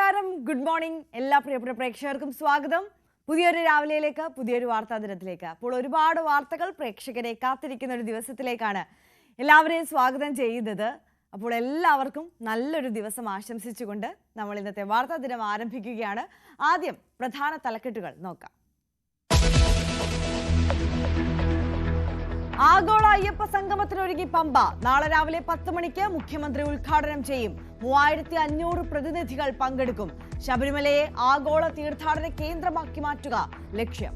നമസ്കാരം, good morning എല്ലാ പ്രിയപ്പെട്ട പ്രേക്ഷകർക്കും സ്വാഗതം. പുതിയൊരു രാവിലെയിലേക്ക്, പുതിയൊരു വാർത്താ ദിനത്തിലേക്ക്. അപ്പോൾ ഒരുപാട് വാർത്തകൾ പ്രേക്ഷകരെ കാത്തിരിക്കുന്ന ഒരു ദിവസത്തിലേക്കാണ് എല്ലാവരെയും സ്വാഗതം ചെയ്യുന്നത്. അപ്പോൾ എല്ലാവർക്കും നല്ലൊരു ദിവസം ആശംസിച്ചുകൊണ്ട് നമ്മൾ ഇന്നത്തെ വാർത്താ ദിനം ആരംഭിക്കുകയാണ്. ആദ്യം പ്രധാന തലക്കെട്ടുകൾ നോക്കാം. ആഗോള അയ്യപ്പ സംഗമത്തിനൊരുങ്ങി പമ്പ. നാളെ രാവിലെ 10 മണിക്ക് മുഖ്യമന്ത്രി ഉദ്ഘാടനം ചെയ്യും. 3500 പ്രതിനിധികൾ പങ്കെടുക്കും. ശബരിമലയെ ആഗോള തീർത്ഥാടന കേന്ദ്രമാക്കി മാറ്റുക ലക്ഷ്യം.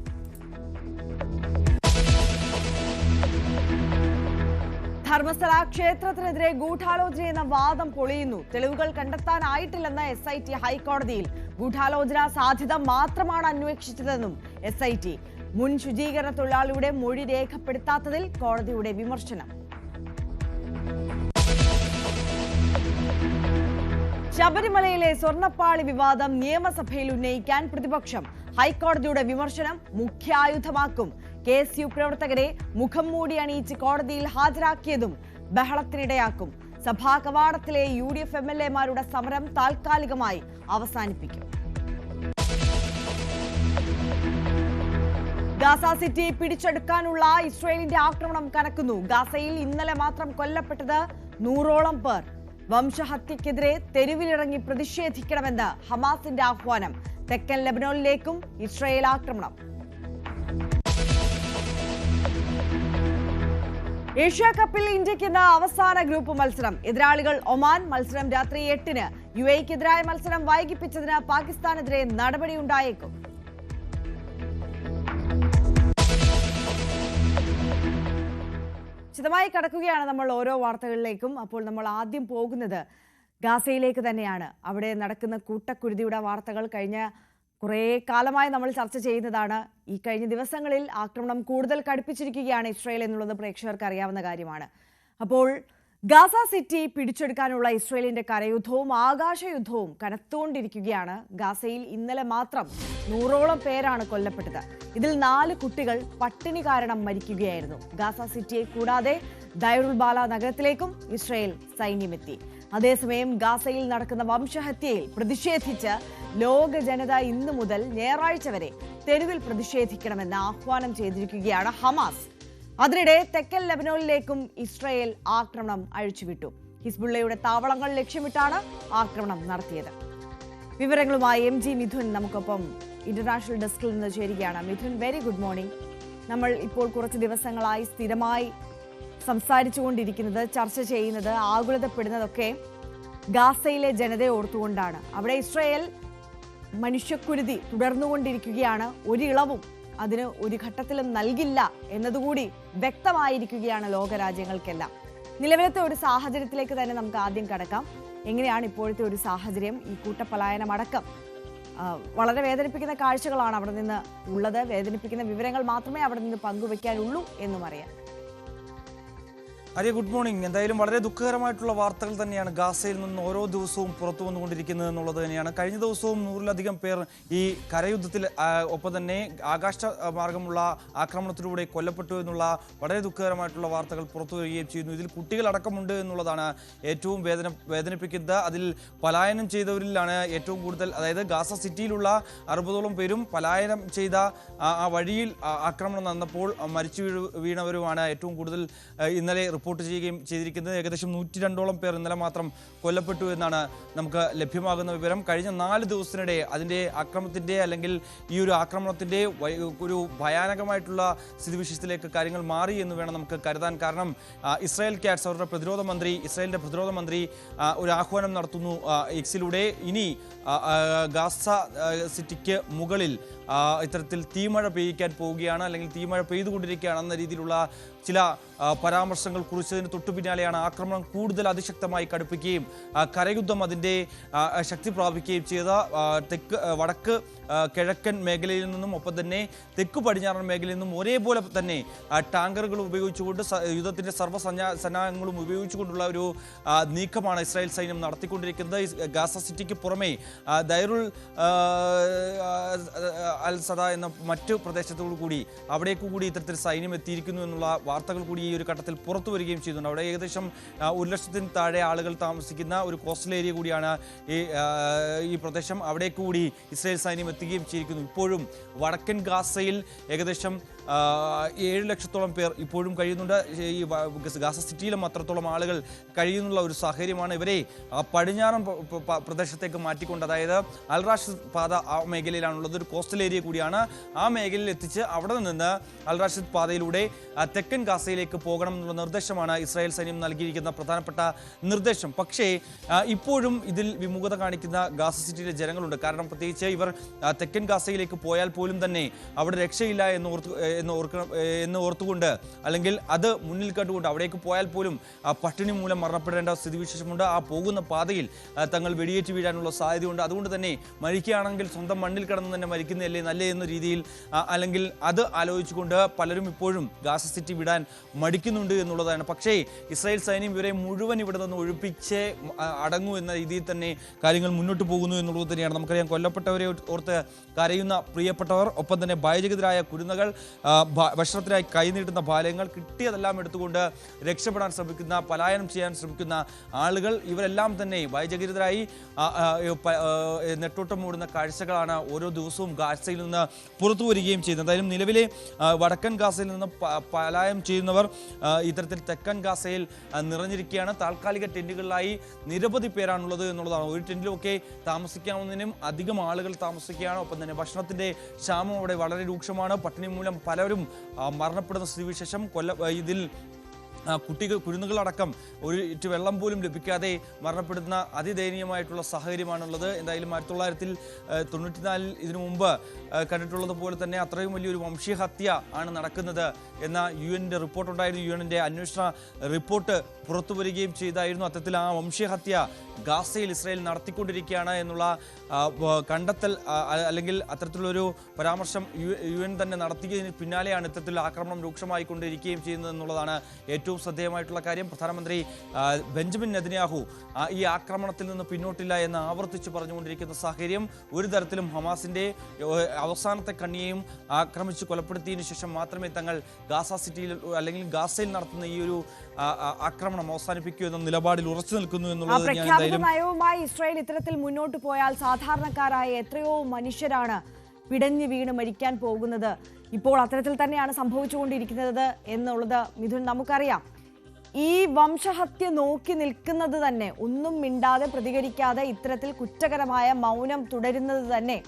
ധർമ്മസ്ഥല ക്ഷേത്രത്തിനെതിരെ ഗൂഢാലോചന എന്ന വാദം പൊളിയുന്നു. തെളിവുകൾ കണ്ടെത്താനായിട്ടില്ലെന്ന് SIT ഹൈക്കോടതിയിൽ. ഗൂഢാലോചന സാധ്യത മാത്രമാണ് അന്വേഷിച്ചതെന്നും SIT. മുൻ ശുചീകരണ തൊഴിലാളിയുടെ മൊഴി രേഖപ്പെടുത്താത്തതിൽ കോടതിയുടെ വിമർശനം. ശബരിമലയിലെ സ്വർണ്ണപ്പാളി വിവാദം നിയമസഭയിൽ ഉന്നയിക്കാൻ പ്രതിപക്ഷം. ഹൈക്കോടതിയുടെ വിമർശനം മുഖ്യായുധമാക്കും. KSU പ്രവർത്തകരെ മുഖം മൂടി അണിയിച്ച് കോടതിയിൽ ഹാജരാക്കിയതും ബഹളത്തിനിടയാക്കും. സഭാ കവാടത്തിലെ UDF MLA-മാരുടെ സമരം താൽക്കാലികമായി അവസാനിപ്പിക്കും. ഗാസ സിറ്റി പിടിച്ചെടുക്കാനുള്ള ഇസ്രയേലിന്റെ ആക്രമണം കനക്കുന്നു. ഗാസയിൽ ഇന്നലെ മാത്രം കൊല്ലപ്പെട്ടത് 100ഓളം പേർ. വംശഹത്യക്കെതിരെ തെരുവിലിറങ്ങി പ്രതിഷേധിക്കണമെന്ന് ഹമാസിന്റെ ആഹ്വാനം. തെക്കൻ ലെബനോനിലേക്കും ഇസ്രയേൽ ആക്രമണം. ഏഷ്യാ കപ്പിൽ ഇന്ത്യക്ക് ഇന്ന് അവസാന ഗ്രൂപ്പ് മത്സരം. എതിരാളികൾ ഒമാൻ. മത്സരം രാത്രി 8-ന്. UAE-ക്കെതിരായ മത്സരം വൈകിപ്പിച്ചതിന് പാകിസ്ഥാനെതിരെ നടപടിയുണ്ടായേക്കും. വിശദമായി കടക്കുകയാണ് നമ്മൾ ഓരോ വാർത്തകളിലേക്കും. അപ്പോൾ നമ്മൾ ആദ്യം പോകുന്നത് ഗാസയിലേക്ക് തന്നെയാണ്. അവിടെ നടക്കുന്ന കൂട്ടക്കുരുതിയുടെ വാർത്തകൾ കഴിഞ്ഞ കുറേ കാലമായി നമ്മൾ ചർച്ച ചെയ്യുന്നതാണ്. ഈ കഴിഞ്ഞ ദിവസങ്ങളിൽ ആക്രമണം കൂടുതൽ കടുപ്പിച്ചിരിക്കുകയാണ് ഇസ്രയേൽ എന്നുള്ളത് പ്രേക്ഷകർക്ക് അറിയാവുന്ന കാര്യമാണ്. അപ്പോൾ ഗാസ സിറ്റി പിടിച്ചെടുക്കാനുള്ള ഇസ്രയേലിന്റെ കരയുദ്ധവും ആകാശയുദ്ധവും കനത്തുകൊണ്ടിരിക്കുകയാണ്. ഗാസയിൽ ഇന്നലെ മാത്രം 100ഓളം പേരാണ് കൊല്ലപ്പെട്ടത്. ഇതിൽ 4 കുട്ടികൾ പട്ടിണി കാരണം മരിക്കുകയായിരുന്നു. ഗാസ സിറ്റിയെ കൂടാതെ ദൈറുൽ-ബാല നഗരത്തിലേക്കും ഇസ്രയേൽ സൈന്യമെത്തി. അതേസമയം ഗാസയിൽ നടക്കുന്ന വംശഹത്യയിൽ പ്രതിഷേധിച്ച് ലോക ജനത ഇന്നു മുതൽ ഞായറാഴ്ച വരെ തെരുവിൽ പ്രതിഷേധിക്കണമെന്ന് ആഹ്വാനം ചെയ്തിരിക്കുകയാണ് ഹമാസ്. അതിനിടെ തെക്കൻ ലെബനോനിലേക്കും ഇസ്രയേൽ ആക്രമണം അഴിച്ചുവിട്ടു. ഹിസ്ബുള്ളയുടെ താവളങ്ങൾ ലക്ഷ്യമിട്ടാണ് ആക്രമണം നടത്തിയത്. വിവരങ്ങളുമായി MG മിഥുൻ നമുക്കൊപ്പം ഇന്റർനാഷണൽ ഡെസ്കിൽ നിന്ന് ചേരുകയാണ്. Mithun, very good morning. നമ്മൾ ഇപ്പോൾ കുറച്ച് ദിവസങ്ങളായി സ്ഥിരമായി സംസാരിച്ചുകൊണ്ടിരിക്കുന്നത്, ചർച്ച ചെയ്യുന്നത്, ആകുലതപ്പെടുന്നതൊക്കെ ഗാസയിലെ ജനതയെ ഓർത്തുകൊണ്ടാണ്. അവിടെ ഇസ്രയേൽ മനുഷ്യക്കുരുതി തുടർന്നുകൊണ്ടിരിക്കുകയാണ്. ഒരിളവും അതിന് ഒരു ഘട്ടത്തിലും നൽകില്ല എന്നതുകൂടി വ്യക്തമായിരിക്കുകയാണ് ലോകരാജ്യങ്ങൾക്കെല്ലാം. നിലവിലത്തെ ഒരു സാഹചര്യത്തിലേക്ക് തന്നെ നമുക്ക് ആദ്യം കടക്കാം. എങ്ങനെയാണ് ഇപ്പോഴത്തെ ഒരു സാഹചര്യം? ഈ കൂട്ടപലായനമടക്കം വളരെ വേദനിപ്പിക്കുന്ന കാഴ്ചകളാണ് അവിടെ നിന്ന് ഉള്ളത്. വേദനിപ്പിക്കുന്ന വിവരങ്ങൾ മാത്രമേ അവിടെ നിന്ന് പങ്കുവെക്കാനുള്ളൂ എന്നും അറിയാം. അരിയ, ഗുഡ് മോർണിംഗ്. എന്തായാലും വളരെ ദുഃഖകരമായിട്ടുള്ള വാർത്തകൾ തന്നെയാണ് ഗാസയിൽ നിന്ന് ഓരോ ദിവസവും പുറത്തു വന്നുകൊണ്ടിരിക്കുന്നത് എന്നുള്ളത് തന്നെയാണ്. കഴിഞ്ഞ ദിവസവും 100-ലധികം പേർ ഈ കരയുദ്ധത്തിൽ ഒപ്പം തന്നെ ആകാശ മാർഗമുള്ള ആക്രമണത്തിലൂടെ കൊല്ലപ്പെട്ടു എന്നുള്ള വളരെ ദുഃഖകരമായിട്ടുള്ള വാർത്തകൾ പുറത്തു വരികയും ചെയ്യുന്നു. ഇതിൽ കുട്ടികളടക്കമുണ്ട് എന്നുള്ളതാണ് ഏറ്റവും വേദനിപ്പിക്കുന്നത്. അതിൽ പലായനം ചെയ്തവരിലാണ് ഏറ്റവും കൂടുതൽ. അതായത് ഗാസ സിറ്റിയിലുള്ള 60ഓളം പേരും പലായനം ചെയ്ത ആ വഴിയിൽ ആക്രമണം നടന്നപ്പോൾ മരിച്ചു വീണവരുമാണ് ഏറ്റവും കൂടുതൽ ഇന്നലെ റിപ്പോർട്ട് ചെയ്യുകയും ചെയ്തിരിക്കുന്നത്. ഏകദേശം 102ഓളം പേർ ഇന്നലെ മാത്രം കൊല്ലപ്പെട്ടു എന്നാണ് നമുക്ക് ലഭ്യമാകുന്ന വിവരം. കഴിഞ്ഞ 4 ദിവസത്തിനിടെ അതിൻ്റെ ആക്രമണത്തിൻ്റെ അല്ലെങ്കിൽ ഈ ഒരു ആക്രമണത്തിൻ്റെ ഒരു ഭയാനകമായിട്ടുള്ള സ്ഥിതിവിശേഷത്തിലേക്ക് കാര്യങ്ങൾ മാറി എന്ന് വേണം നമുക്ക് കരുതാൻ. കാരണം ഇസ്രായേൽ കാറ്റ്സ് അവരുടെ ഇസ്രായേലിൻ്റെ പ്രതിരോധ മന്ത്രി ഒരു ആഹ്വാനം നടത്തുന്നു എക്സിലൂടെ. ഇനി ഗാസ സിറ്റിക്ക് മുകളിൽ ഇത്തരത്തിൽ തീമഴ പെയ്യിക്കാൻ പോവുകയാണ്, അല്ലെങ്കിൽ തീമഴ പെയ്തുകൊണ്ടിരിക്കുകയാണ് എന്ന രീതിയിലുള്ള ചില പരാമർശങ്ങൾ കുറിച്ചതിന് തൊട്ടു പിന്നാലെയാണ് ആക്രമണം കൂടുതൽ അതിശക്തമായി കടുപ്പിക്കുകയും കരയുദ്ധം അതിൻ്റെ ശക്തി പ്രാപിക്കുകയും ചെയ്ത വടക്ക് കിഴക്കൻ മേഖലയിൽ നിന്നും ഒപ്പം തന്നെ തെക്ക് പടിഞ്ഞാറൻ മേഖലയിൽ നിന്നും ഒരേപോലെ തന്നെ ടാങ്കറുകൾ ഉപയോഗിച്ചുകൊണ്ട് യുദ്ധത്തിൻ്റെ സർവ്വസന്നാഹങ്ങളും ഉപയോഗിച്ചുകൊണ്ടുള്ള ഒരു നീക്കമാണ് ഇസ്രായേൽ സൈന്യം നടത്തിക്കൊണ്ടിരിക്കുന്നത്. ഗാസ സിറ്റിക്ക് പുറമെ ദൈറുൽ അൽ സദ എന്ന മറ്റു പ്രദേശത്തോടു കൂടി അവിടേക്ക് കൂടി ഇത്തരത്തിൽ സൈന്യം എത്തിയിരിക്കുന്നു എന്നുള്ള വാർത്തകൾ കൂടി ഈ ഒരു ഘട്ടത്തിൽ പുറത്തു വരികയും ചെയ്യുന്നുണ്ട്. അവിടെ ഏകദേശം 1,00,000 താഴെ ആളുകൾ താമസിക്കുന്ന ഒരു കോസ്റ്റൽ ഏരിയ കൂടിയാണ് ഈ പ്രദേശം. അവിടേക്ക് കൂടി ഇസ്രായേൽ സൈന്യം എത്തുകയും ചെയ്തിരിക്കുന്നു. ഇപ്പോഴും വടക്കൻ ഗാസയിൽ ഏകദേശം 7,00,000-ഓളം പേർ ഇപ്പോഴും കഴിയുന്നുണ്ട്. ഈ ഗാസ സിറ്റിയിലും അത്രത്തോളം ആളുകൾ കഴിയുന്നുള്ള ഒരു സാഹചര്യമാണ്. ഇവരെ പടിഞ്ഞാറൻ പ്രദേശത്തേക്ക് മാറ്റിക്കൊണ്ട്, അതായത് അൽറാഷിദ് പാത ആ മേഖലയിലാണുള്ളത്, ഒരു കോസ്റ്റൽ ഏരിയ കൂടിയാണ്. ആ മേഖലയിൽ എത്തിച്ച് അവിടെ നിന്ന് അൽറാഷിദ് പാതയിലൂടെ തെക്കൻ ഗാസയിലേക്ക് പോകണം എന്നുള്ള നിർദ്ദേശമാണ് ഇസ്രായേൽ സൈന്യം നൽകിയിരിക്കുന്ന പ്രധാനപ്പെട്ട നിർദ്ദേശം. പക്ഷേ ഇപ്പോഴും ഇതിൽ വിമുഖത കാണിക്കുന്ന ഗാസ സിറ്റിയിലെ ജനങ്ങളുണ്ട്. കാരണം പ്രത്യേകിച്ച് ഇവർ തെക്കൻ ഗാസയിലേക്ക് പോയാൽ പോലും തന്നെ അവിടെ രക്ഷയില്ല എന്ന് ഓർത്തുകൊണ്ട്, അല്ലെങ്കിൽ അത് മുന്നിൽ കണ്ടുകൊണ്ട് അവിടേക്ക് പോയാൽ പോലും പട്ടിണി മൂലം മരണപ്പെടേണ്ട സ്ഥിതിവിശേഷമുണ്ട്. ആ പോകുന്ന പാതയിൽ തങ്ങൾ വെടിയേറ്റ് വീഴാനുള്ള സാധ്യതയുണ്ട്. അതുകൊണ്ട് തന്നെ മരിക്കുകയാണെങ്കിൽ സ്വന്തം മണ്ണിൽ കിടന്ന് തന്നെ മരിക്കുന്നതല്ലേ നല്ലേ എന്ന രീതിയിൽ, അല്ലെങ്കിൽ അത് ആലോചിച്ചുകൊണ്ട് പലരും ഇപ്പോഴും ഗാസ സിറ്റി വിടാൻ മടിക്കുന്നുണ്ട് എന്നുള്ളതാണ്. പക്ഷേ ഇസ്രായേൽ സൈന്യം ഇവരെ മുഴുവൻ ഇവിടെ നിന്ന് ഒഴിപ്പിച്ച് അടങ്ങൂ എന്ന രീതിയിൽ തന്നെ കാര്യങ്ങൾ മുന്നോട്ട് പോകുന്നു എന്നുള്ളത് തന്നെയാണ്. നമുക്കറിയാം, കൊല്ലപ്പെട്ടവരെ ഓർത്ത് കരയുന്ന പ്രിയപ്പെട്ടവർ, ഒപ്പം തന്നെ ഭയചകിതരായ കുരുന്നുകൾ, ഭക്ഷണത്തിനായി കൈനീട്ടുന്ന ബാലയങ്ങൾ, കിട്ടിയതെല്ലാം എടുത്തുകൊണ്ട് രക്ഷപ്പെടാൻ ശ്രമിക്കുന്ന, പലായനം ചെയ്യാൻ ശ്രമിക്കുന്ന ആളുകൾ, ഇവരെല്ലാം തന്നെ ഭയചകിതരായി നെട്ടോട്ടം മൂടുന്ന കാഴ്ചകളാണ് ഓരോ ദിവസവും ഗാസയിൽ നിന്ന് പുറത്തു വരികയും ചെയ്യുന്നത്. എന്തായാലും നിലവിലെ വടക്കൻ ഗാസയിൽ നിന്ന് പലായനം ചെയ്യുന്നവർ ഇത്തരത്തിൽ തെക്കൻ ഗാസയിൽ നിറഞ്ഞിരിക്കുകയാണ്. താൽക്കാലിക ടെന്റുകളിലായി നിരവധി പേരാണുള്ളത് എന്നുള്ളതാണ്. ഒരു ടെന്റിലൊക്കെ താമസിക്കാവുന്നതിനും അധികം ആളുകൾ താമസിക്കുകയാണ്. ഒപ്പം തന്നെ ഭക്ഷണത്തിന്റെ ക്ഷാമം അവിടെ വളരെ രൂക്ഷമാണ്. പട്ടിണി മൂലം പലരും മരണപ്പെടുന്ന സ്ഥിതിവിശേഷം. ഇതിൽ കുരുന്നുകളടക്കം ഒരു ഇറ്റ് വെള്ളം പോലും ലഭിക്കാതെ മരണപ്പെടുന്ന അതിദയനീയമായിട്ടുള്ള സാഹചര്യമാണുള്ളത്. എന്തായാലും 1994 ഇതിനു മുമ്പ് കണ്ടിട്ടുള്ളത് പോലെ തന്നെ അത്രയും വലിയൊരു വംശീയഹത്യ ആണ് നടക്കുന്നത് എന്ന UN-ന്റെ റിപ്പോർട്ടുണ്ടായിരുന്നു. UN-ന്റെ അന്വേഷണ റിപ്പോർട്ട് പുറത്തു വരികയും ചെയ്തായിരുന്നു. അത്തരത്തിൽ ആ വംശീയഹത്യ ഗാസയിൽ ഇസ്രായേൽ നടത്തിക്കൊണ്ടിരിക്കുകയാണ് എന്നുള്ള കണ്ടെത്തൽ, അല്ലെങ്കിൽ അത്തരത്തിലുള്ളൊരു പരാമർശം UN തന്നെ നടത്തിയതിന് പിന്നാലെയാണ് ഇത്തരത്തിലുള്ള ആക്രമണം രൂക്ഷമായിക്കൊണ്ടിരിക്കുകയും ചെയ്യുന്നത് എന്നുള്ളതാണ് ഏറ്റവും ശ്രദ്ധേയമായിട്ടുള്ള കാര്യം. പ്രധാനമന്ത്രി ബെഞ്ചമിൻ നെതന്യാഹു ഈ ആക്രമണത്തിൽ നിന്ന് പിന്നോട്ടില്ല എന്ന് ആവർത്തിച്ച് പറഞ്ഞുകൊണ്ടിരിക്കുന്ന സാഹചര്യം. ഒരു തരത്തിലും ഹമാസിന്റെ അവസാനത്തെ കണ്ണിയെയും ആക്രമിച്ച് കൊലപ്പെടുത്തിയതിനു ശേഷം മാത്രമേ തങ്ങൾ ഗാസ സിറ്റിയിൽ അല്ലെങ്കിൽ ഗാസയിൽ നടത്തുന്ന ഈ ഒരു ആക്രമണം അവസാനിപ്പിക്കൂ എന്ന നിലപാടിൽ ഉറച്ചു നിൽക്കുന്നു എന്നുള്ളത് നയവുമായി ഇസ്രായേൽ ഇത്തരത്തിൽ മുന്നോട്ട് പോയാൽ സാധാരണക്കാരായ എത്രയോ മനുഷ്യരാണ് പിടഞ്ഞു വീണ് മരിക്കാൻ പോകുന്നത്. ഇപ്പോൾ അത്തരത്തിൽ തന്നെയാണ് സംഭവിച്ചുകൊണ്ടിരിക്കുന്നത് എന്നുള്ളത് മിഥുൻ നമുക്കറിയാം. ഈ വംശഹത്യ നോക്കി നിൽക്കുന്നത് തന്നെ, ഒന്നും മിണ്ടാതെ പ്രതികരിക്കാതെ ഇത്തരത്തിൽ കുറ്റകരമായ മൗനം തുടരുന്നത് തന്നെ,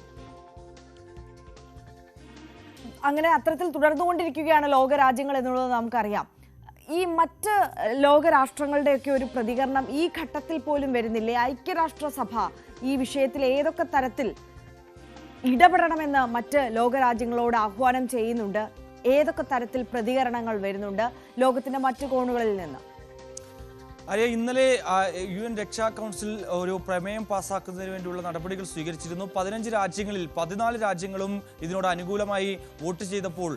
അങ്ങനെ അത്തരത്തിൽ തുടർന്നുകൊണ്ടിരിക്കുകയാണ് ലോകരാജ്യങ്ങൾ എന്നുള്ളത് നമുക്കറിയാം. ഈ മറ്റ് ലോകരാഷ്ട്രങ്ങളുടെയൊക്കെ ഒരു പ്രതികരണം ഈ ഘട്ടത്തിൽ പോലും വരുന്നില്ലേ? ഐക്യരാഷ്ട്രസഭ ഈ വിഷയത്തിൽ ഏതൊക്കെ തരത്തിൽ ഇടപെടണമെന്ന് മറ്റ് ലോകരാജ്യങ്ങളോട് ആഹ്വാനം ചെയ്യുന്നുണ്ട്? ഏതൊക്കെ തരത്തിൽ പ്രതികരണങ്ങൾ വരുന്നുണ്ട് ലോകത്തിന്റെ മറ്റു കോണുകളിൽ നിന്ന്? ഇന്നലെ UN രക്ഷാ കൗൺസിൽ ഒരു പ്രമേയം പാസ്സാക്കുന്നതിന് വേണ്ടിയുള്ള നടപടികൾ സ്വീകരിച്ചിരുന്നു. 15 രാജ്യങ്ങളിൽ 14 രാജ്യങ്ങളും ഇതിനോട് അനുകൂലമായി വോട്ട് ചെയ്തപ്പോൾ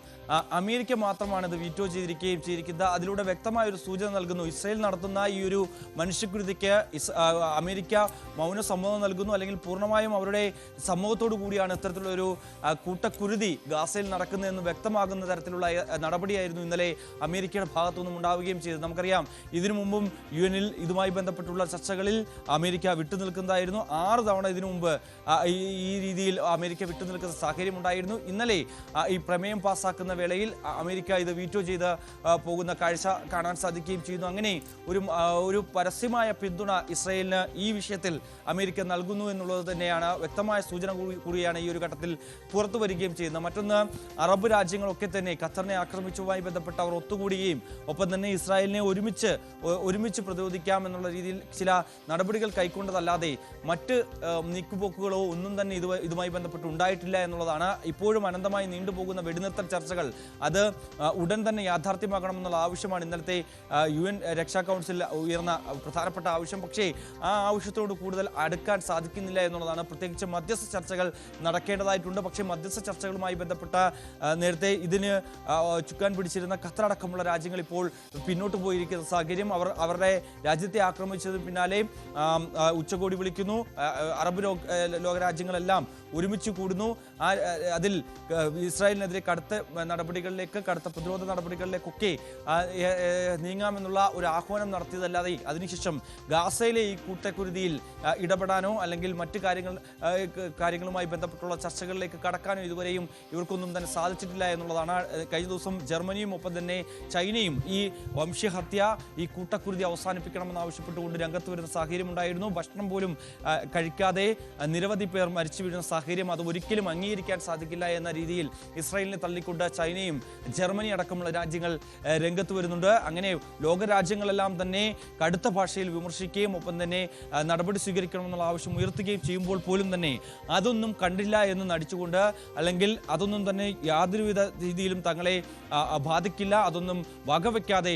അമേരിക്ക മാത്രമാണ് ഇത് വീറ്റോ ചെയ്തിരിക്കുന്നത്. അതിലൂടെ വ്യക്തമായ ഒരു സൂചന നൽകുന്നു. ഇസ്രായേൽ നടത്തുന്ന ഈ ഒരു മനുഷ്യക്കുരുതിക്ക് അമേരിക്ക മൗന സമ്മതം നൽകുന്നു, അല്ലെങ്കിൽ പൂർണ്ണമായും അവരുടെ സമ്മതത്തോടു കൂടിയാണ് ഇത്തരത്തിലുള്ളൊരു കൂട്ടക്കുരുതി ഗാസയിൽ നടക്കുന്നതെന്ന് വ്യക്തമാകുന്ന തരത്തിലുള്ള നടപടിയായിരുന്നു ഇന്നലെ അമേരിക്കയുടെ ഭാഗത്തുനിന്നും ഉണ്ടാവുകയും ചെയ്തത്. നമുക്കറിയാം, ഇതിനു മുമ്പും UN-ൽ ഇതുമായി ബന്ധപ്പെട്ടുള്ള ചർച്ചകളിൽ അമേരിക്ക വിട്ടുനിൽക്കുന്നതായിരുന്നു. 6 തവണ ഇതിനു മുമ്പ് ഈ രീതിയിൽ അമേരിക്ക വിട്ടുനിൽക്കുന്ന സാഹചര്യം ഉണ്ടായിരുന്നു. ഇന്നലെ ഈ പ്രമേയം പാസ്സാക്കുന്ന വേളയിൽ അമേരിക്ക ഇത് വീറ്റോ ചെയ്ത് പോകുന്ന കാഴ്ച കാണാൻ സാധിക്കുകയും ചെയ്യുന്നു. അങ്ങനെ ഒരു പരസ്യമായ പിന്തുണ ഇസ്രായേലിന് ഈ വിഷയത്തിൽ അമേരിക്ക നൽകുന്നു എന്നുള്ളത് തന്നെയാണ് വ്യക്തമായ സൂചന കൂടിയാണ് ഈ ഒരു ഘട്ടത്തിൽ പുറത്തു വരികയും ചെയ്യുന്നത്. മറ്റൊന്ന്, അറബ് രാജ്യങ്ങളൊക്കെ തന്നെ ഖത്തറിനെ ആക്രമിച്ചതുമായി ബന്ധപ്പെട്ട് അവർ ഒത്തുകൂടുകയും ഒപ്പം തന്നെ ഇസ്രായേലിനെ ഒരുമിച്ച് പ്രതിരോധിക്കാം എന്നുള്ള രീതിയിൽ ചില നടപടികൾ കൈക്കൊണ്ടതല്ലാതെ മറ്റ് നീക്കുപോക്കുകളോ ഒന്നും തന്നെ ഇതുമായി ബന്ധപ്പെട്ട് ഉണ്ടായിട്ടില്ല എന്നുള്ളതാണ്. ഇപ്പോഴും അനന്തമായി നീണ്ടുപോകുന്ന വെടിനിർത്തൽ ചർച്ചകൾ അത് ഉടൻ തന്നെ യാഥാർത്ഥ്യമാകണമെന്നുള്ള ആവശ്യമാണ് ഇന്നലത്തെ UN രക്ഷാ കൗൺസിൽ ഉയർന്ന പ്രധാനപ്പെട്ട ആവശ്യം. പക്ഷേ ആ ആവശ്യത്തോട് കൂടുതൽ അടുക്കാൻ സാധിക്കുന്നില്ല എന്നുള്ളതാണ്. പ്രത്യേകിച്ച് മധ്യസ്ഥ ചർച്ചകൾ നടക്കേണ്ടതായിട്ടുണ്ട്. പക്ഷേ മധ്യസ്ഥ ചർച്ചകളുമായി ബന്ധപ്പെട്ട നേരത്തെ ഇതിന് ചുക്കാൻ പിടിച്ചിരുന്ന ഖത്തറടക്കമുള്ള രാജ്യങ്ങൾ ഇപ്പോൾ പിന്നോട്ട് പോയിരിക്കുന്ന സാഹചര്യം. അവരുടെ രാജ്യത്തെ ആക്രമിച്ചതിന് പിന്നാലെ ഉച്ചകോടി വിളിക്കുന്നു. അറബ് ലോകരാജ്യങ്ങളെല്ലാം ഒരുമിച്ച് കൂടുന്നു. അതിൽ ഇസ്രായേലിനെതിരെ കടുത്ത പ്രതിരോധ നടപടികളിലേക്കൊക്കെ നീങ്ങാമെന്നുള്ള ഒരു ആഹ്വാനം നടത്തിയതല്ലാതെ അതിനുശേഷം ഗാസയിലെ ഈ കൂട്ടക്കുരുതിയിൽ ഇടപെടാനോ അല്ലെങ്കിൽ മറ്റു കാര്യങ്ങളുമായി ബന്ധപ്പെട്ടുള്ള ചർച്ചകളിലേക്ക് കടക്കാനോ ഇതുവരെയും ഇവർക്കൊന്നും തന്നെ സാധിച്ചിട്ടില്ല എന്നുള്ളതാണ്. കഴിഞ്ഞ ദിവസം ജർമ്മനിയും ഒപ്പം തന്നെ ചൈനയും ഈ വംശഹത്യ, ഈ കൂട്ടക്കുരുതി അവസാനിപ്പിക്കണമെന്ന് ആവശ്യപ്പെട്ടുകൊണ്ട് രംഗത്ത് വരുന്ന സാഹചര്യം ഉണ്ടായിരുന്നു. ഭക്ഷണം പോലും കഴിക്കാതെ നിരവധി പേർ മരിച്ചു വീഴുന്ന സാഹചര്യം, അത് ഒരിക്കലും അംഗീകരിക്കാൻ സാധിക്കില്ല എന്ന രീതിയിൽ ഇസ്രായേലിനെ തള്ളിക്കൊണ്ട് ചൈനയും ജർമ്മനി അടക്കമുള്ള രാജ്യങ്ങൾ രംഗത്ത് വരുന്നുണ്ട്. അങ്ങനെ ലോകരാജ്യങ്ങളെല്ലാം തന്നെ കടുത്ത ഭാഷയിൽ വിമർശിക്കുകയും ഒപ്പം തന്നെ നടപടി സ്വീകരിക്കണമെന്നുള്ള ആവശ്യം ഉയർത്തുകയും ചെയ്യുമ്പോൾ പോലും തന്നെ അതൊന്നും കണ്ടില്ല എന്ന് നടിച്ചുകൊണ്ട്, അല്ലെങ്കിൽ അതൊന്നും തന്നെ യാതൊരുവിധ രീതിയിലും തങ്ങളെ ബാധിക്കില്ല, അതൊന്നും വകവയ്ക്കാതെ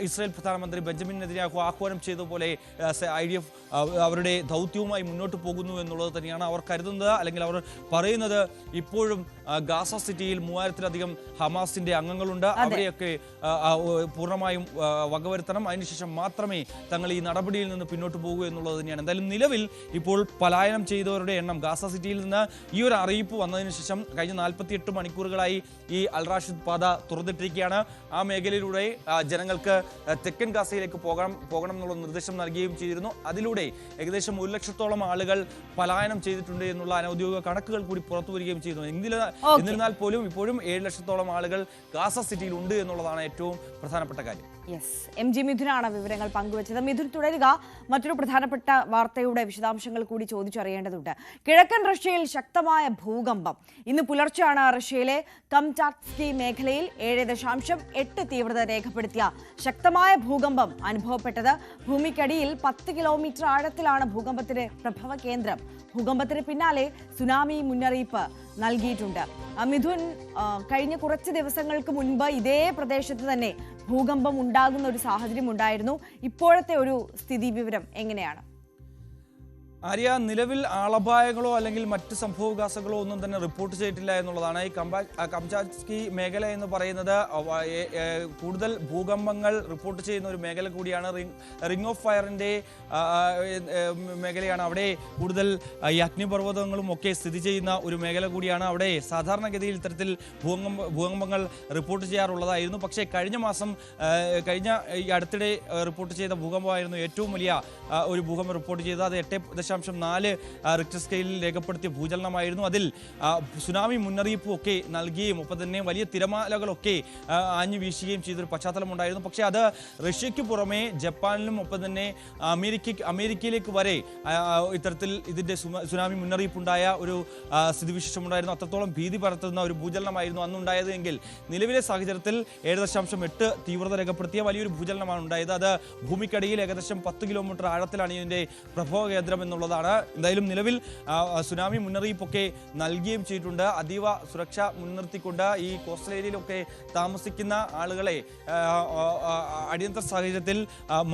ഇസ്രായേൽ പ്രധാനമന്ത്രി ബെഞ്ചമിൻ നെതന്യാഹു ആഹ്വാനം ചെയ്തതുപോലെ IDF അവരുടെ ദൗത്യവുമായി മുന്നോട്ട് പോകുന്നു എന്നുള്ളത് തന്നെയാണ് അവർ കരുതുന്നത്. അല്ലെങ്കിൽ അവർ പറയുന്നത് ഇപ്പോഴും ഗാസ സിറ്റിയിൽ 3000-ലധികം ഹമാസിന്റെ അംഗങ്ങളുണ്ട്, അവരെയൊക്കെ പൂർണ്ണമായും വകവരുത്തണം, അതിനുശേഷം മാത്രമേ തങ്ങൾ ഈ നടപടിയിൽ നിന്ന് പിന്നോട്ട് പോകൂ എന്നുള്ളത് തന്നെയാണ്. എന്തായാലും നിലവിൽ ഇപ്പോൾ പലായനം ചെയ്തവരുടെ എണ്ണം ഗാസ സിറ്റിയിൽ നിന്ന് ഈ ഒരു അറിയിപ്പ് വന്നതിന് ശേഷം കഴിഞ്ഞ 48 മണിക്കൂറുകളായി ഈ അൽ റാഷിദ് പാത തുറന്നിട്ടിരിക്കുകയാണ്. ആ മേഖലയിലൂടെ ജനങ്ങൾക്ക് തെക്കൻ ഗാസയിലേക്ക് പോകണം എന്നുള്ള നിർദ്ദേശം നൽകുകയും ചെയ്തിരുന്നു. അതിലൂടെ ഏകദേശം 1 ലക്ഷത്തോളം ആളുകൾ പലായനം ചെയ്തിട്ടുണ്ട് എന്നുള്ള അനൌദ്യോഗിക കണക്കുകൾ കൂടി പുറത്തു വരികയും ചെയ്തു. എന്നിരുന്നാൽ പോലും ഇപ്പോഴും 7 ലക്ഷത്തോളം ആളുകൾ ഗാസ സിറ്റിയിൽ ഉണ്ട് എന്നുള്ളതാണ് ഏറ്റവും പ്രധാനപ്പെട്ട കാര്യം. MG മിഥുനാണ് വിവരങ്ങൾ പങ്കുവച്ചത്. മിഥുൻ, തുടരുക. മറ്റൊരു പ്രധാനപ്പെട്ട വാർത്തയുടെ വിശദാംശങ്ങൾ കൂടി ചോദിച്ചറിയേണ്ടതുണ്ട്. കിഴക്കൻ റഷ്യയിൽ ശക്തമായ ഭൂകമ്പം. ഇന്ന് പുലർച്ചെയാണ് റഷ്യയിലെ കംചാറ്റ്സ്കി മേഖലയിൽ 7.8 തീവ്രത രേഖപ്പെടുത്തിയ ശക്തമായ ഭൂകമ്പം അനുഭവപ്പെട്ടത്. ഭൂമിക്കടിയിൽ 10 കിലോമീറ്റർ ആഴത്തിലാണ് ഭൂകമ്പത്തിന്റെ പ്രഭവ കേന്ദ്രം. ഭൂകമ്പത്തിന് പിന്നാലെ സുനാമി മുന്നറിയിപ്പ് നൽകിയിട്ടുണ്ട്. മിഥുൻ, കഴിഞ്ഞ കുറച്ച് ദിവസങ്ങൾക്ക് മുൻപ് ഇതേ പ്രദേശത്ത് തന്നെ ഭൂകമ്പം ഉണ്ടാകുന്ന ഒരു സാഹചര്യം ഉണ്ടായിരുന്നു. ഇപ്പോഴത്തെ ഒരു സ്ഥിതി വിവരം എങ്ങനെയാണ്? ആര്യ, നിലവിൽ ആളപായങ്ങളോ അല്ലെങ്കിൽ മറ്റ് സംഭവവികാസങ്ങളോ ഒന്നും തന്നെ റിപ്പോർട്ട് ചെയ്തിട്ടില്ല എന്നുള്ളതാണ്. ഈ കംചാറ്റ്സ്കി മേഖല എന്ന് പറയുന്നത് കൂടുതൽ ഭൂകമ്പങ്ങൾ റിപ്പോർട്ട് ചെയ്യുന്ന ഒരു മേഖല കൂടിയാണ്. റിംഗ് ഓഫ് ഫയറിൻ്റെ മേഖലയാണ്. അവിടെ കൂടുതൽ ഈ അഗ്നിപർവ്വതങ്ങളും ഒക്കെ സ്ഥിതി ചെയ്യുന്ന ഒരു മേഖല കൂടിയാണ്. അവിടെ സാധാരണഗതിയിൽ ഇത്തരത്തിൽ ഭൂകമ്പങ്ങൾ റിപ്പോർട്ട് ചെയ്യാറുള്ളതായിരുന്നു. പക്ഷേ കഴിഞ്ഞ ഈ അടുത്തിടെ റിപ്പോർട്ട് ചെയ്ത ഭൂകമ്പമായിരുന്നു ഏറ്റവും വലിയ ഒരു ഭൂകമ്പം റിപ്പോർട്ട് ചെയ്തത്. അത് 8.4 റിക്ടർ സ്കെയിലിൽ രേഖപ്പെടുത്തിയ ഭൂചലനമായിരുന്നു. അതിൽ സുനാമി മുന്നറിയിപ്പും ഒക്കെ നൽകുകയും ഒപ്പം തന്നെ വലിയ തിരമാലകളൊക്കെ ആഞ്ഞു വീശുകയും ചെയ്തൊരു പശ്ചാത്തലമുണ്ടായിരുന്നു. പക്ഷേ അത് റഷ്യയ്ക്ക് പുറമെ ജപ്പാനിലും ഒപ്പം തന്നെ അമേരിക്കയിലേക്ക് വരെ ഇത്തരത്തിൽ ഇതിൻ്റെ സുനാമി മുന്നറിയിപ്പുണ്ടായ ഒരു സ്ഥിതിവിശേഷമുണ്ടായിരുന്നു. അത്രത്തോളം ഭീതി പരത്തുന്ന ഒരു ഭൂചലനമായിരുന്നു അന്നുണ്ടായത് എങ്കിൽ നിലവിലെ സാഹചര്യത്തിൽ 7.8 തീവ്രത രേഖപ്പെടുത്തിയ വലിയൊരു ഭൂചലനമാണ് ഉണ്ടായത്. അത് ഭൂമിക്കടിയിൽ ഏകദേശം 10 കിലോമീറ്റർ ആഴത്തിലാണ് ഇതിൻ്റെ പ്രഭവ കേന്ദ്രം എന്നുള്ളതാണ്. എന്തായാലും നിലവിൽ സുനാമി മുന്നറിയിപ്പൊക്കെ നൽകുകയും ചെയ്തിട്ടുണ്ട്. അതീവ സുരക്ഷ മുൻനിർത്തിക്കൊണ്ട് ഈ കോസ്റ്റൽ ഏരിയയിലൊക്കെ താമസിക്കുന്ന ആളുകളെ അടിയന്തര സാഹചര്യത്തിൽ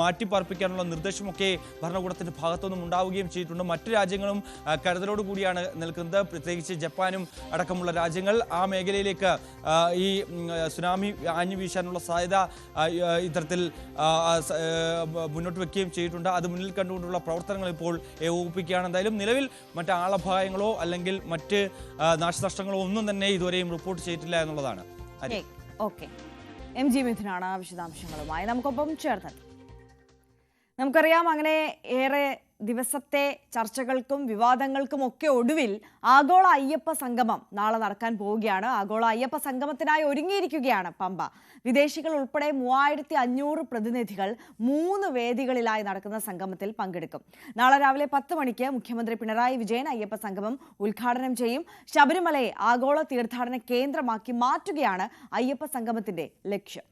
മാറ്റിപ്പാർപ്പിക്കാനുള്ള നിർദ്ദേശമൊക്കെ ഭരണകൂടത്തിന്റെ ഭാഗത്തുനിന്നും ഉണ്ടാവുകയും ചെയ്തിട്ടുണ്ട്. മറ്റു രാജ്യങ്ങളും കരുതലോട് കൂടിയാണ് നിൽക്കുന്നത്. പ്രത്യേകിച്ച് ജപ്പാനും അടക്കമുള്ള രാജ്യങ്ങൾ ആ മേഖലയിലേക്ക് ഈ സുനാമി ആഞ്ഞു വീശാനുള്ള സാധ്യത ഇത്തരത്തിൽ മുന്നോട്ട് വെക്കുകയും ചെയ്തിട്ടുണ്ട്. അത് മുന്നിൽ കണ്ടുകൊണ്ടുള്ള പ്രവർത്തനങ്ങൾ ഇപ്പോൾ ഏകോപിപ്പിക്കുകയാണ്. എന്തായാലും നിലവിൽ മറ്റ് ആളപായങ്ങളോ അല്ലെങ്കിൽ മറ്റ് നാശനഷ്ടങ്ങളോ ഒന്നും തന്നെ ഇതുവരെയും റിപ്പോർട്ട് ചെയ്തിട്ടില്ല എന്നുള്ളതാണ്. MG മിഥുനാണ് വിശദാംശങ്ങളുമായി നമുക്കൊപ്പം ചേർന്നത്. നമുക്കറിയാം, അങ്ങനെ ഏറെ ദിവസത്തെ ചർച്ചകൾക്കും വിവാദങ്ങൾക്കും ഒക്കെ ഒടുവിൽ ആഗോള അയ്യപ്പ സംഗമം നാളെ നടക്കാൻ പോവുകയാണ്. ആഗോള അയ്യപ്പ സംഗമത്തിനായി ഒരുങ്ങിയിരിക്കുകയാണ് പമ്പ. വിദേശികൾ ഉൾപ്പെടെ 3500 പ്രതിനിധികൾ 3 വേദികളിലായി നടക്കുന്ന സംഗമത്തിൽ പങ്കെടുക്കും. നാളെ രാവിലെ 10 മണിക്ക് മുഖ്യമന്ത്രി പിണറായി വിജയൻ അയ്യപ്പ സംഗമം ഉദ്ഘാടനം ചെയ്യും. ശബരിമലയെ ആഗോള തീർത്ഥാടന കേന്ദ്രമാക്കി മാറ്റുകയാണ് അയ്യപ്പ സംഗമത്തിന്റെ ലക്ഷ്യം.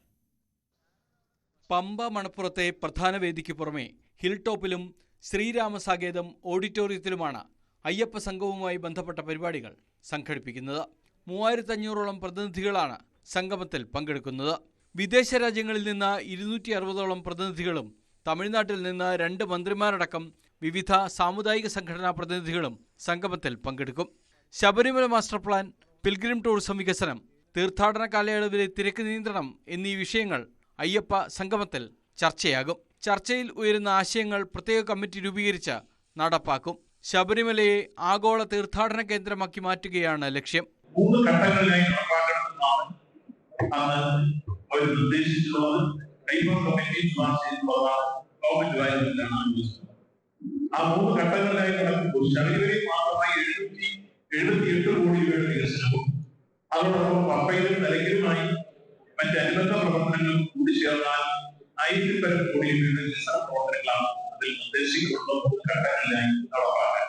പമ്പ മണപ്പുറത്തെ പ്രധാന വേദിക്ക് പുറമെ ഹിൽ ടോപ്പിലും ശ്രീരാമസാകേതം ഓഡിറ്റോറിയത്തിലുമാണ് അയ്യപ്പ സംഗമവുമായി ബന്ധപ്പെട്ട പരിപാടികൾ സംഘടിപ്പിക്കുന്നത്. 3500ഓളം പ്രതിനിധികളാണ് സംഗമത്തിൽ പങ്കെടുക്കുന്നത്. വിദേശ രാജ്യങ്ങളിൽ നിന്ന് 260ഓളം പ്രതിനിധികളും തമിഴ്നാട്ടിൽ നിന്ന് 2 മന്ത്രിമാരടക്കം വിവിധ സാമുദായിക സംഘടനാ പ്രതിനിധികളും സംഗമത്തിൽ പങ്കെടുക്കും. Sabarimala master plan, pilgrim tourism വികസനം, തീർത്ഥാടന കാലയളവിലെ തിരക്ക് നിയന്ത്രണം എന്നീ വിഷയങ്ങൾ അയ്യപ്പ സംഗമത്തിൽ ചർച്ചയാകും. ചർച്ചയിൽ ഉയരുന്ന ആശയങ്ങൾ പ്രത്യേക കമ്മിറ്റി രൂപീകരിച്ച് നടപ്പാക്കും. ശബരിമലയെ ആഗോള തീർത്ഥാടന കേന്ദ്രമാക്കി മാറ്റുകയാണ് ലക്ഷ്യം. 3 ഘട്ടങ്ങളിലായി നടപ്പാക്കണമെന്നാണ് അന്ന് അവർ നിർദ്ദേശിച്ചിട്ടുള്ളത്. ഹൈക്കോടതി കമ്മിറ്റി ശുപാർശ ചെയ്തിട്ടുള്ളതാണ് ഗവൺമെന്റുമായി ആലോചിച്ചത്. ആ 3 ഘട്ടങ്ങളിലായി നടക്കുമ്പോൾ ശബരിമലയിൽ മാത്രമായി 778 കോടി രൂപയുടെ വികസനവും അതോടൊപ്പം പമ്പയിലും നിലയ്ക്കലുമായി മറ്റ് അനുബന്ധ പ്രവർത്തനങ്ങൾ കൂടി ചേർന്നാൽ 1000 കോടി രൂപയുടെ വികസന പ്രവർത്തനങ്ങളാണ് അതിൽ നിർദ്ദേശിക്കപ്പെടുന്ന 3 ഘട്ടങ്ങളിലായി നടപ്പാക്കാൻ.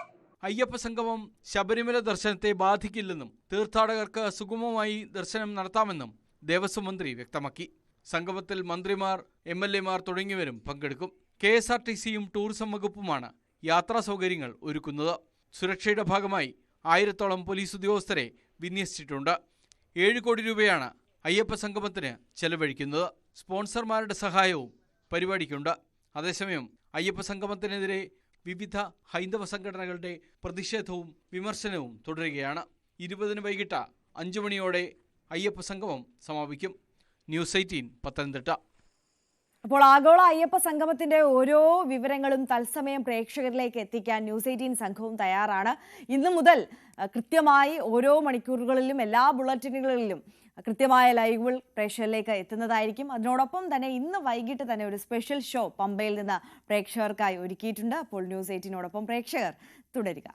അയ്യപ്പ സംഗമം ശബരിമല ദർശനത്തെ ബാധിക്കില്ലെന്നും തീർത്ഥാടകർക്ക് സുഗമമായി ദർശനം നടത്താമെന്നും ദേവസ്വം മന്ത്രി വ്യക്തമാക്കി. സംഗമത്തിൽ മന്ത്രിമാർ, MLA മാർ തുടങ്ങിയവരും പങ്കെടുക്കും. KSRTCയും ടൂറിസം വകുപ്പുമാണ് യാത്രാ സൗകര്യങ്ങൾ ഒരുക്കുന്നത്. സുരക്ഷയുടെ ഭാഗമായി 1000ഓളം പോലീസ് ഉദ്യോഗസ്ഥരെ വിന്യസിച്ചിട്ടുണ്ട്. 7 കോടി രൂപയാണ് അയ്യപ്പ സംഗമത്തിന് ചെലവഴിക്കുന്നത്. സ്പോൺസർമാരുടെ സഹായവും പരിപാടിക്കുണ്ട്. അതേസമയം അയ്യപ്പ സംഗമത്തിനെതിരെ വിവിധ ഹൈന്ദവ സംഘടനകളുടെ പ്രതിഷേധവും വിമർശനവും തുടരുകയാണ്. 20 വൈകിട്ട് 5 മണിയോടെ അയ്യപ്പ സംഗമം സമാപിക്കും. ന്യൂസ് 18 പത്തനംതിട്ട. അപ്പോൾ ആഗോള അയ്യപ്പ സംഗമത്തിന്റെ ഓരോ വിവരങ്ങളും തത്സമയം പ്രേക്ഷകരിലേക്ക് എത്തിക്കാൻ ന്യൂസ് 18 സംഘവും തയ്യാറാണ്. ഇന്നു മുതൽ കൃത്യമായി ഓരോ മണിക്കൂറുകളിലും എല്ലാ ബുള്ളറ്റിനുകളിലും കൃത്യമായ ലൈവുകൾ പ്രേക്ഷകരിലേക്ക് എത്തുന്നതായിരിക്കും. അതിനോടൊപ്പം തന്നെ ഇന്ന് വൈകിട്ട് തന്നെ ഒരു സ്പെഷ്യൽ ഷോ പമ്പയിൽ നിന്ന് പ്രേക്ഷകർക്കായി ഒരുക്കിയിട്ടുണ്ട്. അപ്പോൾ ന്യൂസ് 18നോടൊപ്പം പ്രേക്ഷകർ തുടരുക.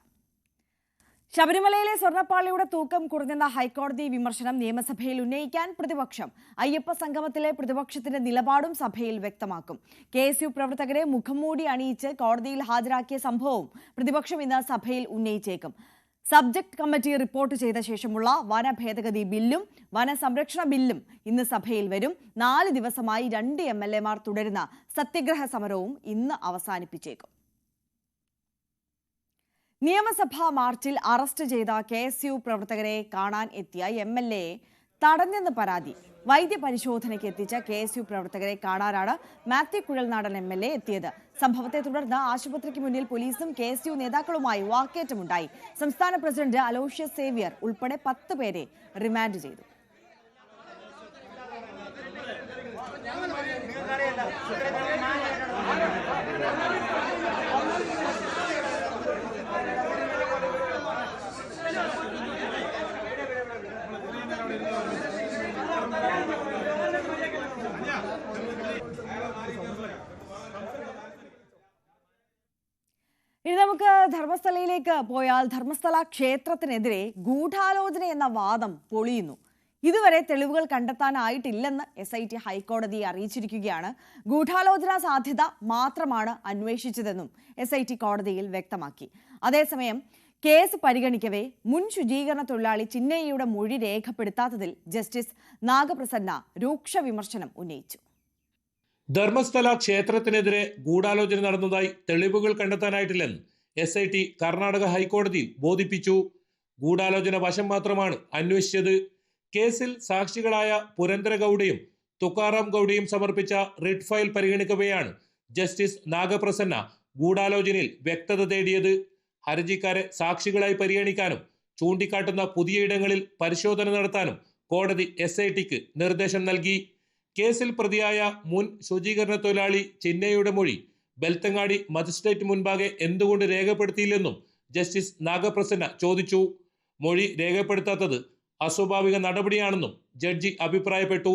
ശബരിമലയിലെ സ്വർണ്ണപ്പാളിയുടെ തൂക്കം കുറഞ്ഞെന്ന ഹൈക്കോടതി വിമർശനം നിയമസഭയിൽ ഉന്നയിക്കാൻ പ്രതിപക്ഷം. അയ്യപ്പ സംഗമത്തിലെ പ്രതിപക്ഷത്തിന്റെ നിലപാടും സഭയിൽ വ്യക്തമാക്കും. KSU പ്രവർത്തകരെ മുഖംമൂടി അണിയിച്ച് കോടതിയിൽ ഹാജരാക്കിയ സംഭവവും പ്രതിപക്ഷം ഇന്ന് സഭയിൽ ഉന്നയിച്ചേക്കും. സബ്ജക്ട് കമ്മിറ്റി റിപ്പോർട്ട് ചെയ്ത ശേഷമുള്ള വന ഭേദഗതി ബില്ലും വനസംരക്ഷണ ബില്ലും ഇന്ന് സഭയിൽ വരും. 4 ദിവസമായി 2 MLA മാർ തുടരുന്ന സത്യഗ്രഹ സമരവും ഇന്ന് അവസാനിപ്പിച്ചേക്കും. നിയമസഭാ മാർച്ചിൽ അറസ്റ്റ് ചെയ്ത KSU പ്രവർത്തകരെ കാണാൻ എത്തിയ MLA തടഞ്ഞെന്ന് പരാതി. വൈദ്യപരിശോധനയ്ക്ക് എത്തിച്ച KSU പ്രവർത്തകരെ കാണാനാണ് മാത്യു കുഴൽനാടൻ MLA എത്തിയത്. സംഭവത്തെ തുടർന്ന് ആശുപത്രിക്ക് മുന്നിൽ പോലീസും KSU നേതാക്കളുമായി വാക്കേറ്റമുണ്ടായി. സംസ്ഥാന പ്രസിഡന്റ് അലോഷ്യസ് സേവ്യർ ഉൾപ്പെടെ 10 പേരെ റിമാൻഡ് ചെയ്തു. ഇനി നമുക്ക് ധർമ്മസ്ഥലയിലേക്ക് പോയാൽ ധർമ്മസ്ഥല ക്ഷേത്രത്തിനെതിരെ ഗൂഢാലോചന എന്ന വാദം പൊളിയുന്നു. ഇതുവരെ തെളിവുകൾ കണ്ടെത്താനായിട്ടില്ലെന്ന് SIT ഹൈക്കോടതിയെ അറിയിച്ചിരിക്കുകയാണ്. ഗൂഢാലോചന സാധ്യത മാത്രമാണ് അന്വേഷിച്ചതെന്നും SIT കോടതിയിൽ വ്യക്തമാക്കി. അതേസമയം കേസ് പരിഗണിക്കവേ മുൻ ശുചീകരണ തൊഴിലാളി ചിന്നയ്യയുടെ മൊഴി രേഖപ്പെടുത്താത്തതിൽ ജസ്റ്റിസ് നാഗപ്രസന്ന രൂക്ഷ വിമർശനം ഉന്നയിച്ചു. ധർമ്മസ്ഥല ക്ഷേത്രത്തിനെതിരെ ഗൂഢാലോചന നടന്നതായി തെളിവുകൾ കണ്ടെത്താനായിട്ടില്ലെന്ന് SIT കർണാടക ഹൈക്കോടതിയിൽ ബോധിപ്പിച്ചു. ഗൂഢാലോചന വശം മാത്രമാണ് അന്വേഷിച്ചത്. കേസിൽ സാക്ഷികളായ പുരന്ദര ഗൌഡയും തുക്കാറാം ഗൌഡയും സമർപ്പിച്ച റിട്ട് ഫയൽ പരിഗണിക്കവെയാണ് ജസ്റ്റിസ് നാഗപ്രസന്ന ഗൂഢാലോചനയിൽ വ്യക്തത തേടിയത്. ഹർജിക്കാരെ സാക്ഷികളായി പരിഗണിക്കാനും ചൂണ്ടിക്കാട്ടുന്ന പുതിയ ഇടങ്ങളിൽ പരിശോധന നടത്താനും കോടതി SITക്ക് നിർദ്ദേശം നൽകി. കേസിൽ പ്രതിയായ മുൻ ശുചീകരണ തൊഴിലാളി ചിന്നയ്യയുടെ മൊഴി ബെൽത്തങ്ങാടി മജിസ്ട്രേറ്റ് മുൻപാകെ എന്തുകൊണ്ട് രേഖപ്പെടുത്തിയില്ലെന്നും ജസ്റ്റിസ് നാഗപ്രസന്ന ചോദിച്ചു. മൊഴി രേഖപ്പെടുത്താത്തത് അസ്വാഭാവിക നടപടിയാണെന്നും ജഡ്ജി അഭിപ്രായപ്പെട്ടു.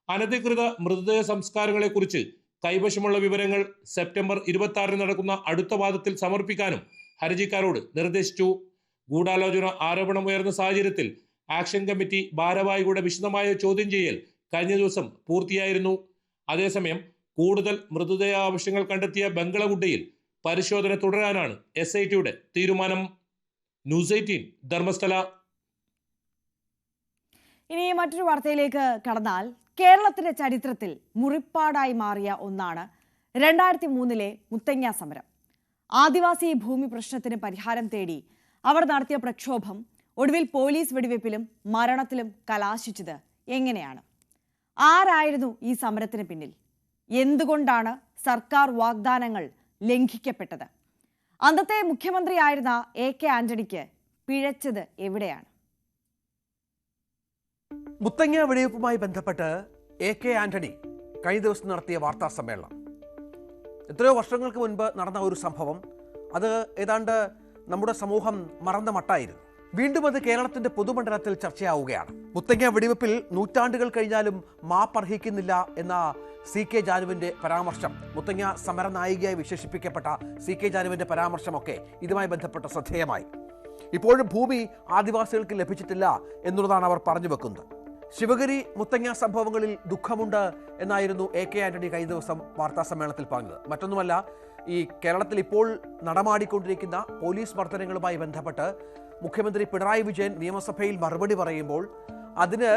അനധികൃത മൃതദേഹ സംസ്കാരങ്ങളെക്കുറിച്ച് കൈവശമുള്ള വിവരങ്ങൾ സെപ്റ്റംബർ 26 നടക്കുന്ന അടുത്ത വാദത്തിൽ സമർപ്പിക്കാനും ഹർജിക്കാരോട് നിർദ്ദേശിച്ചു. ഗൂഢാലോചന ആരോപണം ഉയർന്ന സാഹചര്യത്തിൽ ആക്ഷൻ കമ്മിറ്റി ഭാരവാഹികളുടെ വിശദമായ ചോദ്യം ചെയ്യൽ കഴിഞ്ഞ ദിവസം പൂർത്തിയായിരുന്നു. അതേസമയം കൂടുതൽ മൃതദേഹ ആവശ്യങ്ങൾ കണ്ടെത്തിയ ബംഗളഗുഡയിൽ പരിശോധന തുടരാനാണ് SITയുടെ തീരുമാനം. ന്യൂസ് 18 ധർമ്മസ്ഥല. ഇനി മറ്റൊരു വാർത്തയിലേക്ക് കടന്നാൽ കേരളത്തിന്റെ ചരിത്രത്തിൽ മുറിപ്പാടായി മാറിയ ഒന്നാണ് 2003 മുത്തങ്ങ സമരം. ആദിവാസി ഭൂമി പ്രശ്നത്തിന് പരിഹാരം തേടി അവർ നടത്തിയ പ്രക്ഷോഭം ഒടുവിൽ പോലീസ് വെടിവെപ്പിലും മരണത്തിലും കലാശിച്ചത് എങ്ങനെയാണ്? ആരായിരുന്നു ഈ സമരത്തിന് പിന്നിൽ? എന്തുകൊണ്ടാണ് സർക്കാർ വാഗ്ദാനങ്ങൾ ലംഘിക്കപ്പെട്ടത്? അന്നത്തെ മുഖ്യമന്ത്രിയായിരുന്ന AK ആന്റണിക്ക് പിഴച്ചത് എവിടെയാണ്? മുത്തങ്ങ വെടിവെപ്പുമായി ബന്ധപ്പെട്ട് AK ആന്റണി കഴിഞ്ഞ ദിവസം നടത്തിയ വാർത്താ സമ്മേളനം, എത്രയോ വർഷങ്ങൾക്ക് മുൻപ് നടന്ന ഒരു സംഭവം, അത് ഏതാണ്ട് നമ്മുടെ സമൂഹം മറന്ന മട്ടായിരുന്നു. വീണ്ടും അത് കേരളത്തിന്റെ പൊതുമണ്ഡലത്തിൽ ചർച്ചയാവുകയാണ്. മുത്തങ്ങ വെടിവെപ്പിൽ നൂറ്റാണ്ടുകൾ കഴിഞ്ഞാലും മാപ്പർഹിക്കുന്നില്ല എന്ന CK ജാനുവിന്റെ പരാമർശം, മുത്തങ്ങ സമരനായികയായി വിശേഷിപ്പിക്കപ്പെട്ട CK ജാനുവിന്റെ പരാമർശമൊക്കെ ഇതുമായി ബന്ധപ്പെട്ട ശ്രദ്ധേയമായി. ഇപ്പോഴും ഭൂമി ആദിവാസികൾക്ക് ലഭിച്ചിട്ടില്ല എന്നുള്ളതാണ് അവർ പറഞ്ഞു വെക്കുന്നത്. ശിവഗിരി മുത്തങ്ങ സംഭവങ്ങളിൽ ദുഃഖമുണ്ട് എന്നായിരുന്നു AK ആന്റണി കഴിഞ്ഞ ദിവസം വാർത്താ സമ്മേളനത്തിൽ പറഞ്ഞത്. മറ്റൊന്നുമല്ല, ഈ കേരളത്തിൽ ഇപ്പോൾ നടമാടിക്കൊണ്ടിരിക്കുന്ന പോലീസ് മർദ്ദനങ്ങളുമായി ബന്ധപ്പെട്ട് മുഖ്യമന്ത്രി പിണറായി വിജയൻ നിയമസഭയിൽ മറുപടി പറയുമ്പോൾ അതിന്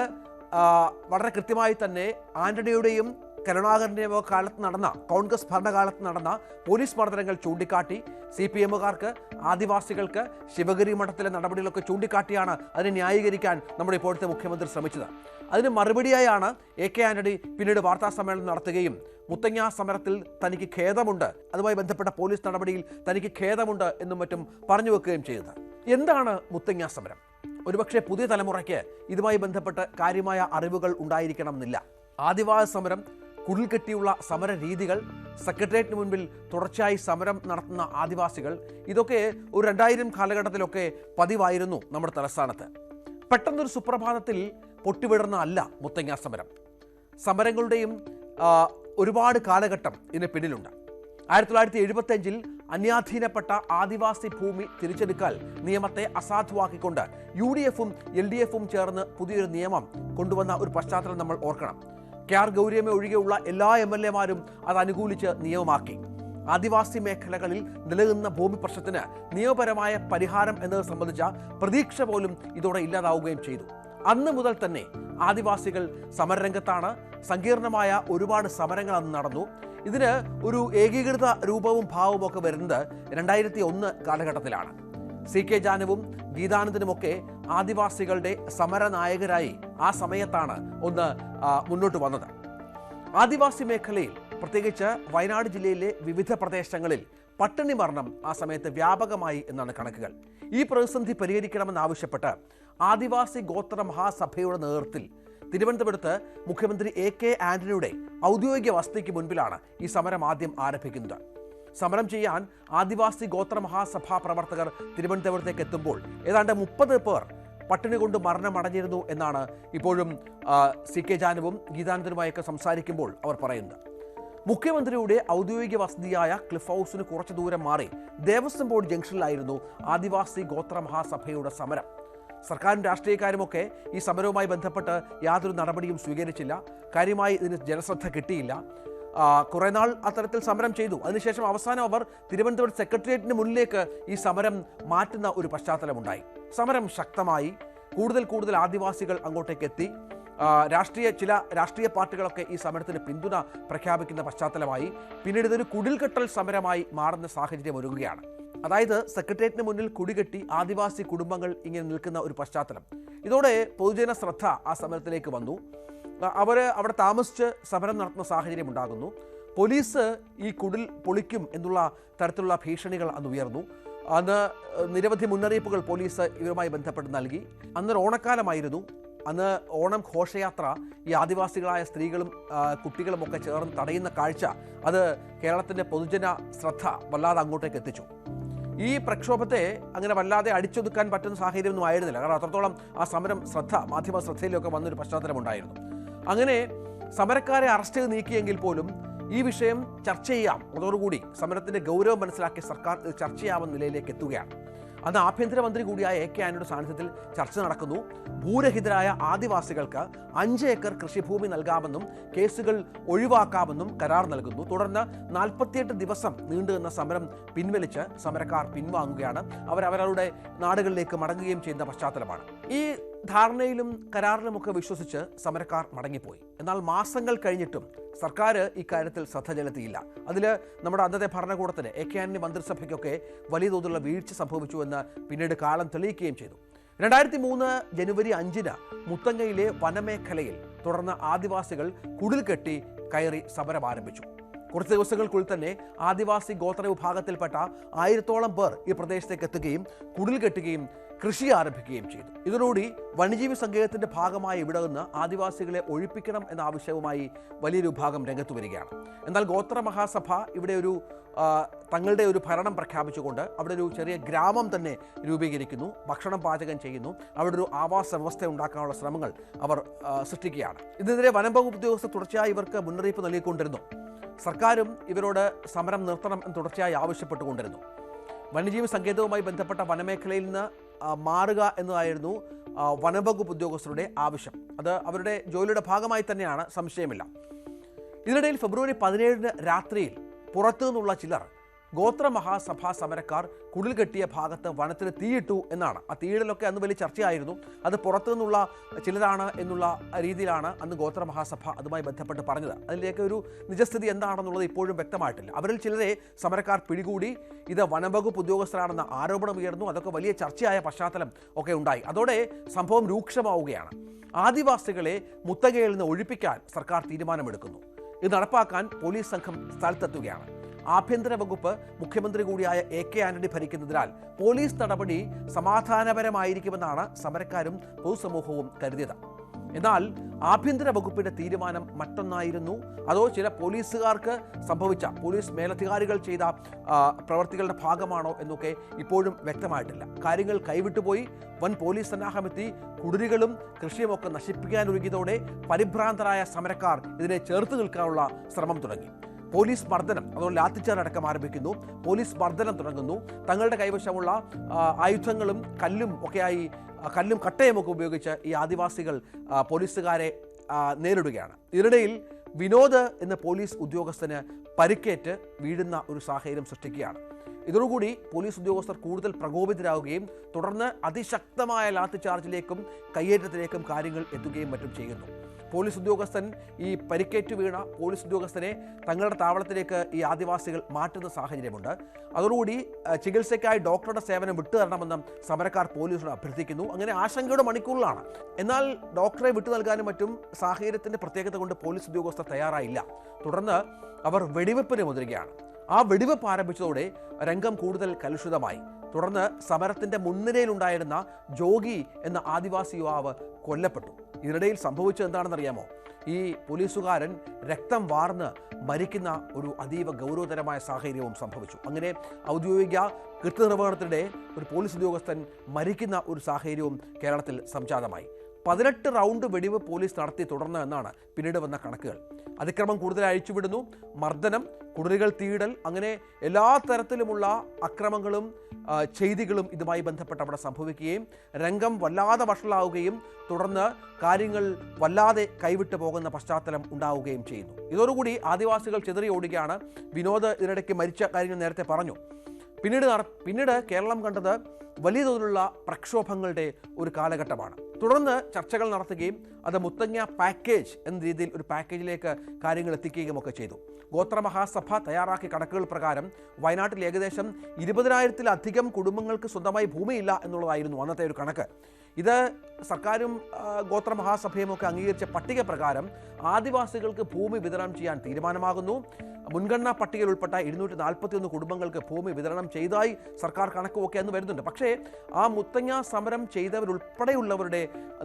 വളരെ കൃത്യമായി തന്നെ ആന്റണിയുടെയും കരുണാകരൻ്റെയും കാലത്ത് നടന്ന, കോൺഗ്രസ് ഭരണകാലത്ത് നടന്ന പോലീസ് മർദ്ദനങ്ങൾ ചൂണ്ടിക്കാട്ടി CPM-കാർക്ക്, ആദിവാസികൾക്ക്, ശിവഗിരി മഠത്തിലെ നടപടികളൊക്കെ ചൂണ്ടിക്കാട്ടിയാണ് അതിനെ ന്യായീകരിക്കാൻ നമ്മുടെ ഇപ്പോഴത്തെ മുഖ്യമന്ത്രി ശ്രമിച്ചത്. അതിന് മറുപടിയായാണ് AK ആന്റണി പിന്നീട് വാർത്താ സമ്മേളനം നടത്തുകയും മുത്തങ്ങ സമരത്തിൽ തനിക്ക് ഖേദമുണ്ട്, അതുമായി ബന്ധപ്പെട്ട പോലീസ് നടപടിയിൽ തനിക്ക് ഖേദമുണ്ട് എന്നും മറ്റും പറഞ്ഞു വെക്കുകയും ചെയ്തത്. എന്താണ് മുത്തങ്ങ സമരം? ഒരുപക്ഷെ പുതിയ തലമുറയ്ക്ക് ഇതുമായി ബന്ധപ്പെട്ട് കാര്യമായ അറിവുകൾ ഉണ്ടായിരിക്കണം എന്നില്ല. ആദിവാസി സമരം, കുടിൽ കെട്ടിയുള്ള സമര രീതികൾ, സെക്രട്ടേറിയറ്റിന് മുൻപിൽ തുടർച്ചയായി സമരം നടത്തുന്ന ആദിവാസികൾ, ഇതൊക്കെ ഒരു 2000 കാലഘട്ടത്തിലൊക്കെ പതിവായിരുന്നു നമ്മുടെ തലസ്ഥാനത്ത്. പെട്ടെന്നൊരു സുപ്രഭാതത്തിൽ പൊട്ടിവിടുന്ന അല്ല മുത്തങ്ങ സമരം. സമരങ്ങളുടെയും ഒരുപാട് കാലഘട്ടം ഇതിന് പിന്നിലുണ്ട്. 1975 അന്യാധീനപ്പെട്ട ആദിവാസി ഭൂമി തിരിച്ചെടുക്കൽ നിയമത്തെ അസാധുവാക്കിക്കൊണ്ട് UDF-ഉം LDF-ഉം ചേർന്ന് പുതിയൊരു നിയമം കൊണ്ടുവന്ന ഒരു പശ്ചാത്തലം നമ്മൾ ഓർക്കണം. KR ഗൗരിയമ്മ ഒഴികെയുള്ള എല്ലാ MLA-മാരും അത് അനുകൂലിച്ച് നിയമമാക്കി. ആദിവാസി മേഖലകളിൽ നിലനിന്ന ഭൂമി പ്രശ്നത്തിന് നിയമപരമായ പരിഹാരം എന്നത് സംബന്ധിച്ച പ്രതീക്ഷ പോലും ഇതോടെ ഇല്ലാതാവുകയും ചെയ്തു. അന്ന് മുതൽ തന്നെ ആദിവാസികൾ സമരരംഗത്താണ്. സങ്കീർണമായ ഒരുപാട് സമരങ്ങൾ അന്ന് നടന്നു. ഇതിന് ഒരു ഏകീകൃത രൂപവും ഭാവവും ഒക്കെ വരുന്നത് 2001 കാലഘട്ടത്തിലാണ്. CK ജാനുവും ഗീതാനന്ദനുമൊക്കെ ആദിവാസികളുടെ സമരനായകരായി ആ സമയത്താണ് മുന്നോട്ട് വന്നത്. ആദിവാസി മേഖലയിൽ, പ്രത്യേകിച്ച് വയനാട് ജില്ലയിലെ വിവിധ പ്രദേശങ്ങളിൽ പട്ടിണി മരണം ആ സമയത്ത് വ്യാപകമായി എന്നാണ് കണക്കുകൾ. ഈ പ്രതിസന്ധി പരിഹരിക്കണമെന്നാവശ്യപ്പെട്ട് ആദിവാസി ഗോത്ര മഹാസഭയുടെ നേതൃത്വത്തിൽ തിരുവനന്തപുരത്ത് മുഖ്യമന്ത്രി AK ആന്റണിയുടെ ഔദ്യോഗിക വസതിക്ക് മുൻപിലാണ് ഈ സമരം ആദ്യം ആരംഭിക്കുന്നത്. സമരം ചെയ്യാൻ ആദിവാസി ഗോത്ര മഹാസഭാ പ്രവർത്തകർ തിരുവനന്തപുരത്തേക്ക് എത്തുമ്പോൾ ഏതാണ്ട് 30 പേർ പട്ടിണി കൊണ്ട് മരണമടഞ്ഞിരുന്നു എന്നാണ് ഇപ്പോഴും CK ജാനുവും ഗീതാനന്ദനുമായൊക്കെ സംസാരിക്കുമ്പോൾ അവർ പറയുന്നത്. മുഖ്യമന്ത്രിയുടെ ഔദ്യോഗിക വസതിയായ ക്ലിഫ് ഹൗസിന് കുറച്ചു ദൂരം മാറി ദേവസ്വം ബോർഡ് ജംഗ്ഷനിലായിരുന്നു ആദിവാസി ഗോത്ര മഹാസഭയുടെ സമരം. സർക്കാരും രാഷ്ട്രീയക്കാരുമൊക്കെ ഈ സമരവുമായി ബന്ധപ്പെട്ട് യാതൊരു നടപടിയും സ്വീകരിച്ചില്ല. കാര്യമായി ഇതിന് ജനശ്രദ്ധ കിട്ടിയില്ല. കുറേ നാൾ അത്തരത്തിൽ സമരം ചെയ്തു. അതിനുശേഷം അവസാനം അവർ തിരുവനന്തപുരം സെക്രട്ടേറിയറ്റിന് മുന്നിലേക്ക് ഈ സമരം മാറ്റുന്ന ഒരു പശ്ചാത്തലമുണ്ടായി. സമരം ശക്തമായി. കൂടുതൽ ആദിവാസികൾ അങ്ങോട്ടേക്ക് എത്തി. ചില രാഷ്ട്രീയ പാർട്ടികളൊക്കെ ഈ സമരത്തിന് പിന്തുണ പ്രഖ്യാപിക്കുന്ന പശ്ചാത്തലമായി. പിന്നീട് ഇതൊരു കുടിൽകെട്ടൽ സമരമായി മാറുന്ന സാഹചര്യം ഒരുങ്ങുകയാണ്. അതായത് സെക്രട്ടേറിയറ്റിന് മുന്നിൽ കുടികെട്ടി ആദിവാസി കുടുംബങ്ങൾ ഇങ്ങനെ നിൽക്കുന്ന ഒരു പശ്ചാത്തലം. ഇതോടെ പൊതുജന ശ്രദ്ധ ആ സമരത്തിലേക്ക് വന്നു. അവിടെ താമസിച്ച് സമരം നടത്തുന്ന സാഹചര്യം ഉണ്ടാകുന്നു. പോലീസ് ഈ കുടിൽ പൊളിക്കും എന്നുള്ള തരത്തിലുള്ള ഭീഷണികൾ അന്ന് ഉയർന്നു. അന്ന് നിരവധി മുന്നറിയിപ്പുകൾ പോലീസ് ഇവരുമായി ബന്ധപ്പെട്ട് നൽകി. അന്നൊരു ഓണക്കാലമായിരുന്നു. അന്ന് ഓണം ഘോഷയാത്ര ഈ ആദിവാസികളായ സ്ത്രീകളും കുട്ടികളുമൊക്കെ ചേർന്ന് തടയുന്ന കാഴ്ച അത് കേരളത്തിൻ്റെ പൊതുജന ശ്രദ്ധ വല്ലാതെ അങ്ങോട്ടേക്ക് എത്തിച്ചു. ഈ പ്രക്ഷോഭത്തെ അങ്ങനെ വല്ലാതെ അടിച്ചൊതുക്കാൻ പറ്റുന്ന സാഹചര്യമൊന്നും ആയിരുന്നില്ല. കാരണം അത്രത്തോളം ആ സമരം മാധ്യമ ശ്രദ്ധയിലൊക്കെ വന്നൊരു പശ്ചാത്തലമുണ്ടായിരുന്നു. അങ്ങനെ സമരക്കാരെ അറസ്റ്റ് ചെയ്ത് നീക്കിയെങ്കിൽ പോലും ഈ വിഷയം ചർച്ച ചെയ്യാം. അതോടുകൂടി സമരത്തിൻ്റെ ഗൗരവം മനസ്സിലാക്കി സർക്കാർ ചർച്ച ചെയ്യാവുന്ന നിലയിലേക്ക് എത്തുകയാണ്. അന്ന് ആഭ്യന്തരമന്ത്രി കൂടിയായ AK ആന്റണിയുടെ സാന്നിധ്യത്തിൽ ചർച്ച നടക്കുന്നു. ഭൂരഹിതരായ ആദിവാസികൾക്ക് 5 ഏക്കർ കൃഷിഭൂമി നൽകാമെന്നും കേസുകൾ ഒഴിവാക്കാമെന്നും കരാർ നൽകുന്നു. തുടർന്ന് 48 ദിവസം നീണ്ടുനിന്ന സമരം പിൻവലിച്ച് സമരക്കാർ പിൻവാങ്ങുകയാണ്. അവരവരുടെ നാടുകളിലേക്ക് മടങ്ങുകയും ചെയ്യുന്ന പശ്ചാത്തലമാണ്. ഈ ധാരണയിലും കരാറിലുമൊക്കെ വിശ്വസിച്ച് സമരക്കാർ മടങ്ങിപ്പോയി. എന്നാൽ മാസങ്ങൾ കഴിഞ്ഞിട്ടും സർക്കാർ ഇക്കാര്യത്തിൽ ശ്രദ്ധ ചെലുത്തിയില്ല. അതിൽ നമ്മുടെ അന്നത്തെ ഭരണകൂടത്തിന് AK ആന്റണി മന്ത്രിസഭയ്ക്കൊക്കെ വലിയ തോതിലുള്ള വീഴ്ച സംഭവിച്ചു എന്ന് പിന്നീട് കാലം തെളിയിക്കുകയും ചെയ്തു. 2003 ജനുവരി 5 മുത്തങ്ങയിലെ വനമേഖലയിൽ തുടർന്ന് ആദിവാസികൾ കുടിൽ കെട്ടി കയറി സമരം ആരംഭിച്ചു. കുറച്ച് ദിവസങ്ങൾക്കുള്ളിൽ തന്നെ ആദിവാസി ഗോത്ര വിഭാഗത്തിൽപ്പെട്ട 1000-ഓളം പേർ ഈ പ്രദേശത്തേക്ക് എത്തുകയും കുടിൽ കെട്ടുകയും കൃഷി ആരംഭിക്കുകയും ചെയ്തു. ഇതോടുകൂടി വന്യജീവി സങ്കേതത്തിന്റെ ഭാഗമായി ഇവിടെ നിന്ന് ആദിവാസികളെ ഒഴിപ്പിക്കണം എന്ന ആവശ്യവുമായി വലിയൊരു വിഭാഗം രംഗത്ത് വരികയാണ്. എന്നാൽ ഗോത്ര മഹാസഭ ഇവിടെ തങ്ങളുടെ ഒരു ഭരണം പ്രഖ്യാപിച്ചുകൊണ്ട് അവിടെ ഒരു ചെറിയ ഗ്രാമം തന്നെ രൂപീകരിക്കുന്നു, ഭക്ഷണം പാചകം ചെയ്യുന്നു, അവിടെ ഒരു ആവാസ വ്യവസ്ഥ ഉണ്ടാക്കാനുള്ള ശ്രമങ്ങൾ അവർ സൃഷ്ടിക്കുകയാണ്. ഇതിനെതിരെ വനം വകുപ്പ് ഉദ്യോഗസ്ഥർ തുടർച്ചയായി ഇവർക്ക് മുന്നറിയിപ്പ് നൽകിക്കൊണ്ടിരുന്നു. സർക്കാരും ഇവരോട് സമരം നിർത്തണം എന്ന് തുടർച്ചയായി ആവശ്യപ്പെട്ടുകൊണ്ടിരുന്നു. വന്യജീവി സങ്കേതവുമായി ബന്ധപ്പെട്ട വനമേഖലയിൽ നിന്ന് മാറുക എന്നതായിരുന്നു വനംവകുപ്പ് ഉദ്യോഗസ്ഥരുടെ ആവശ്യം. അത് അവരുടെ ജോലിയുടെ ഭാഗമായി തന്നെയാണ്, സംശയമില്ല. ഇതിനിടയിൽ ഫെബ്രുവരി 17 രാത്രിയിൽ പുറത്തു നിന്നുള്ള ചിലർ ഗോത്ര മഹാസഭാ സമരക്കാർ കുടിൽ കെട്ടിയ ഭാഗത്ത് വനത്തിന് തീയിട്ടു എന്നാണ്. ആ തീയിടലൊക്കെ അന്ന് വലിയ ചർച്ചയായിരുന്നു. അത് പുറത്തു നിന്നുള്ള ചിലരാണ് എന്നുള്ള രീതിയിലാണ് അന്ന് ഗോത്ര മഹാസഭ അതുമായി ബന്ധപ്പെട്ട് പറഞ്ഞത്. അതിലേക്ക് ഒരു നിജസ്ഥിതി എന്താണെന്നുള്ളത് ഇപ്പോഴും വ്യക്തമായിട്ടില്ല. അവരിൽ ചിലരെ സമരക്കാർ പിടികൂടി. ഇത് വനംവകുപ്പ് ഉദ്യോഗസ്ഥരാണെന്ന ആരോപണം ഉയർന്നു. അതൊക്കെ വലിയ ചർച്ചയായ പശ്ചാത്തലം ഒക്കെ ഉണ്ടായി. അതോടെ സംഭവം രൂക്ഷമാവുകയാണ്. ആദിവാസികളെ മുത്തങ്ങയിൽ നിന്ന് ഒഴിപ്പിക്കാൻ സർക്കാർ തീരുമാനമെടുക്കുന്നു. ഇത് നടപ്പാക്കാൻ പോലീസ് സംഘം സ്ഥലത്തെത്തുകയാണ്. ആഭ്യന്തര വകുപ്പ് മുഖ്യമന്ത്രി കൂടിയായ AK ആന്റണി ഭരിക്കുന്നതിനാൽ പോലീസ് നടപടി സമാധാനപരമായിരിക്കുമെന്നാണ് സമരക്കാരും പൊതുസമൂഹവും കരുതിയത്. എന്നാൽ ആഭ്യന്തര വകുപ്പിന്റെ തീരുമാനം മറ്റൊന്നായിരുന്നു. അതോ ചില പോലീസുകാർക്ക് സംഭവിച്ച പോലീസ് മേലധികാരികൾ ചെയ്ത പ്രവർത്തികളുടെ ഭാഗമാണോ എന്നൊക്കെ ഇപ്പോഴും വ്യക്തമായിട്ടില്ല. കാര്യങ്ങൾ കൈവിട്ടുപോയി. വൻ പോലീസ് സന്നാഹമെത്തി കുടിലുകളും കൃഷിയുമൊക്കെ നശിപ്പിക്കാനൊരുങ്ങിയതോടെ പരിഭ്രാന്തരായ സമരക്കാർ ഇതിനെ ചെറുത്തു നിൽക്കാനുള്ള ശ്രമം തുടങ്ങി. പോലീസ് മർദ്ദനം, അതുകൊണ്ട് ലാത്തിച്ചാർജ് അടക്കം ആരംഭിക്കുന്നു. പോലീസ് മർദ്ദനം തുടങ്ങുന്നു. തങ്ങളുടെ കൈവശമുള്ള ആയുധങ്ങളും കല്ലും കട്ടയും ഒക്കെ ഉപയോഗിച്ച് ഈ ആദിവാസികൾ പോലീസുകാരെ നേരിടുകയാണ്. ഇതിനിടയിൽ വിനോദ് എന്ന പോലീസ് ഉദ്യോഗസ്ഥന് പരിക്കേറ്റ് വീഴുന്ന ഒരു സാഹചര്യം സൃഷ്ടിക്കുകയാണ്. ഇതോടുകൂടി പോലീസ് ഉദ്യോഗസ്ഥർ കൂടുതൽ പ്രകോപിതരാകുകയും തുടർന്ന് അതിശക്തമായ ലാത്തിച്ചാർജിലേക്കും കയ്യേറ്റത്തിലേക്കും കാര്യങ്ങൾ എത്തുകയും മറ്റും ചെയ്യുന്നു. പോലീസ് ഉദ്യോഗസ്ഥൻ ഈ പരിക്കേറ്റു വീണ പോലീസ് ഉദ്യോഗസ്ഥനെ തങ്ങളുടെ താവളത്തിലേക്ക് ഈ ആദിവാസികൾ മാറ്റുന്ന സാഹചര്യമുണ്ട്. അതോടുകൂടി ചികിത്സയ്ക്കായി ഡോക്ടറുടെ സേവനം വിട്ടുതരണമെന്നും സമരക്കാർ പോലീസിനോട് അഭ്യർത്ഥിക്കുന്നു. അങ്ങനെ ആശങ്കയുടെ മണിക്കൂറിലാണ്. എന്നാൽ ഡോക്ടറെ വിട്ടു നൽകാനും മറ്റും സാഹചര്യത്തിന്റെ പ്രത്യേകത കൊണ്ട് പോലീസ് ഉദ്യോഗസ്ഥർ തയ്യാറായില്ല. തുടർന്ന് അവർ വെടിവെപ്പിന് മുതിരുകയാണ്. ആ വെടിവെപ്പ് ആരംഭിച്ചതോടെ രംഗം കൂടുതൽ കലുഷിതമായി. തുടർന്ന് സമരത്തിന്റെ മുൻനിരയിലുണ്ടായിരുന്ന ജോഗി എന്ന ആദിവാസി യുവാവ് കൊല്ലപ്പെട്ടു. ഇതിനിടയിൽ സംഭവിച്ചത് എന്താണെന്നറിയാമോ? ഈ പോലീസുകാരൻ രക്തം വാർന്ന് മരിക്കുന്ന ഒരു അതീവ ഗൗരവതരമായ സാഹചര്യവും സംഭവിച്ചു. അങ്ങനെ ഔദ്യോഗിക കൃത്യനിർവഹണത്തിനിടെ ഒരു പോലീസ് ഉദ്യോഗസ്ഥൻ മരിക്കുന്ന ഒരു സാഹചര്യവും കേരളത്തിൽ സംജാതമായി. 18 റൗണ്ട് വെടിവ് പോലീസ് നടത്തി തുടർന്ന് എന്നാണ് പിന്നീട് വന്ന കണക്കുകൾ. അതിക്രമം കൂടുതൽ അഴിച്ചുവിടുന്നു. മർദ്ദനം, കുടിലുകൾ തീയിടൽ, അങ്ങനെ എല്ലാ തരത്തിലുമുള്ള അക്രമങ്ങളും ചെയ്തികളും ഇതുമായി ബന്ധപ്പെട്ട് അവിടെ സംഭവിക്കുകയും രംഗം വല്ലാതെ വഷളാവുകയും തുടർന്ന് കാര്യങ്ങൾ വല്ലാതെ കൈവിട്ടു പോകുന്ന പശ്ചാത്തലം ഉണ്ടാവുകയും ചെയ്യുന്നു. ഇതോടുകൂടി ആദിവാസികൾ ചിതറി ഓടുകയാണ്. വിനോദ് ഇതിനിടയ്ക്ക് മരിച്ച കാര്യങ്ങൾ നേരത്തെ പറഞ്ഞു. പിന്നീട് കേരളം കണ്ടത് വലിയ തോതിലുള്ള പ്രക്ഷോഭങ്ങളുടെ ഒരു കാലഘട്ടമാണ്. തുടർന്ന് ചർച്ചകൾ നടത്തുകയും അത് മുത്തങ്ങ പാക്കേജ് എന്ന രീതിയിൽ ഒരു പാക്കേജിലേക്ക് കാര്യങ്ങൾ എത്തിക്കുകയും ഒക്കെ ചെയ്തു. ഗോത്ര മഹാസഭ തയ്യാറാക്കിയ കണക്കുകൾ പ്രകാരം വയനാട്ടിൽ ഏകദേശം 20,000-ലധികം കുടുംബങ്ങൾക്ക് സ്വന്തമായി ഭൂമിയില്ല എന്നുള്ളതായിരുന്നു അന്നത്തെ ഒരു കണക്ക്. ഇത് സർക്കാരും ഗോത്ര മഹാസഭയും ഒക്കെ അംഗീകരിച്ച പട്ടിക പ്രകാരം ആദിവാസികൾക്ക് ഭൂമി വിതരണം ചെയ്യാൻ തീരുമാനമാകുന്നു. മുൻഗണനാ പട്ടികയിൽ ഉൾപ്പെട്ട 241 കുടുംബങ്ങൾക്ക് ഭൂമി വിതരണം ചെയ്തതായി സർക്കാർ കണക്കുമൊക്കെ അന്ന് വരുന്നുണ്ട്. പക്ഷേ ആ മുത്തങ്ങ സമരം ചെയ്തവരുൾപ്പെടെയുള്ളവരുടെ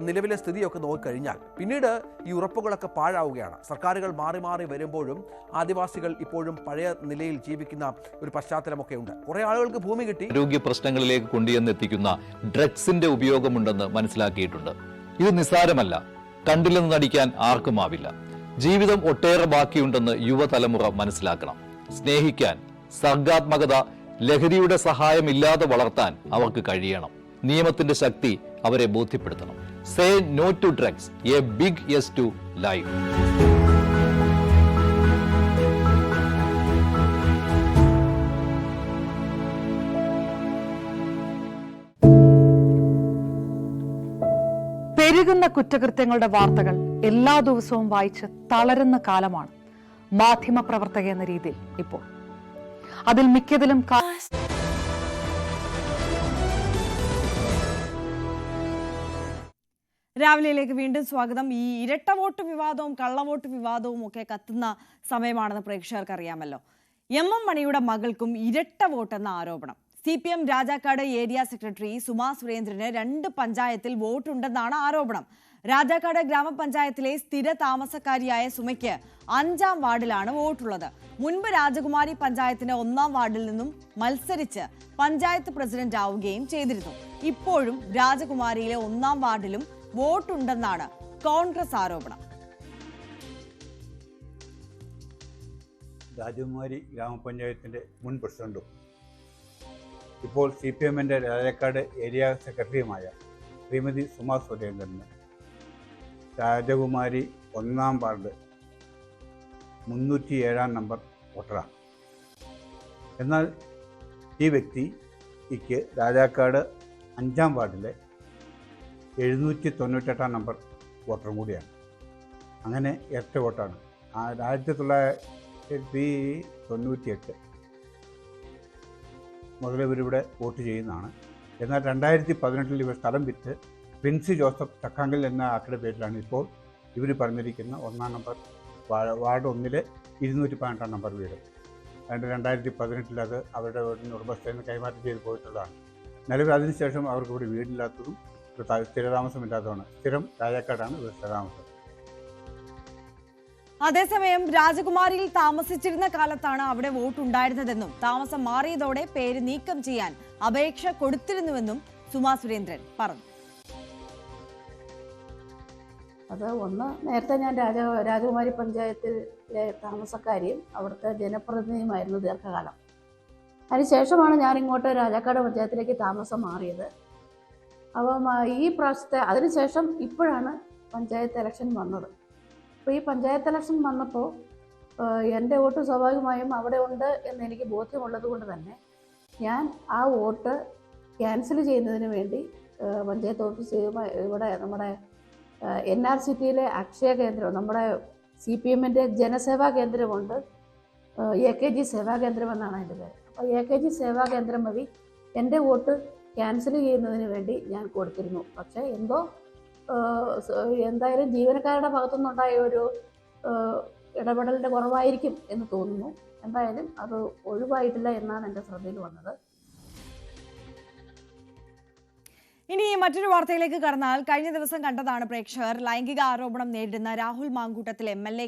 നിലവിലെ സ്ഥിതിയൊക്കെ നോക്കിക്കഴിഞ്ഞാൽ പിന്നീട് ഈ ഉറപ്പുകളൊക്കെ പാഴാവുകയാണ്. സർക്കാരുകൾ മാറി മാറി വരുമ്പോഴും ആദിവാസികൾ ഇപ്പോഴും പഴയ നിലയിൽ ജീവിക്കുന്ന ഒരു പശ്ചാത്തലമൊക്കെ ഉണ്ട്. കുറെ ആളുകൾക്ക് ഭൂമി കിട്ടി. ആരോഗ്യ പ്രശ്നങ്ങളിലേക്ക് കൊണ്ടുവന്നെത്തിക്കുന്ന ഡ്രഗ്സിന്റെ ഉപയോഗമുണ്ടെന്ന് മനസ്സിലാക്കിയിട്ടുണ്ട്. ഇത് നിസ്സാരമല്ല. കണ്ടില്ലെന്ന് നടിക്കാൻ ആർക്കുമാവില്ല. ജീവിതം ഒട്ടേറെ ബാക്കിയുണ്ടെന്ന് യുവതലമുറ മനസ്സിലാക്കണം. സ്നേഹിക്കാൻ, സർഗാത്മകത, ലഹരിയുടെ സഹായമില്ലാതെ വളർത്താൻ അവർക്ക് കഴിയണം. നിയമത്തിന്റെ ശക്തി അവരെ ബോധ്യപ്പെടുത്തണം. Say no to drugs, a big yes to life. പെരുകുന്ന കുറ്റകൃത്യങ്ങളുടെ വാർത്തകൾ എല്ലാ ദിവസവും വായിച്ച് തളരുന്ന കാലമാണ് മാധ്യമപ്രവർത്തക എന്ന രീതിയിൽ ഇപ്പോൾ. അതിൽ മിക്കതിലും രാവിലെയിലേക്ക് വീണ്ടും സ്വാഗതം. ഈ ഇരട്ട വോട്ട് വിവാദവും കള്ളവോട്ട് വിവാദവും ഒക്കെ കത്തുന്ന സമയമാണെന്ന് പ്രേക്ഷകർക്ക് അറിയാമല്ലോ. MM മണിയുടെ മകൾക്കും ഇരട്ട വോട്ടെന്ന ആരോപണം. CPM Rajakkad area secretary Suma സുരേന്ദ്രന് 2 പഞ്ചായത്തിൽ വോട്ടുണ്ടെന്നാണ് ആരോപണം. രാജാക്കാട് ഗ്രാമപഞ്ചായത്തിലെ സ്ഥിര താമസക്കാരിയായ സുമയ്ക്ക് 5-ാം വാർഡിലാണ് വോട്ടുള്ളത്. മുൻപ് രാജകുമാരി പഞ്ചായത്തിന് 1-ാം വാർഡിൽ നിന്നും മത്സരിച്ച് പഞ്ചായത്ത് പ്രസിഡന്റ് ആവുകയും ചെയ്തിരുന്നു. ഇപ്പോഴും രാജകുമാരിയിലെ 1-ാം വാർഡിലും വോട്ടുണ്ടെന്നാണ് കോൺഗ്രസ് ആരോപണം. രാജകുമാരി ഗ്രാമപഞ്ചായത്തിൻ്റെ മുൻ പ്രസിഡന്റും ഇപ്പോൾ CPMൻ്റെ രാജാക്കാട് ഏരിയ സെക്രട്ടറിയുമായ ശ്രീമതി സുമാ സുരേന്ദ്രന് രാജകുമാരി 1-ാം വാർഡ് 307-ാം നമ്പർ വോട്ടറാണ്. എന്നാൽ ഈ വ്യക്തിക്ക് രാജാക്കാട് 5-ാം വാർഡിലെ 798-ാം നമ്പർ വോട്ടറും കൂടിയാണ്. അങ്ങനെ ഇരട്ട വോട്ടാണ്. 1998 മുതൽ ഇവരിവിടെ വോട്ട് ചെയ്യുന്നതാണ്. എന്നാൽ 2018 ഇവർ സ്ഥലം വിറ്റ് പ്രിൻസി ജോസഫ് ചക്കാങ്കൽ എന്ന ആളുടെ പേരിലാണ് ഇപ്പോൾ ഇവർ പറഞ്ഞിരിക്കുന്ന 1-ാം നമ്പർ വാർഡ് 1-ലെ 218-ാം നമ്പർ വീട്. അതുകൊണ്ട് 2018 അത് അവരുടെ വീടിന് ഉടമസ്ഥയിൽ നിന്ന് കൈമാറ്റം ചെയ്ത് പോയിട്ടുള്ളതാണ്. നിലവിൽ അതിനുശേഷം അവർക്ക് ഇവിടെ വീടില്ലാത്തതും സ്ഥിരതാമസമില്ലാത്തതാണ്. സ്ഥിരം രാജാക്കാടാണ് ഇവർ സ്ഥിരതാമസം. അതേസമയം രാജകുമാരിയിൽ താമസിച്ചിരുന്ന കാലത്താണ് അവിടെ വോട്ടുണ്ടായിരുന്നതെന്നും താമസം മാറിയതോടെ പേര് നീക്കം ചെയ്യാൻ അപേക്ഷ കൊടുത്തിരുന്നുവെന്നും സുമാ സുരേന്ദ്രൻ പറഞ്ഞു. അത് നേരത്തെ ഞാൻ രാജകുമാരി പഞ്ചായത്തിലെ താമസക്കാരിയും അവിടുത്തെ ജനപ്രതിനിധിയുമായിരുന്നു ദീർഘകാലം. അതിനുശേഷമാണ് ഞാൻ ഇങ്ങോട്ട് രാജാക്കാട് പഞ്ചായത്തിലേക്ക് താമസം മാറിയത്. അപ്പം ഈ പ്രാവശ്യത്തെ അതിനുശേഷം ഇപ്പോഴാണ് പഞ്ചായത്ത് ഇലക്ഷൻ വന്നത്. അപ്പോൾ ഈ പഞ്ചായത്ത് ഇലക്ഷൻ വന്നപ്പോൾ എൻ്റെ വോട്ട് സ്വാഭാവികമായും അവിടെ ഉണ്ട് എന്ന് എനിക്ക് ബോധ്യമുള്ളത് കൊണ്ട് തന്നെ ഞാൻ ആ വോട്ട് ക്യാൻസൽ ചെയ്യുന്നതിന് വേണ്ടി പഞ്ചായത്ത് ഓഫീസ് ഇവിടെ നമ്മുടെ NRCTയിലെ അക്ഷയ കേന്ദ്രം, നമ്മുടെ CPMൻ്റെ ജനസേവാ കേന്ദ്രമുണ്ട്, AKG സേവാ കേന്ദ്രം എന്നാണ് അതിൻ്റെ പേര്. അപ്പോൾ AKG സേവാ കേന്ദ്രം വഴി എൻ്റെ വോട്ട് ക്യാൻസൽ ചെയ്യുന്നതിന് വേണ്ടി ഞാൻ കൊടുത്തിരുന്നു. പക്ഷേ എന്തായാലും ജീവനക്കാരുടെ ഭാഗത്തുനിന്നുണ്ടായ ഒരു ഇടപെടലിൻ്റെ കുറവായിരിക്കും എന്ന് തോന്നുന്നു. എന്തായാലും അത് ഒഴിവായിട്ടില്ല എന്നാണ് എൻ്റെ ശ്രദ്ധയിൽ വന്നത്. ഇനി മറ്റൊരു വാർത്തയിലേക്ക് കടന്നാൽ കഴിഞ്ഞ ദിവസം കണ്ടതാണ് പ്രേക്ഷകർ. ലൈംഗിക ആരോപണം നേരിടുന്ന രാഹുൽ മാങ്കൂട്ടത്തിൽ MLA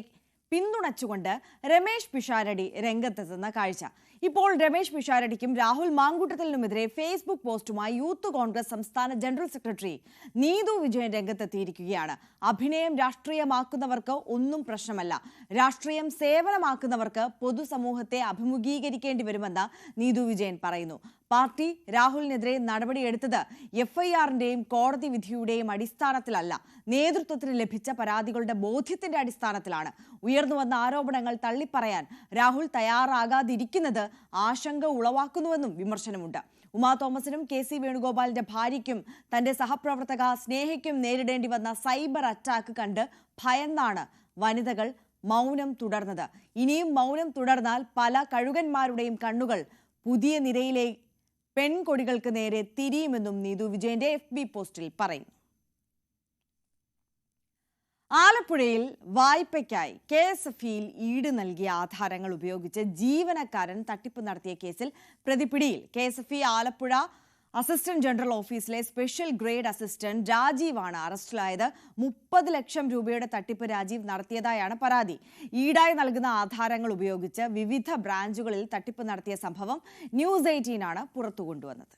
പിന്തുണച്ചുകൊണ്ട് രമേശ് പിഷാരടി രംഗത്തെത്തുന്ന കാഴ്ച. ഇപ്പോൾ രമേശ് പിഷാരടിക്കും രാഹുൽ മാങ്കൂട്ടത്തിനുമെതിരെ ഫേസ്ബുക്ക് പോസ്റ്റുമായി യൂത്ത് കോൺഗ്രസ് സംസ്ഥാന ജനറൽ സെക്രട്ടറി നീതു വിജയൻ രംഗത്തെത്തിയിരിക്കുകയാണ്. അഭിനയം രാഷ്ട്രീയമാക്കുന്നവർക്ക് ഒന്നും പ്രശ്നമല്ല, രാഷ്ട്രീയം സേവനമാക്കുന്നവർക്ക് പൊതുസമൂഹത്തെ അഭിമുഖീകരിക്കേണ്ടി വരുമെന്ന് നീതു വിജയൻ പറയുന്നു. പാർട്ടി രാഹുലിനെതിരെ നടപടിയെടുത്തത് FIRന്റെയും കോടതി വിധിയുടെയും അടിസ്ഥാനത്തിലല്ല, നേതൃത്വത്തിന് ലഭിച്ച പരാതികളുടെ ബോധ്യത്തിന്റെ അടിസ്ഥാനത്തിലാണ്. ഉയർന്നുവന്ന ആരോപണങ്ങൾ തള്ളിപ്പറയാൻ രാഹുൽ തയ്യാറാകാതിരിക്കുന്നത് ആശങ്ക ഉളവാക്കുന്നുവെന്നും വിമർശനമുണ്ട്. ഉമാ തോമസിനും KC വേണുഗോപാലിന്റെ ഭാര്യയ്ക്കും തന്റെ സഹപ്രവർത്തക സ്നേഹയ്ക്കും നേരിടേണ്ടി വന്ന സൈബർ അറ്റാക്ക് കണ്ട് ഭയന്നാണ് വനിതകൾ മൗനം തുടർന്നത്. ഇനിയും മൗനം തുടർന്നാൽ പല കഴുകന്മാരുടെയും കണ്ണുകൾ പുതിയ നിരയിലെ പെൺകൊടികൾക്ക് നേരെ തിരിയുമെന്നും നീതു വിജയന്റെ FB പോസ്റ്റിൽ പറയുന്നു. ആലപ്പുഴയിൽ വായ്പയ്ക്കായി KSFEയിൽ ഈട് നൽകിയ ആധാരങ്ങൾ ഉപയോഗിച്ച് ജീവനക്കാരൻ തട്ടിപ്പ് നടത്തിയ കേസിൽ പ്രതി പിടിയിൽ. KSFE ആലപ്പുഴ അസിസ്റ്റന്റ് ജനറൽ ഓഫീസിലെ സ്പെഷ്യൽ ഗ്രേഡ് അസിസ്റ്റന്റ് രാജീവാണ് അറസ്റ്റിലായത്. 30 ലക്ഷം രൂപയുടെ തട്ടിപ്പ് രാജീവ് നടത്തിയതായാണ് പരാതി. ഈടായി നൽകുന്ന ആധാരങ്ങൾ ഉപയോഗിച്ച് വിവിധ ബ്രാഞ്ചുകളിൽ തട്ടിപ്പ് നടത്തിയ സംഭവം News 18 ആണ് പുറത്തുകൊണ്ടുവന്നത്.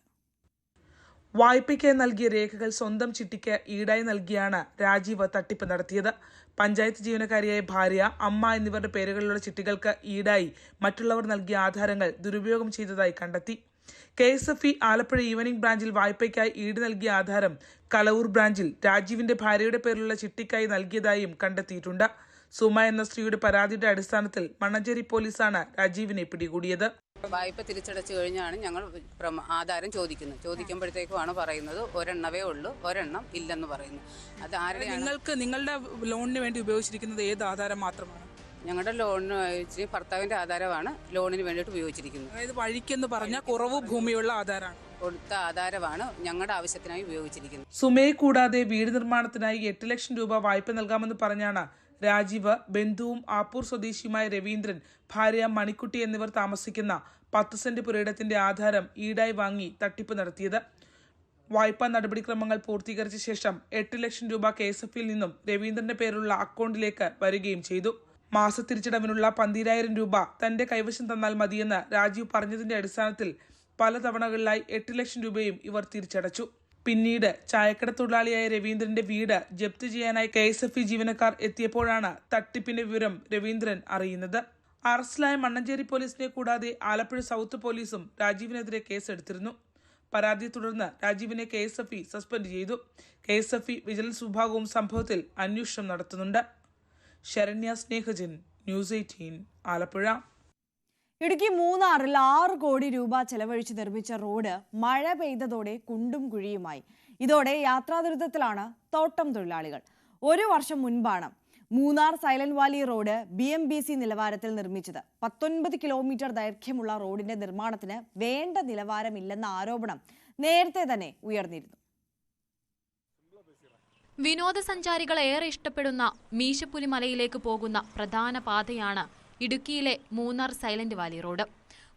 വായ്പയ്ക്കായി നൽകിയ രേഖകൾ സ്വന്തം ചിട്ടിക്ക് ഈടായി നൽകിയാണ് രാജീവ് തട്ടിപ്പ് നടത്തിയത്. പഞ്ചായത്ത് ജീവനക്കാരിയായ ഭാര്യ, അമ്മ എന്നിവരുടെ പേരുകളിലുള്ള ചിട്ടികൾക്ക് ഈടായി മറ്റുള്ളവർ നൽകിയ ആധാരങ്ങൾ ദുരുപയോഗം ചെയ്തതായി കണ്ടെത്തി. KSFE ആലപ്പുഴ ഈവനിംഗ് ബ്രാഞ്ചിൽ വായ്പയ്ക്കായി ഈട് നൽകിയ ആധാരം കലവൂർ ബ്രാഞ്ചിൽ രാജീവിന്റെ ഭാര്യയുടെ പേരിലുള്ള ചിട്ടിക്കായി നൽകിയതായും കണ്ടെത്തിയിട്ടുണ്ട്. സുമ എന്ന സ്ത്രീയുടെ പരാതിയുടെ അടിസ്ഥാനത്തിൽ മണ്ണഞ്ചേരി പോലീസാണ് രാജീവിനെ പിടികൂടിയത്. വായ്പ തിരിച്ചടച്ചു കഴിഞ്ഞാണ് ഞങ്ങൾ ആധാരം ചോദിക്കുമ്പോഴത്തേക്കുമാണ് പറയുന്നത് ഒരെണ്ണവേ ഉള്ളൂ, ഒരെണ്ണം ഇല്ലെന്ന് പറയുന്നു. അത് നിങ്ങൾക്ക് നിങ്ങളുടെ ലോണിന് വേണ്ടി ഉപയോഗിച്ചിരിക്കുന്നത് ഏത് ആധാരം മാത്രമാണ്? ഞങ്ങളുടെ ലോണിന് ഭർത്താവിന്റെ ആധാരമാണ് ലോണിന് വേണ്ടിയിട്ട് ഉപയോഗിച്ചിരിക്കുന്നത്. അതായത് വഴിക്കെന്ന് പറഞ്ഞ കുറവ് ഭൂമിയുള്ള ആധാരമാണ്, കൊടുത്ത ആധാരമാണ് ഞങ്ങളുടെ ആവശ്യത്തിനായി ഉപയോഗിച്ചിരിക്കുന്നത്. സുമയെ കൂടാതെ വീട് നിർമ്മാണത്തിനായി 8 ലക്ഷം രൂപ വായ്പ നൽകാമെന്ന് പറഞ്ഞാണ് രാജീവ്, ബന്ധുവും ആപ്പൂർ സ്വദേശിയുമായ രവീന്ദ്രൻ, ഭാര്യ മണിക്കുട്ടി എന്നിവർ താമസിക്കുന്ന 10 സെന്റ് പുരയിടത്തിന്റെ ആധാരം ഈടായി വാങ്ങി തട്ടിപ്പ് നടത്തിയത്. വായ്പാ നടപടിക്രമങ്ങൾ പൂർത്തീകരിച്ച ശേഷം 8 ലക്ഷം രൂപ KSFയിൽ നിന്നും രവീന്ദ്രന്റെ പേരുള്ള അക്കൗണ്ടിലേക്ക് വരികയും ചെയ്തു. മാസത്തിരിച്ചടവിനുള്ള 12,000 രൂപ തന്റെ കൈവശം തന്നാൽ മതിയെന്ന് രാജീവ് പറഞ്ഞതിന്റെ അടിസ്ഥാനത്തിൽ പല തവണകളിലായി 8 ലക്ഷം രൂപയും ഇവർ തിരിച്ചടച്ചു. പിന്നീട് ചായക്കട തൊഴിലാളിയായ രവീന്ദ്രന്റെ വീട് ജപ്തി ചെയ്യാനായി KSF ജീവനക്കാർ എത്തിയപ്പോഴാണ് തട്ടിപ്പിന്റെ വിവരം രവീന്ദ്രൻ അറിയുന്നത്. അറസ്റ്റിലായ മണ്ണഞ്ചേരി പോലീസിനെ കൂടാതെ ആലപ്പുഴ സൗത്ത് പോലീസും രാജീവിനെതിരെ കേസെടുത്തിരുന്നു. പരാതിയെ തുടർന്ന് രാജീവിനെ KSF സസ്പെൻഡ് ചെയ്തു. KSF വിജിലൻസ് വിഭാഗവും സംഭവത്തിൽ അന്വേഷണം നടത്തുന്നുണ്ട്. ശരണ്യ സ്നേഹജൻ, ന്യൂസ് 18, ആലപ്പുഴ. ഇടുക്കി മൂന്നാറിൽ 6 കോടി രൂപ ചെലവഴിച്ച് നിർമ്മിച്ച റോഡ് മഴ പെയ്തതോടെ കുണ്ടും കുഴിയുമായി. ഇതോടെ യാത്രാ ദുരിതത്തിലാണ് തോട്ടം തൊഴിലാളികൾ. 1 വർഷം മുൻപാണ് Munnar silent Valley road BMBC നിലവാരത്തിൽ നിർമ്മിച്ചത്. 19 കിലോമീറ്റർ ദൈർഘ്യമുള്ള റോഡിന്റെ നിർമ്മാണത്തിന് വേണ്ട നിലവാരമില്ലെന്ന ആരോപണം നേരത്തെ തന്നെ ഉയർന്നിരുന്നു. വിനോദസഞ്ചാരികൾ ഏറെ ഇഷ്ടപ്പെടുന്ന മീശപ്പുലി മലയിലേക്ക് പോകുന്ന പ്രധാന പാതയാണ് ഇടുക്കിയിലെ മൂന്നാർ സൈലന്റ് വാലി റോഡ്.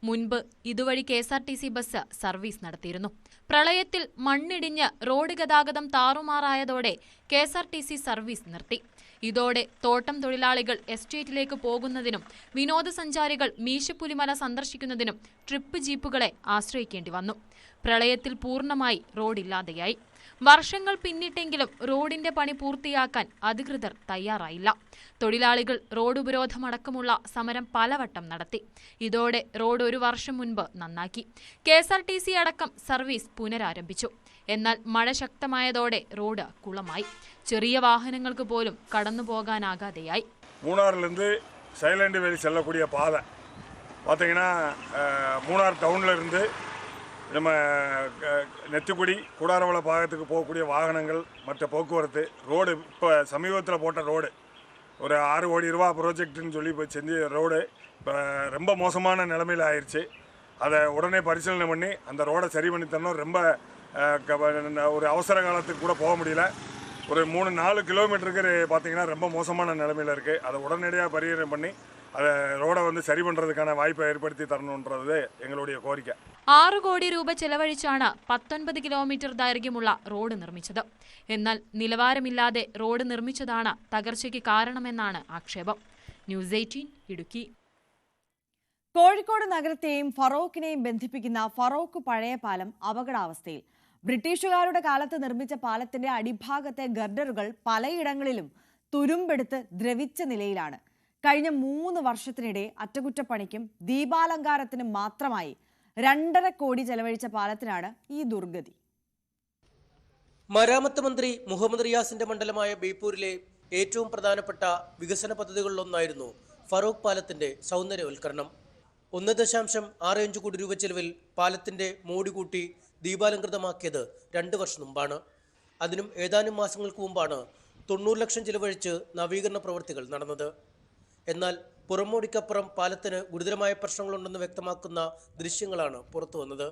മുൻപ് ഇതുവഴി KSRTC ബസ് സർവീസ് നടത്തിയിരുന്നു. പ്രളയത്തിൽ മണ്ണിടിഞ്ഞ് റോഡ് ഗതാഗതം താറുമാറായതോടെ KSRTC സർവീസ് നിർത്തി. ഇതോടെ തോട്ടം തൊഴിലാളികൾ എസ്റ്റേറ്റിലേക്ക് പോകുന്നതിനും വിനോദസഞ്ചാരികൾ മീശപ്പുലിമല സന്ദർശിക്കുന്നതിനും ട്രിപ്പ് ജീപ്പുകളെ ആശ്രയിക്കേണ്ടി വന്നു. പ്രളയത്തിൽ പൂർണ്ണമായി റോഡില്ലാതെയായി. വർഷങ്ങൾ പിന്നിട്ടെങ്കിലും റോഡിന്റെ പണി പൂർത്തിയാക്കാൻ അധികൃതർ തയ്യാറായില്ല. തൊഴിലാളികൾ റോഡ് ഉപരോധമടക്കമുള്ള സമരം പലവട്ടം നടത്തി. ഇതോടെ റോഡ് 1 വർഷം മുൻപ് നന്നാക്കി. KSRTC അടക്കം സർവീസ് പുനരാരംഭിച്ചു. എന്നാൽ മഴ ശക്തമായതോടെ റോഡ് കുളമായി. ചെറിയ വാഹനങ്ങൾക്ക് പോലും കടന്നു പോകാനാകാതെയായി. மூணாறுலேருந்து சைலண்ட் வேலி செல்லக்கூடிய பாதை பார்த்தீங்கன்னா மூணார் டவுன்லேருந்து நம்ம நெத்திக்குடி கூடாரவள பாகத்துக்கு போகக்கூடிய வாகனங்கள் மற்ற போக்குவரத்து ரோடு இப்போ சமீபத்தில் போட்ட ரோடு ஒரு 6 கோடி ரூபா ப்ராஜெக்ட்னு சொல்லி இப்போ செஞ்ச ரோடு இப்போ ரொம்ப மோசமான நிலைமையில் ஆயிடுச்சு. அதை உடனே பரிசீலனை பண்ணி அந்த ரோடை சரி பண்ணி தரணும். ரொம்ப ஒரு அவசர காலத்துக்கு கூட போக முடியல. ஒரு 3-4 கிலோமீட்டருக்கு பார்த்தீங்கன்னா ரொம்ப மோசமான நிலைமையில் இருக்குது. அதை உடனடியாக பரிகாரம் பண்ணி அதை ரோடை சரி பண்ணுறதுக்கான வாய்ப்பை ஏற்படுத்தி தரணுன்றது எங்களுடைய கோரிக்கை. 6 കോടി രൂപ ചെലവഴിച്ചാണ് 19 കിലോമീറ്റർ ദൈർഘ്യമുള്ള റോഡ് നിർമ്മിച്ചത്. എന്നാൽ നിലവാരമില്ലാതെ റോഡ് നിർമ്മിച്ചതാണ് തകർച്ചയ്ക്ക് കാരണമെന്നാണ് ആക്ഷേപം. ന്യൂസ് 18 ഇടുക്കി. കോഴിക്കോട് നഗരത്തെയും ഫറോക്കിനെയും ബന്ധിപ്പിക്കുന്ന ഫറോക്ക് പഴയ പാലം അപകടാവസ്ഥയിൽ. ബ്രിട്ടീഷുകാരുടെ കാലത്ത് നിർമ്മിച്ച പാലത്തിന്റെ അടിഭാഗത്തെ ഗർഡറുകൾ പലയിടങ്ങളിലും തുരുമ്പെടുത്ത് ദ്രവിച്ച നിലയിലാണ്. കഴിഞ്ഞ 3 വർഷത്തിനിടെ അറ്റകുറ്റപ്പണിക്കും ദീപാലങ്കാരത്തിനും മാത്രമായി 2.5 കോടി ചെലവഴിച്ച പാലത്തിനാണ് ഈ ദുർഗതി. മരാമത്ത് മന്ത്രി മുഹമ്മദ് റിയാസിന്റെ മണ്ഡലമായ ബേപ്പൂരിലെ ഏറ്റവും പ്രധാനപ്പെട്ട വികസന പദ്ധതികളിലൊന്നായിരുന്നു ഫറോക്ക് പാലത്തിന്റെ സൗന്ദര്യവൽക്കരണം. 1.65 കോടി രൂപ ചെലവിൽ പാലത്തിന്റെ മോടി കൂട്ടി ദീപാലങ്കൃതമാക്കിയത് 2 വർഷം മുമ്പാണ്. അതിനും ഏതാനും മാസങ്ങൾക്ക് മുമ്പാണ് 90 ലക്ഷം ചെലവഴിച്ച് നവീകരണ പ്രവൃത്തികൾ നടന്നത്. എന്നാൽ പുറമോടിക്കപ്പുറം പാലത്തിന് ഗുരുതരമായ പ്രശ്നങ്ങളുണ്ടെന്ന് വ്യക്തമാക്കുന്ന ദൃശ്യങ്ങളാണ് പുറത്തു വന്നത്.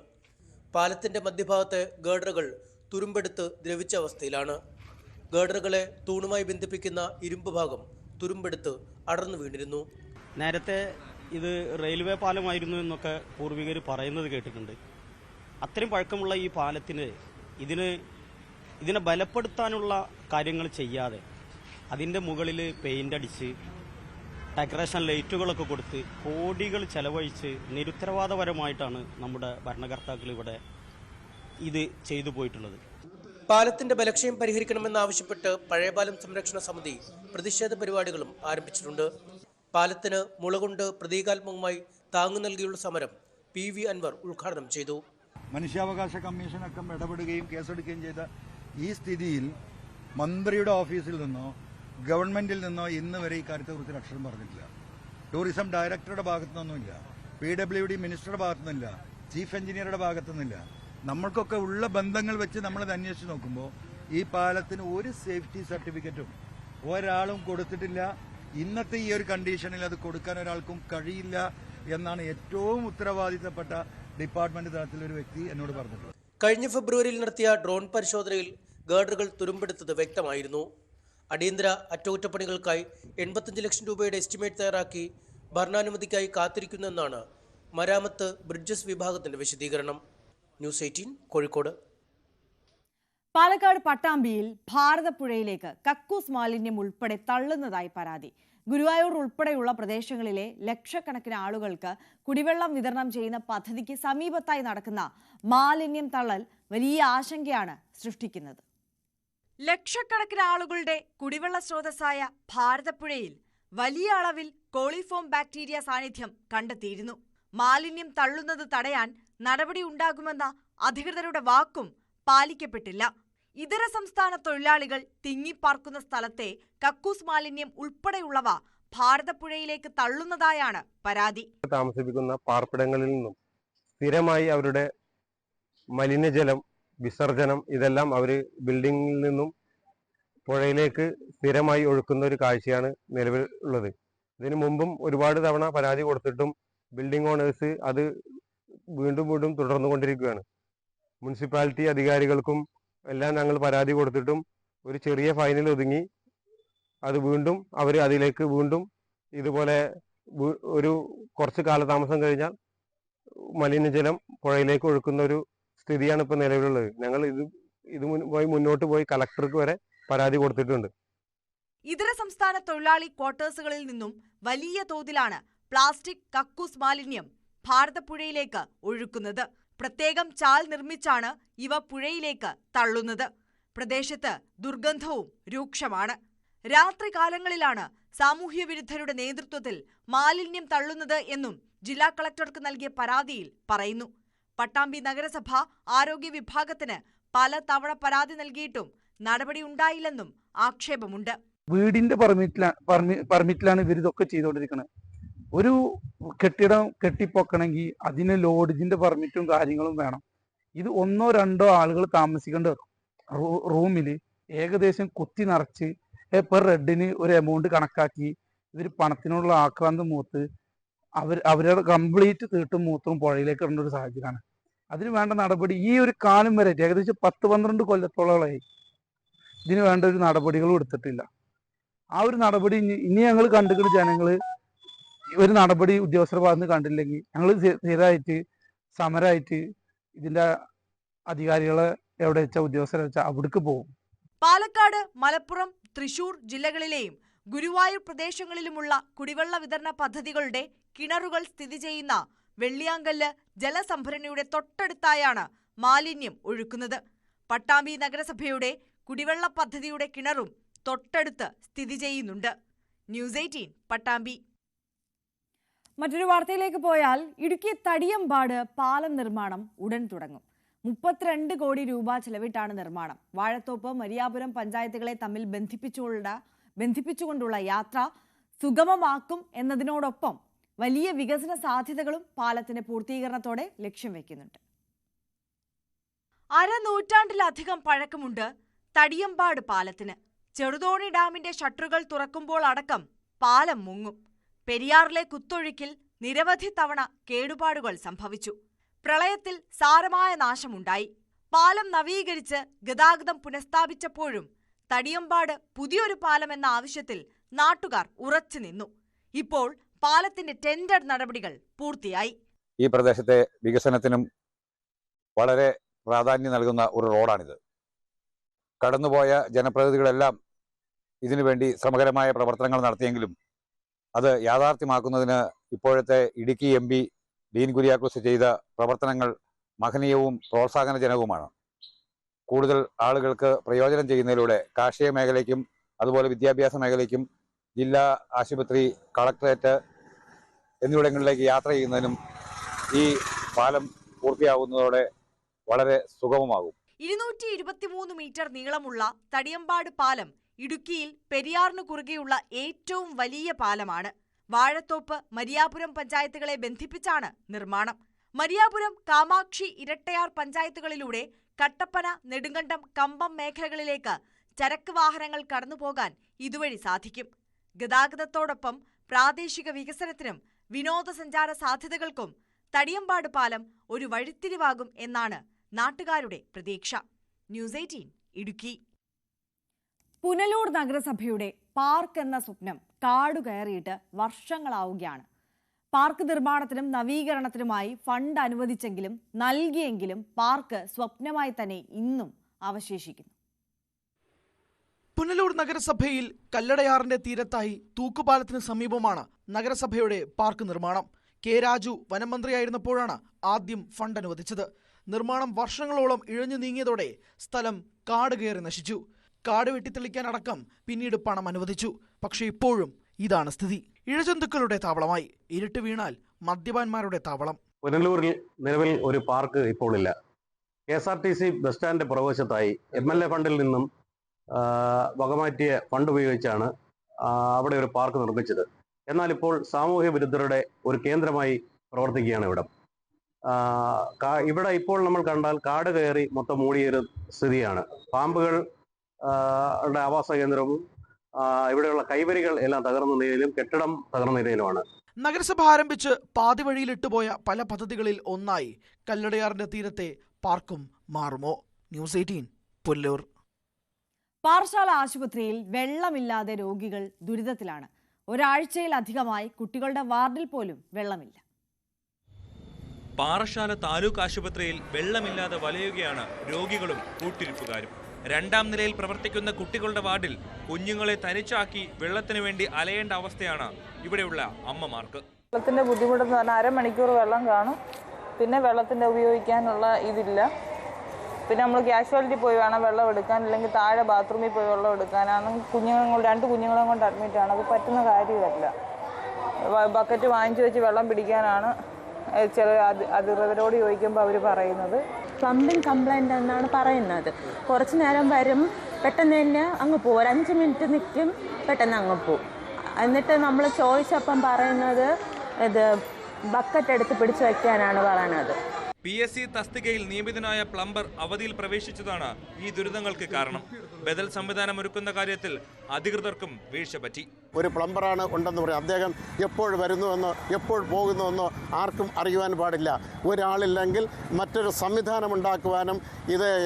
പാലത്തിന്റെ മധ്യഭാഗത്തെ ഗേഡറുകൾ തുരുമ്പെടുത്ത് ദ്രവിച്ച അവസ്ഥയിലാണ്. ഗേഡറുകളെ തൂണുമായി ബന്ധിപ്പിക്കുന്ന ഇരുമ്പ് ഭാഗം തുരുമ്പെടുത്ത് അടർന്നു വീണിരുന്നു. നേരത്തെ ഇത് റെയിൽവേ പാലമായിരുന്നു എന്നൊക്കെ പൂർവികർ പറയുന്നത് കേട്ടിട്ടുണ്ട്. അത്രയും പഴക്കമുള്ള ഈ പാലത്തിന് ഇതിനെ ബലപ്പെടുത്താനുള്ള കാര്യങ്ങൾ ചെയ്യാതെ അതിൻ്റെ മുകളിൽ പെയിൻ്റ് അടിച്ച് ഡെക്കറേഷൻ ലൈറ്റുകളൊക്കെ കൊടുത്ത് കോടികൾ ചെലവഴിച്ച് നിരുത്തരവാദപരമായിട്ടാണ് നമ്മുടെ ഭരണകർത്താക്കൾ ഇവിടെ ഇത് ചെയ്തു പോയിട്ടുള്ളത്. പാലത്തിന്റെ ബലക്ഷയം പരിഹരിക്കണമെന്നാവശ്യപ്പെട്ട് പഴയപാലം സംരക്ഷണ സമിതി പ്രതിഷേധ പരിപാടികളും ആരംഭിച്ചിട്ടുണ്ട്. പാലത്തിന് മുളകൊണ്ട് പ്രതീകാത്മകമായി താങ്ങു നൽകിയുള്ള സമരം PV അൻവർ ഉദ്ഘാടനം ചെയ്തു. മനുഷ്യാവകാശ കമ്മീഷനൊക്കെ ഇടപെടുകയും കേസെടുക്കുകയും ചെയ്ത ഈ സ്ഥിതിയിൽ മന്ത്രിയുടെ ഓഫീസിൽ നിന്നോ ഗവൺമെന്റിൽ നിന്നോ ഇന്ന് വരെ ഈ കാര്യത്തെക്കുറിച്ച് അക്ഷരം പറഞ്ഞിട്ടില്ല. ടൂറിസം ഡയറക്ടറുടെ ഭാഗത്തുനിന്നൊന്നുമില്ല, PWD മിനിസ്റ്ററുടെ ഭാഗത്തുനിന്നില്ല, ചീഫ് എഞ്ചിനീയറുടെ ഭാഗത്തുനിന്നില്ല. നമ്മൾക്കൊക്കെ ഉള്ള ബന്ധങ്ങൾ വെച്ച് നമ്മളത് അന്വേഷിച്ച് നോക്കുമ്പോൾ ഈ പാലത്തിന് ഒരു സേഫ്റ്റി സർട്ടിഫിക്കറ്റും ഒരാളും കൊടുത്തിട്ടില്ല. ഇന്നത്തെ ഈ ഒരു കണ്ടീഷനിൽ അത് കൊടുക്കാൻ ഒരാൾക്കും കഴിയില്ല എന്നാണ് ഏറ്റവും ഉത്തരവാദിത്തപ്പെട്ട ഡിപ്പാർട്ട്മെന്റ് തലത്തിൽ ഒരു വ്യക്തി എന്നോട് പറഞ്ഞിട്ടുള്ളത്. കഴിഞ്ഞ ഫെബ്രുവരിയിൽ നടത്തിയ ഡ്രോൺ പരിശോധനയിൽ ഗേഡറുകൾ തുരുമ്പെടുത്തത് വ്യക്തമായിരുന്നു. അടിയന്തര അറ്റകുറ്റപ്പണികൾക്കായി 85 ലക്ഷം രൂപയുടെ എസ്റ്റിമേറ്റ് തയ്യാറാക്കി ഭരണാനുമതിക്കായി കാത്തിരിക്കുന്നെന്നാണ് മരാമത്ത് ബ്രിഡ്ജസ് വിഭാഗത്തിന്റെ വിശദീകരണം. ന്യൂസ് 18 കോഴിക്കോട്. പാലക്കാട് പട്ടാമ്പിയിൽ ഭാരതപ്പുഴയിലേക്ക് കക്കൂസ് മാലിന്യം ഉൾപ്പെടെ തള്ളുന്നതായി പരാതി. ഗുരുവായൂർ ഉൾപ്പെടെയുള്ള പ്രദേശങ്ങളിലെ ലക്ഷക്കണക്കിന് ആളുകൾക്ക് കുടിവെള്ളം വിതരണം ചെയ്യുന്ന പദ്ധതിക്ക് സമീപത്തായി നടക്കുന്ന മാലിന്യം തള്ളൽ വലിയ ആശങ്കയാണ് സൃഷ്ടിക്കുന്നത്. ലക്ഷക്കണക്കിന് ആളുകളുടെ കുടിവെള്ള സ്രോതസ്സായ ഭാരതപ്പുഴയിൽ വലിയ അളവിൽ കോളിഫോം ബാക്ടീരിയ സാന്നിധ്യം കണ്ടെത്തിയിരുന്നു. മാലിന്യം തള്ളുന്നത് തടയാൻ നടപടി ഉണ്ടാകുമെന്ന അധികൃതരുടെ വാക്കും പാലിക്കപ്പെട്ടില്ല. ഇതര സംസ്ഥാന തൊഴിലാളികൾ തിങ്ങിപ്പാർക്കുന്ന സ്ഥലത്തെ കക്കൂസ് മാലിന്യം ഉൾപ്പെടെയുള്ളവ ഭാരതപ്പുഴയിലേക്ക് തള്ളുന്നതായാണ് പരാതി. താമസിപ്പിക്കുന്ന പാർപ്പിടങ്ങളിൽ നിന്നും സ്ഥിരമായി അവരുടെ മലിനജലം വിസർജനം ഇതെല്ലാം അവർ ബിൽഡിങ്ങിൽ നിന്നും പുഴയിലേക്ക് സ്ഥിരമായി ഒഴുക്കുന്ന ഒരു കാഴ്ചയാണ് നിലവിലുള്ളത്. ഇതിനു മുമ്പും ഒരുപാട് തവണ പരാതി കൊടുത്തിട്ടും ബിൽഡിംഗ് ഓണേഴ്സ് അത് വീണ്ടും വീണ്ടും തുടർന്നുകൊണ്ടിരിക്കുകയാണ്. മുനിസിപ്പാലിറ്റി അധികാരികൾക്കും എല്ലാം ഞങ്ങൾ പരാതി കൊടുത്തിട്ടും ഒരു ചെറിയ ഫൈനിൽ ഒതുങ്ങി അത് വീണ്ടും അവർ അതിലേക്ക് വീണ്ടും ഇതുപോലെ ഒരു കുറച്ച് കാലതാമസം കഴിഞ്ഞാൽ മലിനജലം പുഴയിലേക്ക് ഒഴുക്കുന്ന ഒരു സ്ഥിതിയാണ് ഇപ്പോൾ നിലവിലുള്ളത്. ഞങ്ങൾ ഇതുമായി മുന്നോട്ട് പോയി കളക്ടർക്ക് വരെ പരാതി കൊടുത്തിട്ടുണ്ട്. ഇതര സംസ്ഥാന തൊഴിലാളി ക്വാർട്ടേഴ്സുകളിൽ നിന്നും വലിയ തോതിലാണ് പ്ലാസ്റ്റിക് കക്കൂസ് മാലിന്യം ഭാരതപ്പുഴയിലേക്ക് ഒഴുക്കുന്നത്. പ്രത്യേകം ചാൽ നിർമ്മിച്ചാണ് ഇവ പുഴയിലേക്ക് തള്ളുന്നത്. പ്രദേശത്ത് ദുർഗന്ധവും രൂക്ഷമാണ്. രാത്രികാലങ്ങളിലാണ് സാമൂഹ്യ വിരുദ്ധരുടെ നേതൃത്വത്തിൽ മാലിന്യം തള്ളുന്നത് എന്നും ജില്ലാ കളക്ടർക്ക് നൽകിയ പരാതിയിൽ പറയുന്നു. പട്ടാമ്പി നഗരസഭ ആരോഗ്യ വിഭാഗത്തിന് പല തവണ പരാതി നൽകിയിട്ടും നടപടി ഉണ്ടായില്ലെന്നും ആക്ഷേപമുണ്ട്. വീടിന്റെ പെർമിറ്റിലാണ് ഇവരിതൊക്കെ ചെയ്തുകൊണ്ടിരിക്കുന്നത്. ഒരു കെട്ടിടം കെട്ടിപ്പൊക്കണമെങ്കിൽ അതിന് ലോഡ്ജിന്റെ പെർമിറ്റും കാര്യങ്ങളും വേണം. ഇത് 1-2 ആളുകൾ താമസിക്കേണ്ട റൂമിൽ ഏകദേശം കുത്തി നിറച്ച് പെർ റെഡിന് ഒരു എമൗണ്ട് കണക്കാക്കി ഇവർ പണത്തിനുള്ള ആക്രാന്തം മൂത്ത് അവരുടെ കംപ്ലീറ്റ് തീട്ടും മൂത്തും പുഴയിലേക്ക് ഇടേണ്ട ഒരു സാഹചര്യമാണ്. അതിന് വേണ്ട നടപടി ഈ ഒരു കാലം വരെ ഏകദേശം 10-12 കൊല്ലത്തോളമായി ഇതിന് വേണ്ട ഒരു നടപടികളും എടുത്തിട്ടില്ല. ആ ഒരു നടപടി ഇനി ഞങ്ങൾ കണ്ടുകിട്ട് ജനങ്ങൾ ഒരു നടപടി ഉദ്യോഗസ്ഥരുടെ ഭാഗത്ത് കണ്ടില്ലെങ്കിൽ ഞങ്ങൾ സ്ഥിരമായിട്ട് സമരമായിട്ട് ഇതിന്റെ അധികാരികളെ എവിടെ വെച്ചാൽ ഉദ്യോഗസ്ഥരെ വെച്ചാൽ അവിടേക്ക് പോകും. പാലക്കാട്, മലപ്പുറം, തൃശൂർ ജില്ലകളിലെയും ഗുരുവായൂർ പ്രദേശങ്ങളിലുമുള്ള കുടിവെള്ള വിതരണ പദ്ധതികളുടെ കിണറുകൾ സ്ഥിതി ചെയ്യുന്ന വെള്ളിയാങ്കല്ല് ജലസംഭരണിയുടെ തൊട്ടടുത്തായാണ് മാലിന്യം ഒഴുക്കുന്നത്. പട്ടാമ്പി നഗരസഭയുടെ കുടിവെള്ള പദ്ധതിയുടെ കിണറും തൊട്ടടുത്ത് സ്ഥിതി ചെയ്യുന്നുണ്ട്. ന്യൂസ് 18 പട്ടാമ്പി. മറ്റൊരു വാർത്തയിലേക്ക് പോയാൽ ഇടുക്കി തടിയമ്പാട് പാലം നിർമ്മാണം ഉടൻ തുടങ്ങും. 32 കോടി രൂപ ചെലവിട്ടാണ് നിർമ്മാണം. വാഴത്തോപ്പ്, മരിയാപുരം പഞ്ചായത്തുകളെ തമ്മിൽ ബന്ധിപ്പിച്ചുകൊണ്ടുള്ള യാത്ര സുഗമമാക്കും എന്നതിനോടൊപ്പം വലിയ വികസന സാധ്യതകളും പാലത്തിന്റെ പൂർത്തീകരണത്തോടെ ലക്ഷ്യം വെക്കുന്നുണ്ട്. അരനൂറ്റാണ്ടിലധികം പഴക്കമുണ്ട് തടിയമ്പാട് പാലത്തിന്. ചെറുതോണി ഡാമിന്റെ ഷട്ടറുകൾ തുറക്കുമ്പോൾ അടക്കം പാലം മുങ്ങും. പെരിയാറിലെ കുത്തൊഴുക്കിൽ നിരവധി തവണ കേടുപാടുകൾ സംഭവിച്ചു. പ്രളയത്തിൽ സാരമായ നാശമുണ്ടായി. പാലം നവീകരിച്ച് ഗതാഗതം പുനഃസ്ഥാപിച്ചപ്പോഴും തടിയമ്പാട് പുതിയൊരു പാലം എന്ന ആവശ്യത്തിൽ നാട്ടുകാർ ഉറച്ചു നിന്നു. ഇപ്പോൾ പാലത്തിന്റെ ടെൻഡർ നടപടികൾ പൂർത്തിയായി. ഈ പ്രദേശത്തെ വികസനത്തിനും വളരെ പ്രാധാന്യം നൽകുന്ന ഒരു റോഡാണിത്. കടന്നുപോയ ജനപ്രതിനിധികളെല്ലാം ഇതിനുവേണ്ടി ശ്രമകരമായ പ്രവർത്തനങ്ങൾ നടത്തിയെങ്കിലും അത് യാഥാർത്ഥ്യമാക്കുന്നതിന് ഇപ്പോഴത്തെ ഇടുക്കി MP ഡീൻ കുര്യാക്കോസ് ചെയ്ത പ്രവർത്തനങ്ങൾ മഹനീയവും പ്രോത്സാഹനജനകവുമാണ്. കൂടുതൽ ആളുകൾക്ക് പ്രയോജനം ചെയ്യുന്നതിലൂടെ കാർഷിക മേഖലയ്ക്കും അതുപോലെ വിദ്യാഭ്യാസ മേഖലയ്ക്കും ജില്ലാ ആശുപത്രി, കളക്ടറേറ്റ് എന്നിവിടങ്ങളിലേക്ക് യാത്ര ചെയ്യുന്നതിനും ഈ പാലം പൂർത്തിയാകുന്നതോടെ വളരെ സുഗമമാകും. 223 മീറ്റർ നീളമുള്ള തടിയമ്പാട് പാലം ഇടുക്കിയിൽ പെരിയാറിനു കുറുകെയുള്ള ഏറ്റവും വലിയ പാലമാണ്. വാഴത്തോപ്പ്, മരിയാപുരം പഞ്ചായത്തുകളെ ബന്ധിപ്പിച്ചാണ് നിർമ്മാണം. മരിയാപുരം, കാമാക്ഷി, ഇരട്ടയാർ പഞ്ചായത്തുകളിലൂടെ കട്ടപ്പന, നെടുങ്കണ്ടം, കമ്പം മേഖലകളിലേക്ക് ചരക്ക് വാഹനങ്ങൾ കടന്നുപോകാൻ ഇതുവഴി സാധിക്കും. ഗതാഗതത്തോടൊപ്പം പ്രാദേശിക വികസനത്തിനും വിനോദസഞ്ചാര സാധ്യതകൾക്കും തടിയമ്പാട് പാലം ഒരു വഴിത്തിരിവാകും എന്നാണ് നാട്ടുകാരുടെ പ്രതീക്ഷ. ന്യൂസ് 18 ഇടുക്കി. പുനലൂർ നഗരസഭയുടെ പാർക്ക് എന്ന സ്വപ്നം കാടുകയറിയിട്ട് വർഷങ്ങളാവുകയാണ്. പാർക്ക് നിർമ്മാണത്തിനും നവീകരണത്തിനുമായി ഫണ്ട് അനുവദിച്ചെങ്കിലും നൽകിയെങ്കിലും പാർക്ക് സ്വപ്നമായി തന്നെ ഇന്നും അവശേഷിക്കുന്നു. പുനലൂർ നഗരസഭയിൽ കല്ലടയാറിന്റെ തീരത്തായി തൂക്കുപാലത്തിന് സമീപമാണ് നഗരസഭയുടെ പാർക്ക് നിർമ്മാണം. കെ രാജു വനം മന്ത്രിയായിരുന്നപ്പോഴാണ് ആദ്യം ഫണ്ട് അനുവദിച്ചത്. നിർമ്മാണം വർഷങ്ങളോളം ഇഴഞ്ഞു നീങ്ങിയതോടെ സ്ഥലം കാട് കയറി നശിച്ചു. കാട് വെട്ടിത്തെളിക്കാനടക്കം പിന്നീട് പണം അനുവദിച്ചു. പക്ഷേ ഇപ്പോഴും ഇതാണ് സ്ഥിതി. ഇഴജന്തുക്കളുടെ താവളമായി. ഇരുട്ട് വീണാൽ മദ്യപാന്മാരുടെ താവളം. പുനലൂരിൽ നിലവിൽ ഒരു പാർക്ക് ഇപ്പോൾ ഇല്ല. KSRTC ബസ് സ്റ്റാൻഡിന്റെ പുറകുവശത്തായി MLA ഫണ്ടിൽ നിന്നും വകമാറ്റിയ ഫണ്ട് ഉപയോഗിച്ചാണ് അവിടെ ഒരു പാർക്ക് നിർമ്മിച്ചത്. എന്നാൽ ഇപ്പോൾ സാമൂഹ്യ വിരുദ്ധരുടെ ഒരു കേന്ദ്രമായി പ്രവർത്തിക്കുകയാണ് ഇവിടം. ഇവിടെ ഇപ്പോൾ നമ്മൾ കണ്ടാൽ കാട് കയറി മൊത്തം മൂടിയൊരു സ്ഥിതിയാണ്. പാമ്പുകളുടെ ആവാസ കേന്ദ്രവും ഇവിടെയുള്ള കൈവരികൾ എല്ലാം തകർന്ന നിലയിലും കെട്ടിടം തകർന്ന നിലയിലുമാണ്. നഗരസഭ ആരംഭിച്ച് പാതി വഴിയിലിട്ടുപോയ പല പദ്ധതികളിൽ ഒന്നായി കല്ലടയാറിന്റെ തീരത്തെ പാർക്കും മാറുമോ? ന്യൂസ് 18 പുനലൂർ. പാറശാല ആശുപത്രിയിൽ വെള്ളമില്ലാതെ രോഗികൾ ദുരിതത്തിലാണ്. ഒരാഴ്ചയിലധികമായി കുട്ടികളുടെ വാർഡിൽ പോലും വെള്ളമില്ല. പാറശാല താലൂക്ക് ആശുപത്രിയിൽ വെള്ളമില്ലാതെ വലയുകയാണ് രോഗികളും കൂട്ടിരിപ്പുകാരും. രണ്ടാം നിലയിൽ പ്രവർത്തിക്കുന്ന കുട്ടികളുടെ വാർഡിൽ കുഞ്ഞുങ്ങളെ തനിച്ചാക്കി വെള്ളത്തിന് വേണ്ടി അലയേണ്ട അവസ്ഥയാണ് ഇവിടെയുള്ള അമ്മമാർക്ക്. വെള്ളത്തിന്റെ ബുദ്ധിമുട്ടെന്ന് പറഞ്ഞാൽ അരമണിക്കൂർ വെള്ളം കാണും. പിന്നെ വെള്ളത്തിന്റെ ഉപയോഗിക്കാനുള്ള ഇതില്ല. പിന്നെ നമ്മൾ കാഷ്വാലിറ്റി പോയി വേണം വെള്ളം എടുക്കാൻ, അല്ലെങ്കിൽ താഴെ ബാത്റൂമിൽ പോയി വെള്ളം എടുക്കാനാണ്. രണ്ട് കുഞ്ഞുങ്ങളെ കൊണ്ട് അഡ്മിറ്റാണ്. അത് പറ്റുന്ന കാര്യമല്ല. ബക്കറ്റ് വാങ്ങിച്ചു വെച്ച് വെള്ളം പിടിക്കാനാണ് ചില അധികൃതരോട് ചോദിക്കുമ്പോൾ അവർ പറയുന്നത്. പ്ലംബിംഗ് കംപ്ലൈൻ്റ് എന്നാണ് പറയുന്നത്. കുറച്ച് നേരം വരും, പെട്ടെന്ന് തന്നെ അങ്ങ് പോകും. 5 മിനിറ്റ് നിൽക്കും, പെട്ടെന്ന് അങ്ങ് പോകും. എന്നിട്ട് നമ്മൾ ചോദിച്ചപ്പം പറയുന്നത് ഇത് ബക്കറ്റ് എടുത്ത് പിടിച്ചു വയ്ക്കാനാണ് പറയുന്നത്. PSC തസ്തികയിൽ നിയമിതനായ പ്ലംബർ അവധിയിൽ പ്രവേശിച്ചതാണ് ഈ ദുരിതങ്ങൾക്ക് കാരണം. ബദൽ സംവിധാനം ഒരുക്കുന്ന കാര്യത്തിൽ അധികൃതർക്കും വീഴ്ച പറ്റി. ഒരു പ്ലംബറാണ് ഉണ്ടെന്ന് പറയും. അദ്ദേഹം എപ്പോൾ വരുന്നുവെന്നോ എപ്പോൾ പോകുന്നുവെന്നോ ആർക്കും അറിയുവാൻ പാടില്ല. ഒരാളില്ലെങ്കിൽ മറ്റൊരു സംവിധാനം ഉണ്ടാക്കുവാനും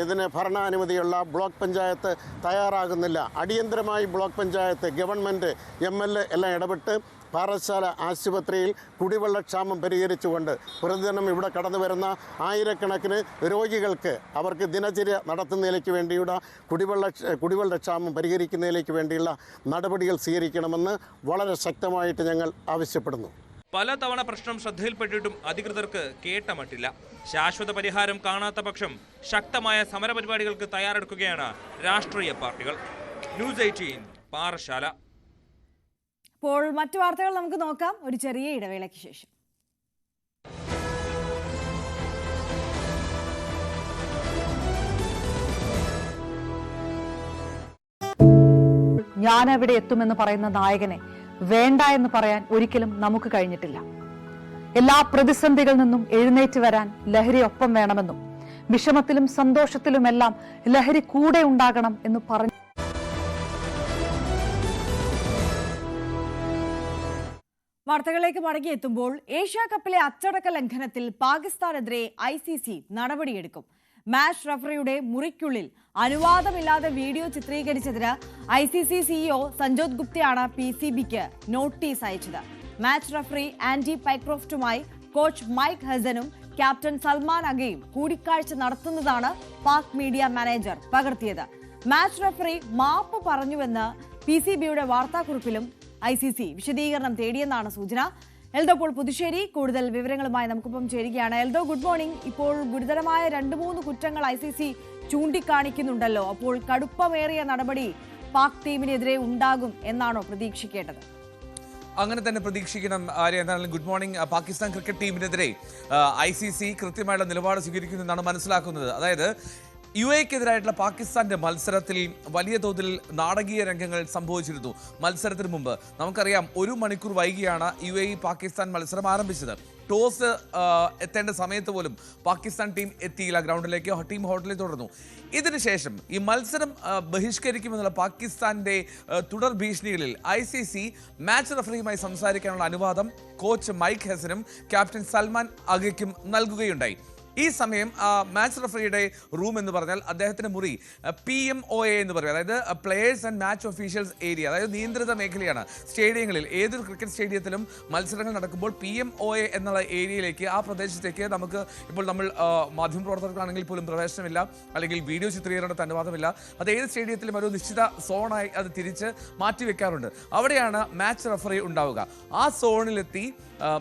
ഇതിന് ഭരണാനുമതിയുള്ള ബ്ലോക്ക് പഞ്ചായത്ത് തയ്യാറാകുന്നില്ല. അടിയന്തരമായി ബ്ലോക്ക് പഞ്ചായത്ത്, ഗവൺമെൻറ്, MLA എല്ലാം ഇടപെട്ട് പാറശാല ആശുപത്രിയിൽ കുടിവെള്ളക്ഷാമം പരിഹരിച്ചുകൊണ്ട് പ്രതിദിനം ഇവിടെ കടന്നു വരുന്ന ആയിരക്കണക്കിന് രോഗികൾക്ക് അവർക്ക് ദിനചര്യ നടത്തുന്നതിലേക്ക് വേണ്ടിയുള്ള കുടിവെള്ളക്ഷാമം പരിഹരിക്കുന്നതിലേക്ക് വേണ്ടിയുള്ള നടപടികൾ സ്വീകരിക്കണമെന്ന് വളരെ ശക്തമായിട്ട് ഞങ്ങൾ ആവശ്യപ്പെടുന്നു. പലതവണ പ്രശ്നം ശ്രദ്ധയിൽപ്പെട്ടിട്ടും അധികൃതർക്ക് കേട്ടമട്ടില്ല. ശാശ്വത പരിഹാരം കാണാത്ത പക്ഷം ശക്തമായ സമരപരിപാടികൾക്ക് തയ്യാറെടുക്കുകയാണ് രാഷ്ട്രീയ പാർട്ടികൾ. ന്യൂസ് 18 പാറശാല. ഇപ്പോൾ മറ്റു വാർത്തകൾ നമുക്ക് നോക്കാം ഒരു ചെറിയ ഇടവേളയ്ക്ക് ശേഷം. ഞാൻ എവിടെ എത്തുമെന്ന് പറയുന്ന നായകനെ വേണ്ട എന്ന് പറയാൻ ഒരിക്കലും നമുക്ക് കഴിഞ്ഞിട്ടില്ല. എല്ലാ പ്രതിസന്ധികളിൽ നിന്നും എഴുന്നേറ്റ് വരാൻ ലഹരി ഒപ്പം വേണമെന്നും വിഷമത്തിലും സന്തോഷത്തിലുമെല്ലാം ലഹരി കൂടെ ഉണ്ടാകണം എന്ന് പറഞ്ഞു. വാർത്തകളിലേക്ക് മടങ്ങിയെത്തുമ്പോൾ ഏഷ്യാ കപ്പിലെ അച്ചടക്ക ലംഘനത്തിൽ പാകിസ്ഥാനെതിരെ ICC നടപടിയെടുക്കും. മാച്ച് റഫറിയുടെ മുറിക്കുള്ളിൽ അനുവാദമില്ലാതെ വീഡിയോ ചിത്രീകരിച്ചതിന് ICC CEO സഞ്ജോത് ഗുപ്തയാണ് PCBക്ക് നോട്ടീസ് അയച്ചത്. മാച്ച് റഫറി ആൻഡി പൈക്രോഫ്റ്റുമായി കോച്ച് മൈക്ക് ഹസനും ക്യാപ്റ്റൻ സൽമാൻ അഗയും കൂടിക്കാഴ്ച നടത്തുന്നതാണ് പാക് മീഡിയ മാനേജർ പകർത്തിയത്. മാച്ച് റഫറി മാപ്പ് പറഞ്ഞുവെന്ന് PCBയുടെ വാർത്താക്കുറിപ്പിലും ICC വിശദീകരണം തേടിയെന്നാണ് സൂചന. എൽദോ പോൾ പുതുശ്ശേരി കൂടുതൽ വിവരങ്ങളുമായി നമുക്കൊപ്പം ചേരുകയാണ്. Eldho, good morning. ഇപ്പോൾ ഗുരുതരമായ 2-3 കുറ്റങ്ങൾ ICC ചൂണ്ടിക്കാണിക്കുന്നുണ്ടല്ലോ. അപ്പോൾ കടുപ്പമേറിയ നടപടി പാക് ടീമിനെതിരെ ഉണ്ടാകും എന്നാണോ പ്രതീക്ഷിക്കേണ്ടത്? അങ്ങനെ തന്നെ പ്രതീക്ഷിക്കണം ആര്യ. എന്നാലും ഗുഡ് മോർണിംഗ്. പാകിസ്ഥാൻ ക്രിക്കറ്റ് ടീമിനെതിരെ ICC കൃത്യമായുള്ള നിലപാട് സ്വീകരിക്കുന്നു എന്നാണ് മനസ്സിലാക്കുന്നത്. അതായത് UAEക്കെതിരായിട്ടുള്ള പാകിസ്ഥാന്റെ മത്സരത്തിൽ വലിയ തോതിൽ നാടകീയ രംഗങ്ങൾ സംഭവിച്ചിരുന്നു. മത്സരത്തിന് മുമ്പ് നമുക്കറിയാം 1 മണിക്കൂർ വൈകിയാണ് UAE പാകിസ്ഥാൻ മത്സരം ആരംഭിച്ചത്. ടോസ് എത്തേണ്ട സമയത്ത് പോലും പാകിസ്ഥാൻ ടീം എത്തിയില്ല ഗ്രൗണ്ടിലേക്ക്. ടീം ഹോട്ടലിൽ തുടർന്നു. ഇതിനുശേഷം ഈ മത്സരം ബഹിഷ്കരിക്കുമെന്നുള്ള പാകിസ്ഥാന്റെ തുടർ ഭീഷണികളിൽ ICC മാച്ച് റഫറിയുമായി സംസാരിക്കാനുള്ള അനുവാദം കോച്ച് മൈക്ക് ഹസനും ക്യാപ്റ്റൻ സൽമാൻ അഗയ്ക്കും നൽകുകയുണ്ടായി. ഈ സമയം മാച്ച് റഫറിയുടെ റൂം എന്ന് പറഞ്ഞാൽ അദ്ദേഹത്തിന്റെ മുറി PMOA എന്ന് പറയും, അതായത് players and match officials area, അതായത് നിയന്ത്രിത മേഖലയാണ്. സ്റ്റേഡിയങ്ങളിൽ ഏതൊരു ക്രിക്കറ്റ് സ്റ്റേഡിയത്തിലും മത്സരങ്ങൾ നടക്കുമ്പോൾ PMOA എന്നുള്ള ഏരിയയിലേക്ക്, ആ പ്രദേശത്തേക്ക് നമുക്ക് ഇപ്പോൾ നമ്മൾ മാധ്യമപ്രവർത്തകർക്കാണെങ്കിൽ പോലും പ്രവേശനമില്ല, അല്ലെങ്കിൽ വീഡിയോ ചിത്രീകരണത്തിന് അനുവാദമില്ല. അത് ഏത് സ്റ്റേഡിയത്തിലും ഒരു നിശ്ചിത സോണായി അത് തിരിച്ച് മാറ്റിവെക്കാറുണ്ട്. അവിടെയാണ് മാച്ച് റഫറി ഉണ്ടാവുക. ആ സോണിലെത്തി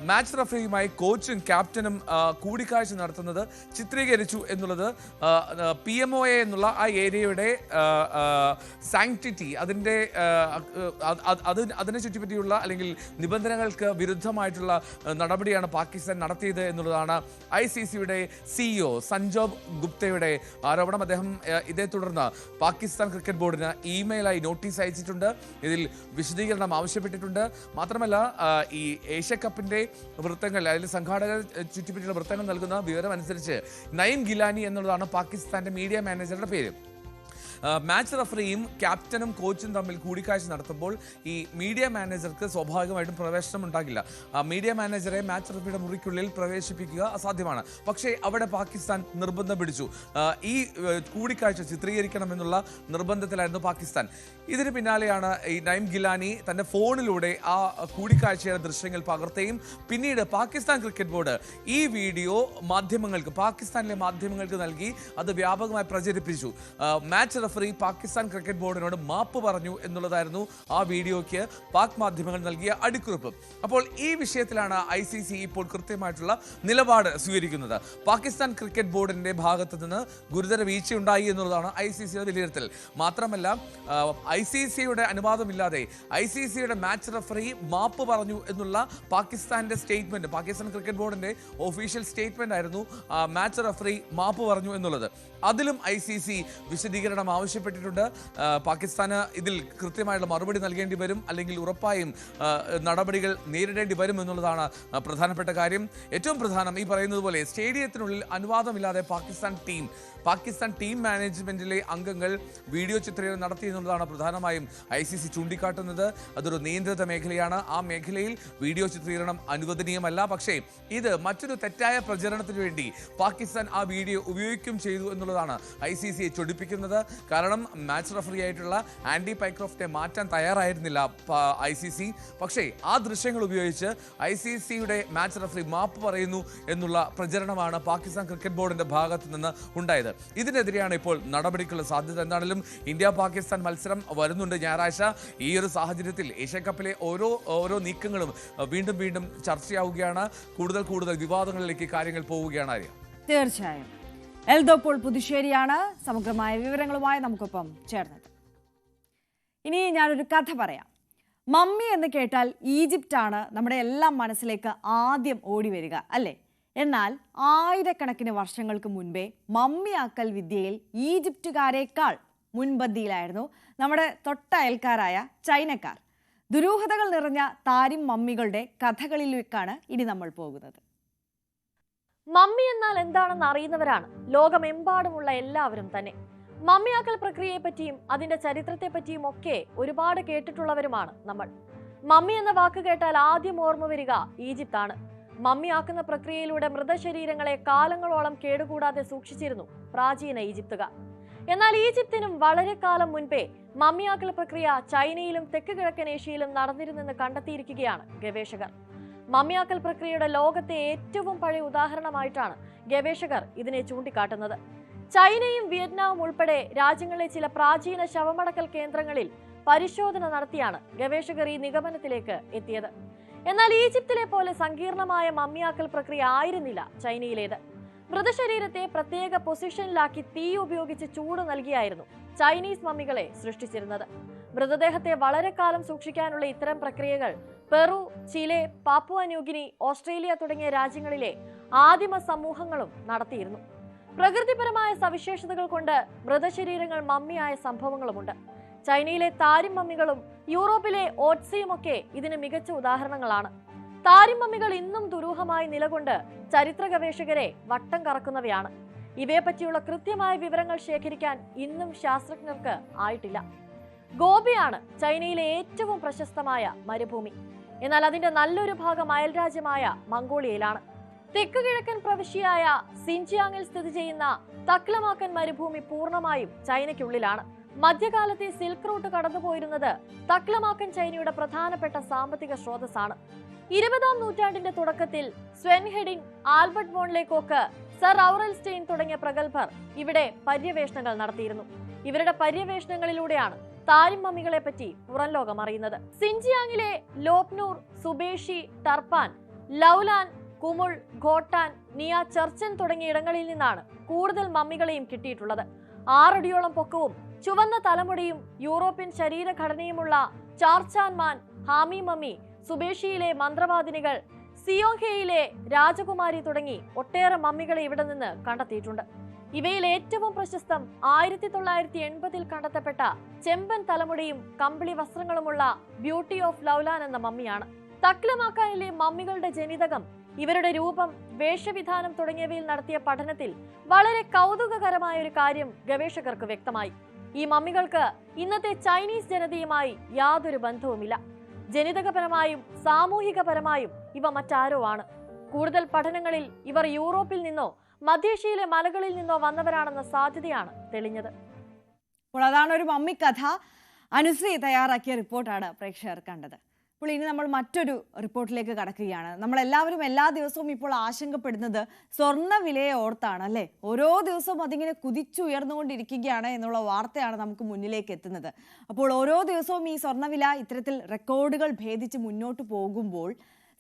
മാച്ച് റഫറിയുമായി കോച്ചും ക്യാപ്റ്റനും കൂടിക്കാഴ്ച നടത്തുന്നത് ചിത്രീകരിച്ചു എന്നുള്ളത് PMOA എന്നുള്ള ആ ഏരിയയുടെ സാങ്ക്ടിറ്റി, അതിനെ ചുറ്റിപ്പറ്റിയുള്ള അല്ലെങ്കിൽ നിബന്ധനകൾക്ക് വിരുദ്ധമായിട്ടുള്ള നടപടിയാണ് പാകിസ്ഥാൻ നടത്തിയത് എന്നുള്ളതാണ് ICCയുടെ CEO സഞ്ജോബ് ഗുപ്തയുടെ ആരോപണം. അദ്ദേഹം ഇതേ തുടർന്ന് പാകിസ്ഥാൻ ക്രിക്കറ്റ് ബോർഡിന് ഇമെയിലായി നോട്ടീസ് അയച്ചിട്ടുണ്ട്. ഇതിൽ വിശദീകരണം ആവശ്യപ്പെട്ടിട്ടുണ്ട്. മാത്രമല്ല ഈ ഏഷ്യ കപ്പിന്റെ വൃത്തങ്ങൾ, അതിൽ സംഘാടകർ ചുറ്റിപ്പറ്റിയുള്ള വൃത്തങ്ങൾ നൽകുന്ന വിവരം അനുസരിച്ച് നയിം ഗിലാനി എന്നുള്ളതാണ് പാകിസ്ഥാന്റെ മീഡിയ മാനേജറുടെ പേര്. മാച്ച് റഫറിയും ക്യാപ്റ്റനും കോച്ചും തമ്മിൽ കൂടിക്കാഴ്ച നടത്തുമ്പോൾ ഈ മീഡിയ മാനേജർക്ക് സ്വാഭാവികമായിട്ടും പ്രവേശനം ഉണ്ടാകില്ല. മീഡിയ മാനേജറെ മാച്ച് റഫറിയുടെ മുറിക്കുള്ളിൽ പ്രവേശിപ്പിക്കുക അസാധ്യമാണ്. പക്ഷേ അവിടെ പാകിസ്ഥാൻ നിർബന്ധം പിടിച്ചു. ഈ കൂടിക്കാഴ്ച ചിത്രീകരിക്കണമെന്നുള്ള നിർബന്ധത്തിലായിരുന്നു പാകിസ്ഥാൻ. ഇതിന് പിന്നാലെയാണ് ഈ നയിം ഗിലാനി തൻ്റെ ഫോണിലൂടെ ആ കൂടിക്കാഴ്ചയുടെ ദൃശ്യങ്ങൾ പകർത്തുകയും പിന്നീട് പാകിസ്ഥാൻ ക്രിക്കറ്റ് ബോർഡ് ഈ വീഡിയോ പാകിസ്ഥാനിലെ മാധ്യമങ്ങൾക്ക് നൽകി അത് വ്യാപകമായി പ്രചരിപ്പിച്ചു. മാച്ച് റഫറി പാകിസ്ഥാൻ ക്രിക്കറ്റ് ബോർഡിനോട് മാപ്പ് പറഞ്ഞു എന്നുള്ളതായിരുന്നു ആ വീഡിയോയ്ക്ക് പാക് മാധ്യമങ്ങൾ നൽകിയ അടിക്കുറിപ്പ്. അപ്പോൾ ഈ വിഷയത്തിലാണ് ICC ഇപ്പോൾ കൃത്യമായിട്ടുള്ള നിലപാട് സ്വീകരിക്കുന്നത്. പാകിസ്ഥാൻ ക്രിക്കറ്റ് ബോർഡിന്റെ ഭാഗത്ത് നിന്ന് ഗുരുതര വീഴ്ചയുണ്ടായി എന്നുള്ളതാണ് ICCയുടെ വിലയിരുത്തൽ. മാത്രമല്ല ICCയുടെ അനുവാദമില്ലാതെ ICCയുടെ മാച്ച് റഫറി മാപ്പ് പറഞ്ഞു എന്നുള്ള പാകിസ്ഥാന്റെ സ്റ്റേറ്റ്മെന്റ്, പാകിസ്ഥാൻ ക്രിക്കറ്റ് ബോർഡിന്റെ ഒഫീഷ്യൽ സ്റ്റേറ്റ്മെന്റ് ആയിരുന്നു മാച്ച് റഫറി മാപ്പ് പറഞ്ഞു എന്നുള്ളത്. അതിലും ICC വിശദീകരണം ആവശ്യപ്പെട്ടിട്ടുണ്ട്. പാകിസ്ഥാന് ഇതിൽ കൃത്യമായുള്ള മറുപടി നൽകേണ്ടി വരും, അല്ലെങ്കിൽ ഉറപ്പായും നടപടികൾ നേരിടേണ്ടി വരും എന്നുള്ളതാണ് പ്രധാനപ്പെട്ട കാര്യം. ഏറ്റവും പ്രധാനം ഈ പറയുന്നത് പോലെ സ്റ്റേഡിയത്തിനുള്ളിൽ അനുവാദമില്ലാതെ പാകിസ്ഥാൻ ടീം മാനേജ്മെന്റിലെ അംഗങ്ങൾ വീഡിയോ ചിത്രീകരണം നടത്തി എന്നുള്ളതാണ് പ്രധാനമായും ICC ചൂണ്ടിക്കാട്ടുന്നത്. അതൊരു നിയന്ത്രിത മേഖലയാണ്. ആ മേഖലയിൽ വീഡിയോ ചിത്രീകരണം അനുവദനീയമല്ല. പക്ഷേ ഇത് മറ്റൊരു തെറ്റായ പ്രചരണത്തിന് വേണ്ടി പാകിസ്ഥാൻ ആ വീഡിയോ ഉപയോഗിക്കുകയും ചെയ്തു എന്നുള്ളതാണ് ICCയെ ചൊടിപ്പിക്കുന്നത്. കാരണം മാച്ച് റഫറി ആയിട്ടുള്ള ആൻഡി പൈക്രോഫ്റ്റിനെ മാറ്റാൻ തയ്യാറായിരുന്നില്ല ICC. പക്ഷേ ആ ദൃശ്യങ്ങൾ ഉപയോഗിച്ച് ICCയുടെ മാച്ച് റഫറി മാപ്പ് പറയുന്നു എന്നുള്ള പ്രചരണമാണ് പാകിസ്ഥാൻ ക്രിക്കറ്റ് ബോർഡിന്റെ ഭാഗത്ത് നിന്ന് ഉണ്ടായത്. ഇതിനെതിരെയാണ് ഇപ്പോൾ നടപടിക്കുള്ള സാധ്യത. എന്താണെങ്കിലും ഇന്ത്യ പാകിസ്ഥാൻ മത്സരം വരുന്നുണ്ട് ഞായറാഴ്ച. ഈ ഒരു സാഹചര്യത്തിൽ ഏഷ്യ കപ്പിലെ ഓരോ നീക്കങ്ങളും വീണ്ടും ചർച്ചയാവുകയാണ്. കൂടുതൽ വിവാദങ്ങളിലേക്ക് കാര്യങ്ങൾ പോവുകയാണ്. ആര്യ, തീർച്ചയായും എൽദോപ്പോൾ പുതുശ്ശേരിയാണ് സമഗ്രമായ വിവരങ്ങളുമായി നമുക്കൊപ്പം ചേർന്നത്. ഇനി ഞാനൊരു കഥ പറയാം. മമ്മി എന്ന് കേട്ടാൽ ഈജിപ്റ്റാണ് നമ്മുടെ എല്ലാം മനസ്സിലേക്ക് ആദ്യം ഓടി വരിക, അല്ലേ? എന്നാൽ ആയിരക്കണക്കിന് വർഷങ്ങൾക്ക് മുൻപേ മമ്മിയാക്കൽ വിദ്യയിൽ ഈജിപ്തുകാരേക്കാൾ മുൻപന്തിയിലായിരുന്നു നമ്മുടെ തൊട്ടയൽക്കാരായ ചൈനക്കാർ. ദുരൂഹതകൾ നിറഞ്ഞ താരിം മമ്മികളുടെ കഥകളിലേക്കാണ് ഇനി നമ്മൾ പോകുന്നത്. മമ്മി എന്നാൽ എന്താണെന്ന് അറിയുന്നവരാണ് ലോകമെമ്പാടുമുള്ള എല്ലാവരും തന്നെ. മമ്മിയാക്കൽ പ്രക്രിയയെപ്പറ്റിയും അതിന്റെ ചരിത്രത്തെപ്പറ്റിയും ഒക്കെ ഒരുപാട് കേട്ടിട്ടുള്ളവരുമാണ് നമ്മൾ. മമ്മി എന്ന വാക്ക് കേട്ടാൽ ആദ്യം ഓർമ്മ വരിക ഈജിപ്താണ്. മമ്മിയാക്കുന്ന പ്രക്രിയയിലൂടെ മൃതശരീരങ്ങളെ കാലങ്ങളോളം കേടുകൂടാതെ സൂക്ഷിച്ചിരുന്നു പ്രാചീന ഈജിപ്തുകാർ. എന്നാൽ ഈജിപ്തിനും വളരെ കാലം മുൻപേ മമ്മിയാക്കൽ പ്രക്രിയ ചൈനയിലും തെക്ക് കിഴക്കൻ ഏഷ്യയിലും നടന്നിരുന്നെന്ന് കണ്ടെത്തിയിരിക്കുകയാണ് ഗവേഷകർ. മമ്മിയാക്കൽ പ്രക്രിയയുടെ ലോകത്തെ ഏറ്റവും പഴയ ഉദാഹരണമായിട്ടാണ് ഗവേഷകർ ഇതിനെ ചൂണ്ടിക്കാട്ടുന്നത്. ചൈനയും വിയറ്റ്നാമും ഉൾപ്പെടെ രാജ്യങ്ങളിലെ ചില പ്രാചീന ശവമടക്കൽ കേന്ദ്രങ്ങളിൽ പരിശോധന നടത്തിയാണ് ഗവേഷകർ ഈ നിഗമനത്തിലേക്ക് എത്തിയത്. എന്നാൽ ഈജിപ്തിലെ പോലെ സങ്കീർണമായ മമ്മിയാക്കൽ പ്രക്രിയ ആയിരുന്നില്ല ചൈനയിലേത്. മൃതശരീരത്തെ പ്രത്യേക പൊസിഷനിലാക്കി തീ ഉപയോഗിച്ച് ചൂട് നൽകിയായിരുന്നു ചൈനീസ് മമ്മികളെ സൃഷ്ടിച്ചിരുന്നത്. മൃതദേഹത്തെ വളരെ കാലം സൂക്ഷിക്കാനുള്ള ഇത്തരം പ്രക്രിയകൾ പെറു, ചിലെ, പാപ്പുവ ന്യൂഗിനി, ഓസ്ട്രേലിയ തുടങ്ങിയ രാജ്യങ്ങളിലെ ആദിമ സമൂഹങ്ങളും നടത്തിയിരുന്നു. പ്രകൃതിപരമായ സവിശേഷതകൾ കൊണ്ട് മൃതശരീരങ്ങൾ മമ്മിയായ സംഭവങ്ങളുമുണ്ട്. ചൈനയിലെ താരിം മമ്മികളും യൂറോപ്പിലെ ഓട്സിയും ഒക്കെ ഇതിന് മികച്ച ഉദാഹരണങ്ങളാണ്. താരിം മമ്മികൾ ഇന്നും ദുരൂഹമായി നിലകൊണ്ട് ചരിത്ര ഗവേഷകരെ വട്ടം കറക്കുന്നവയാണ്. ഇവയെപ്പറ്റിയുള്ള കൃത്യമായ വിവരങ്ങൾ ശേഖരിക്കാൻ ഇന്നും ശാസ്ത്രജ്ഞർക്ക് ആയിട്ടില്ല. ഗോബിയാണ് ചൈനയിലെ ഏറ്റവും പ്രശസ്തമായ മരുഭൂമി. എന്നാൽ അതിന്റെ നല്ലൊരു ഭാഗം അയൽരാജ്യമായ മംഗോളിയയിലാണ്. തെക്ക് കിഴക്കൻ പ്രവിശ്യയായ സിൻജിയാങ്ങിൽ സ്ഥിതി ചെയ്യുന്ന തക്ലമാക്കൻ മരുഭൂമി പൂർണ്ണമായും ചൈനയ്ക്കുള്ളിലാണ്. മധ്യകാലത്തെ സിൽക്ക് റൂട്ട് കടന്നുപോയിരുന്നത് തക്ലമാക്കൻ ചൈനയുടെ പ്രധാനപ്പെട്ട സാമ്പത്തിക സ്രോതസ്സാണ്. 20-ാം നൂറ്റാണ്ടിന്റെ തുടക്കത്തിൽ Sven Hedin, Albert von Le Coq, sir Aurel Stein തുടങ്ങിയ പ്രഗത്ഭർ ഇവിടെ പര്യവേഷണങ്ങൾ നടത്തിയിരുന്നു. ഇവരുടെ പര്യവേഷണങ്ങളിലൂടെയാണ് താരിം മമ്മികളെ പറ്റി പുറം ലോകം അറിയുന്നത്. സിൻജിയാങ്ങിലെ ലോപ്നൂർ, സുബേഷി, ടർപ്പാൻ, ലൗലാൻ, കുമുൾ, ഘോട്ടാൻ, നിയ, ചർച്ചൻ തുടങ്ങിയ ഇടങ്ങളിൽ നിന്നാണ് കൂടുതൽ മമ്മികളെയും കിട്ടിയിട്ടുള്ളത്. 6 അടിയോളം പൊക്കവും ചുവന്ന തലമുടിയും യൂറോപ്യൻ ശരീരഘടനയുമുള്ള ചാർച്ചാൻമാൻ, ഹാമി മമ്മി, സുബേഷിയിലെ മന്ത്രവാദിനികൾ, സിയോങ്ഹെയിലെ രാജകുമാരി തുടങ്ങി ഒട്ടേറെ മമ്മികളെ ഇവിടെ നിന്ന് കണ്ടെത്തിയിട്ടുണ്ട്. ഇവയിൽ ഏറ്റവും പ്രശസ്തം 1980-ൽ കണ്ടെത്തപ്പെട്ട ചെമ്പൻ തലമുടിയും കമ്പിളി വസ്ത്രങ്ങളുമുള്ള ബ്യൂട്ടി ഓഫ് ലൗലാൻ എന്ന മമ്മിയാണ്. തക്ലമാക്കാനിലെ മമ്മികളുടെ ജനിതകം, ഇവരുടെ രൂപം, വേഷവിധാനം തുടങ്ങിയവയിൽ നടത്തിയ പഠനത്തിൽ വളരെ കൗതുകകരമായ ഒരു കാര്യം ഗവേഷകർക്ക് വ്യക്തമായി. ഈ മമ്മികൾക്ക് ഇന്നത്തെ ചൈനീസ് ജനതയുമായി യാതൊരു ബന്ധവുമില്ല. ജനിതകപരമായും സാമൂഹികപരമായും ഇവ മറ്റാരോ ആണ്. കൂടുതൽ പഠനങ്ങളിൽ ഇവർ യൂറോപ്പിൽ നിന്നോ മധ്യേഷ്യയിലെ മലകളിൽ നിന്നോ വന്നവരാണെന്ന സാധ്യതയാണ് തെളിഞ്ഞത്. അപ്പോൾ അതാണ് ഒരു മമ്മി കഥ. അനുശ്രീ തയ്യാറാക്കിയ റിപ്പോർട്ടാണ് പ്രേക്ഷകർ കണ്ടത്. അപ്പോൾ ഇനി നമ്മൾ മറ്റൊരു റിപ്പോർട്ടിലേക്ക് കടക്കുകയാണ്. നമ്മളെല്ലാവരും എല്ലാ ദിവസവും ഇപ്പോൾ ആശങ്കപ്പെടുന്നത് സ്വർണ്ണ വിലയെ ഓർത്താണ്, അല്ലേ? ഓരോ ദിവസവും അതിങ്ങനെ കുതിച്ചുയർന്നുകൊണ്ടിരിക്കുകയാണ് എന്നുള്ള വാർത്തയാണ് നമുക്ക് മുന്നിലേക്ക് എത്തുന്നത്. അപ്പോൾ ഓരോ ദിവസവും ഈ സ്വർണ്ണവില ഇത്തരത്തിൽ റെക്കോർഡുകൾ ഭേദിച്ച് മുന്നോട്ട് പോകുമ്പോൾ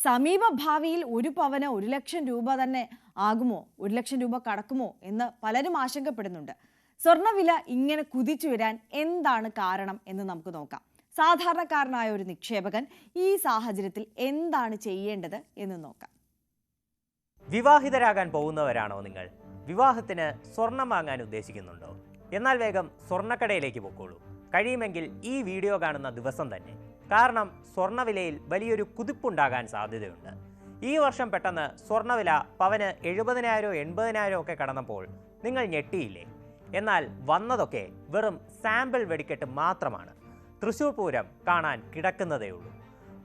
സമീപ ഭാവിയിൽ ഒരു പവന് 1 ലക്ഷം രൂപ തന്നെ ആകുമോ, 1 ലക്ഷം രൂപ കടക്കുമോ എന്ന് പലരും ആശങ്കപ്പെടുന്നുണ്ട്. സ്വർണ്ണവില ഇങ്ങനെ കുതിച്ചു വരാൻ എന്താണ് കാരണം എന്ന് നമുക്ക് നോക്കാം. സാധാരണക്കാരനായ ഒരു നിക്ഷേപകൻ ഈ സാഹചര്യത്തിൽ എന്താണ് ചെയ്യേണ്ടത് എന്ന് നോക്കാം. വിവാഹിതരാകാൻ പോകുന്നവരാണോ നിങ്ങൾ? വിവാഹത്തിന് സ്വർണം വാങ്ങാൻ ഉദ്ദേശിക്കുന്നുണ്ടോ? എന്നാൽ വേഗം സ്വർണ്ണക്കടയിലേക്ക് പോയിക്കോളൂ. കഴിയുമെങ്കിൽ ഈ വീഡിയോ കാണുന്ന ദിവസം തന്നെ. കാരണം സ്വർണ്ണവിലയിൽ വലിയൊരു കുതിപ്പുണ്ടാകാൻ സാധ്യതയുണ്ട്. ഈ വർഷം പെട്ടെന്ന് സ്വർണ്ണവില പവന് 70,000 80,000 ഒക്കെ കടന്നപ്പോൾ നിങ്ങൾ ഞെട്ടിയില്ലേ? എന്നാൽ വന്നതൊക്കെ വെറും സാമ്പിൾ വെടിക്കെട്ട് മാത്രമാണ്. തൃശൂർ പൂരം കാണാൻ കിടക്കുന്നതേയുള്ളൂ.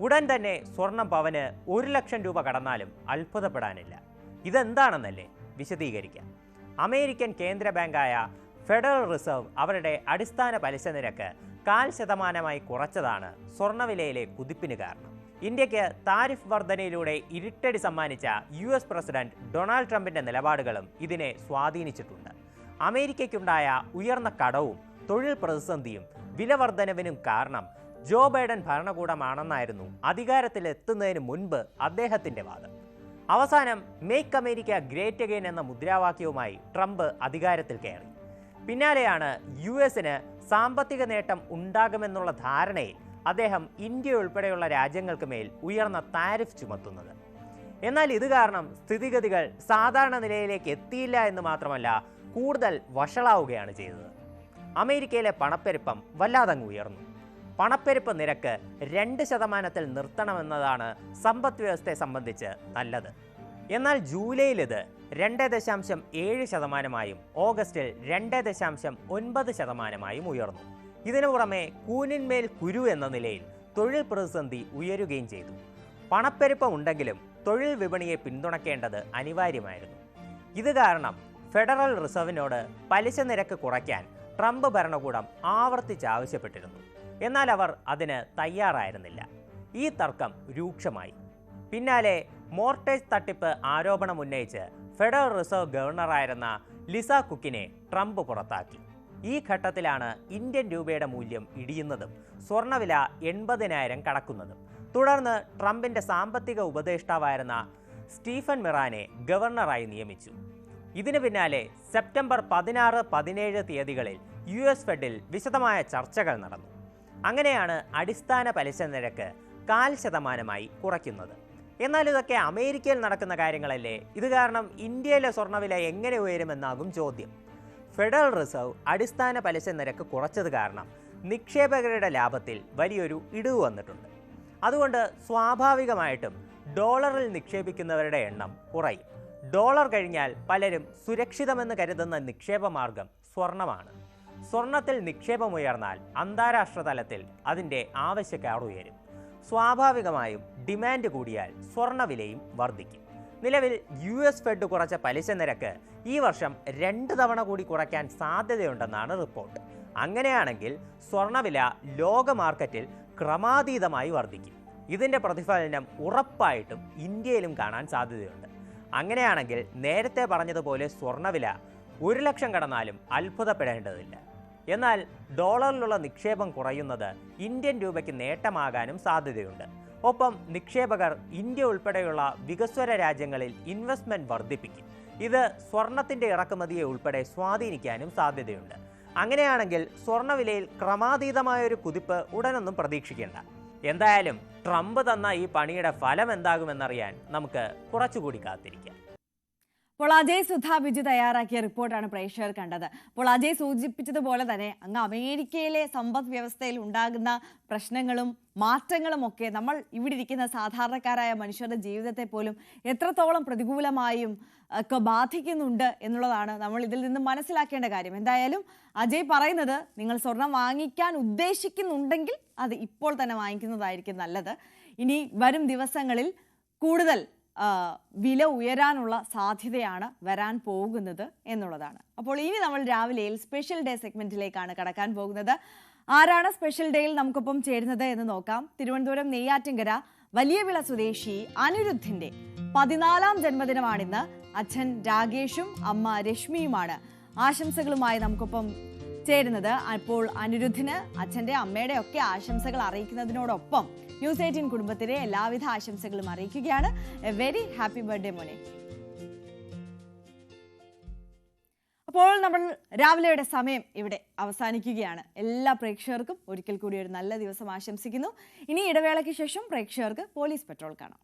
ഉടൻ തന്നെ സ്വർണം പവന് 1 ലക്ഷം രൂപ കടന്നാലും അത്ഭുതപ്പെടാനില്ല. ഇതെന്താണെന്നല്ലേ വിശദീകരിക്കാം. അമേരിക്കൻ കേന്ദ്ര ബാങ്കായ ഫെഡറൽ റിസർവ് അവരുടെ അടിസ്ഥാന പലിശ നിരക്ക് 0.5% കുറച്ചതാണ് സ്വർണ്ണവിലയിലെ കുതിപ്പിന് കാരണം. ഇന്ത്യക്ക് താരിഫ് വർധനയിലൂടെ ഇരുട്ടടി സമ്മാനിച്ച US പ്രസിഡന്റ് ഡൊണാൾഡ് ട്രംപിന്റെ നിലപാടുകളും ഇതിനെ സ്വാധീനിച്ചിട്ടുണ്ട്. അമേരിക്കയ്ക്കുണ്ടായ ഉയർന്ന കടവും തൊഴിൽ പ്രതിസന്ധിയും വിലവർധനവിനും കാരണം ജോ ബൈഡൻ ഭരണകൂടമാണെന്നായിരുന്നു അധികാരത്തിലെത്തുന്നതിന് മുൻപ് അദ്ദേഹത്തിന്റെ വാദം. അവസാനം മേക്ക് അമേരിക്ക ഗ്രേറ്റ് അഗെയിൻ എന്ന മുദ്രാവാക്യവുമായി ട്രംപ് അധികാരത്തിൽ കയറി. പിന്നാലെയാണ് US-ന് സാമ്പത്തിക നേട്ടം ഉണ്ടാകുമെന്നുള്ള ധാരണയിൽ അദ്ദേഹം ഇന്ത്യ ഉൾപ്പെടെയുള്ള രാജ്യങ്ങൾക്ക് മേൽ ഉയർന്ന താരിഫ് ചുമത്തുന്നത്. എന്നാൽ ഇത് കാരണം സ്ഥിതിഗതികൾ സാധാരണ നിലയിലേക്ക് എത്തിയില്ല എന്ന് മാത്രമല്ല, കൂടുതൽ വഷളാവുകയാണ് ചെയ്തത്. അമേരിക്കയിലെ പണപ്പെരുപ്പം വല്ലാതങ്ങ് ഉയർന്നു. പണപ്പെരുപ്പ് നിരക്ക് 2% നിർത്തണമെന്നതാണ് സമ്പദ് വ്യവസ്ഥയെ സംബന്ധിച്ച് നല്ലത്. എന്നാൽ ജൂലൈയിൽ ഇത് 2.7%, ഓഗസ്റ്റിൽ 2.9% ഉയർന്നു. ഇതിനു പുറമെ കൂനിന്മേൽ കുരു എന്ന നിലയിൽ തൊഴിൽ പ്രതിസന്ധി ഉയരുകയും ചെയ്തു. പണപ്പെരുപ്പം ഉണ്ടെങ്കിലും തൊഴിൽ വിപണിയെ പിന്തുണയ്ക്കേണ്ടത് അനിവാര്യമായിരുന്നു. ഇത് കാരണം ഫെഡറൽ റിസർവിനോട് പലിശ നിരക്ക് കുറയ്ക്കാൻ ട്രംപ് ഭരണകൂടം ആവർത്തിച്ചാവശ്യപ്പെട്ടിരുന്നു. എന്നാൽ അവർ അതിന് തയ്യാറായിരുന്നില്ല. ഈ തർക്കം രൂക്ഷമായി. പിന്നാലെ മോർട്ടേജ് തട്ടിപ്പ് ആരോപണം ഉന്നയിച്ച് ഫെഡറൽ റിസർവ് ഗവർണറായിരുന്ന ലിസ കുക്കിനെ ട്രംപ് പുറത്താക്കി. ഈ ഘട്ടത്തിലാണ് ഇന്ത്യൻ രൂപയുടെ മൂല്യം ഇടിയുന്നതും സ്വർണ്ണവില 80,000 കടക്കുന്നതും. തുടർന്ന് ട്രംപിന്റെ സാമ്പത്തിക ഉപദേഷ്ടാവായിരുന്ന സ്റ്റീഫൻ മിറാനെ ഗവർണറായി നിയമിച്ചു. ഇതിനു പിന്നാലെ സെപ്റ്റംബർ 16, 17 തീയതികളിൽ US ഫെഡിൽ വിശദമായ ചർച്ചകൾ നടന്നു. അങ്ങനെയാണ് അടിസ്ഥാന പലിശ നിരക്ക് 0.5% കുറയ്ക്കുന്നത്. എന്നാൽ ഇതൊക്കെ അമേരിക്കയിൽ നടക്കുന്ന കാര്യങ്ങളല്ലേ? ഇത് കാരണം ഇന്ത്യയിലെ സ്വർണ്ണവില എങ്ങനെ ഉയരുമെന്നാകും ചോദ്യം. ഫെഡറൽ റിസർവ് അടിസ്ഥാന പലിശ നിരക്ക് കുറച്ചത് കാരണം നിക്ഷേപകരുടെ ലാഭത്തിൽ വലിയൊരു ഇടിവ് വന്നിട്ടുണ്ട്. അതുകൊണ്ട് സ്വാഭാവികമായിട്ടും ഡോളറിൽ നിക്ഷേപിക്കുന്നവരുടെ എണ്ണം കുറയും. ഡോളർ കഴിഞ്ഞാൽ പലരും സുരക്ഷിതമെന്ന് കരുതുന്ന നിക്ഷേപ മാർഗം സ്വർണ്ണമാണ്. സ്വർണ്ണത്തിൽ നിക്ഷേപമുയർന്നാൽ അന്താരാഷ്ട്ര തലത്തിൽ അതിൻ്റെ ആവശ്യക്കാർ ഉയരും. സ്വാഭാവികമായും ഡിമാൻഡ് കൂടിയാൽ സ്വർണ്ണവിലയും വർദ്ധിക്കും. നിലവിൽ US ഫെഡ് കുറച്ച പലിശ നിരക്ക് ഈ വർഷം 2 തവണ കൂടി കുറയ്ക്കാൻ സാധ്യതയുണ്ടെന്നാണ് റിപ്പോർട്ട്. അങ്ങനെയാണെങ്കിൽ സ്വർണ്ണവില ലോക മാർക്കറ്റിൽ ക്രമാതീതമായി വർദ്ധിക്കും. ഇതിൻ്റെ പ്രതിഫലനം ഉറപ്പായിട്ടും ഇന്ത്യയിലും കാണാൻ സാധ്യതയുണ്ട്. അങ്ങനെയാണെങ്കിൽ നേരത്തെ പറഞ്ഞതുപോലെ സ്വർണ്ണവില 1 ലക്ഷം കടന്നാലും അത്ഭുതപ്പെടേണ്ടതില്ല. എന്നാൽ ഡോളറിലുള്ള നിക്ഷേപം കുറയുന്നത് ഇന്ത്യൻ രൂപയ്ക്ക് നേട്ടമാകാനും സാധ്യതയുണ്ട്. ഒപ്പം നിക്ഷേപകർ ഇന്ത്യ ഉൾപ്പെടെയുള്ള വികസ്വര രാജ്യങ്ങളിൽ ഇൻവെസ്റ്റ്മെന്റ് വർദ്ധിപ്പിക്കും. ഇത് സ്വർണത്തിന്റെ ഇറക്കുമതിയെ ഉൾപ്പെടെ സ്വാധീനിക്കാനും സാധ്യതയുണ്ട്. അങ്ങനെയാണെങ്കിൽ സ്വർണ്ണവിലയിൽ ക്രമാതീതമായൊരു കുതിപ്പ് ഉടനൊന്നും പ്രതീക്ഷിക്കേണ്ട. എന്തായാലും ട്രംപ് തന്ന ഈ പണിയുടെ ഫലം എന്താകുമെന്നറിയാൻ നമുക്ക് കുറച്ചുകൂടി കാത്തിരിക്കാം. അപ്പോൾ അജയ് സുധാ ബിജു തയ്യാറാക്കിയ റിപ്പോർട്ടാണ് പ്രേക്ഷകർ കണ്ടത്. അപ്പോൾ അജയ് സൂചിപ്പിച്ചതുപോലെ തന്നെ അങ്ങ് അമേരിക്കയിലെ സമ്പദ് വ്യവസ്ഥയിൽ ഉണ്ടാകുന്ന പ്രശ്നങ്ങളും മാറ്റങ്ങളും ഒക്കെ നമ്മൾ ഇവിടെ ഇരിക്കുന്ന സാധാരണക്കാരായ മനുഷ്യരുടെ ജീവിതത്തെ പോലും എത്രത്തോളം പ്രതികൂലമായും ഒക്കെ ബാധിക്കുന്നുണ്ട് എന്നുള്ളതാണ് നമ്മൾ ഇതിൽ നിന്ന് മനസ്സിലാക്കേണ്ട കാര്യം. എന്തായാലും അജയ് പറയുന്നത്, നിങ്ങൾ സ്വർണം വാങ്ങിക്കാൻ ഉദ്ദേശിക്കുന്നുണ്ടെങ്കിൽ അത് ഇപ്പോൾ തന്നെ വാങ്ങിക്കുന്നതായിരിക്കും നല്ലത്. ഇനി വരും ദിവസങ്ങളിൽ കൂടുതൽ വില ഉയരാനുള്ള സാധ്യതയാണ് വരാൻ പോകുന്നത് എന്നുള്ളതാണ്. അപ്പോൾ ഇനി നമ്മൾ രാവിലെയിൽ സ്പെഷ്യൽ ഡേ സെഗ്മെന്റിലേക്കാണ് കടക്കാൻ പോകുന്നത്. ആരാണ് സ്പെഷ്യൽ ഡേയിൽ നമുക്കൊപ്പം ചേരുന്നത് എന്ന് നോക്കാം. തിരുവനന്തപുരം നെയ്യാറ്റിൻകര വലിയവിള സ്വദേശി അനിരുദ്ധിന്റെ 14ാം ജന്മദിനമാണിന്ന്. അച്ഛൻ രാകേഷും അമ്മ രശ്മിയുമാണ് ആശംസകളുമായി നമുക്കൊപ്പം ചേരുന്നത്. അപ്പോൾ അനിരുദ്ധിന് അച്ഛൻ്റെ അമ്മയുടെ ഒക്കെ ആശംസകൾ അറിയിക്കുന്നതിനോടൊപ്പം ന്യൂസ് 18 കുടുംബത്തിലെ എല്ലാവിധ ആശംസകളും അറിയിക്കുകയാണ്. എ വെരി ഹാപ്പി ബർത്ത്ഡേ മോനെ. അപ്പോൾ നമ്മൾ രാവിലെയുടെ സമയം ഇവിടെ അവസാനിക്കുകയാണ്. എല്ലാ പ്രേക്ഷകർക്കും ഒരിക്കൽ കൂടി ഒരു നല്ല ദിവസം ആശംസിക്കുന്നു. ഇനി ഇടവേളയ്ക്ക് ശേഷം പ്രേക്ഷകർക്ക് പോലീസ് പെട്രോൾ കാണാം.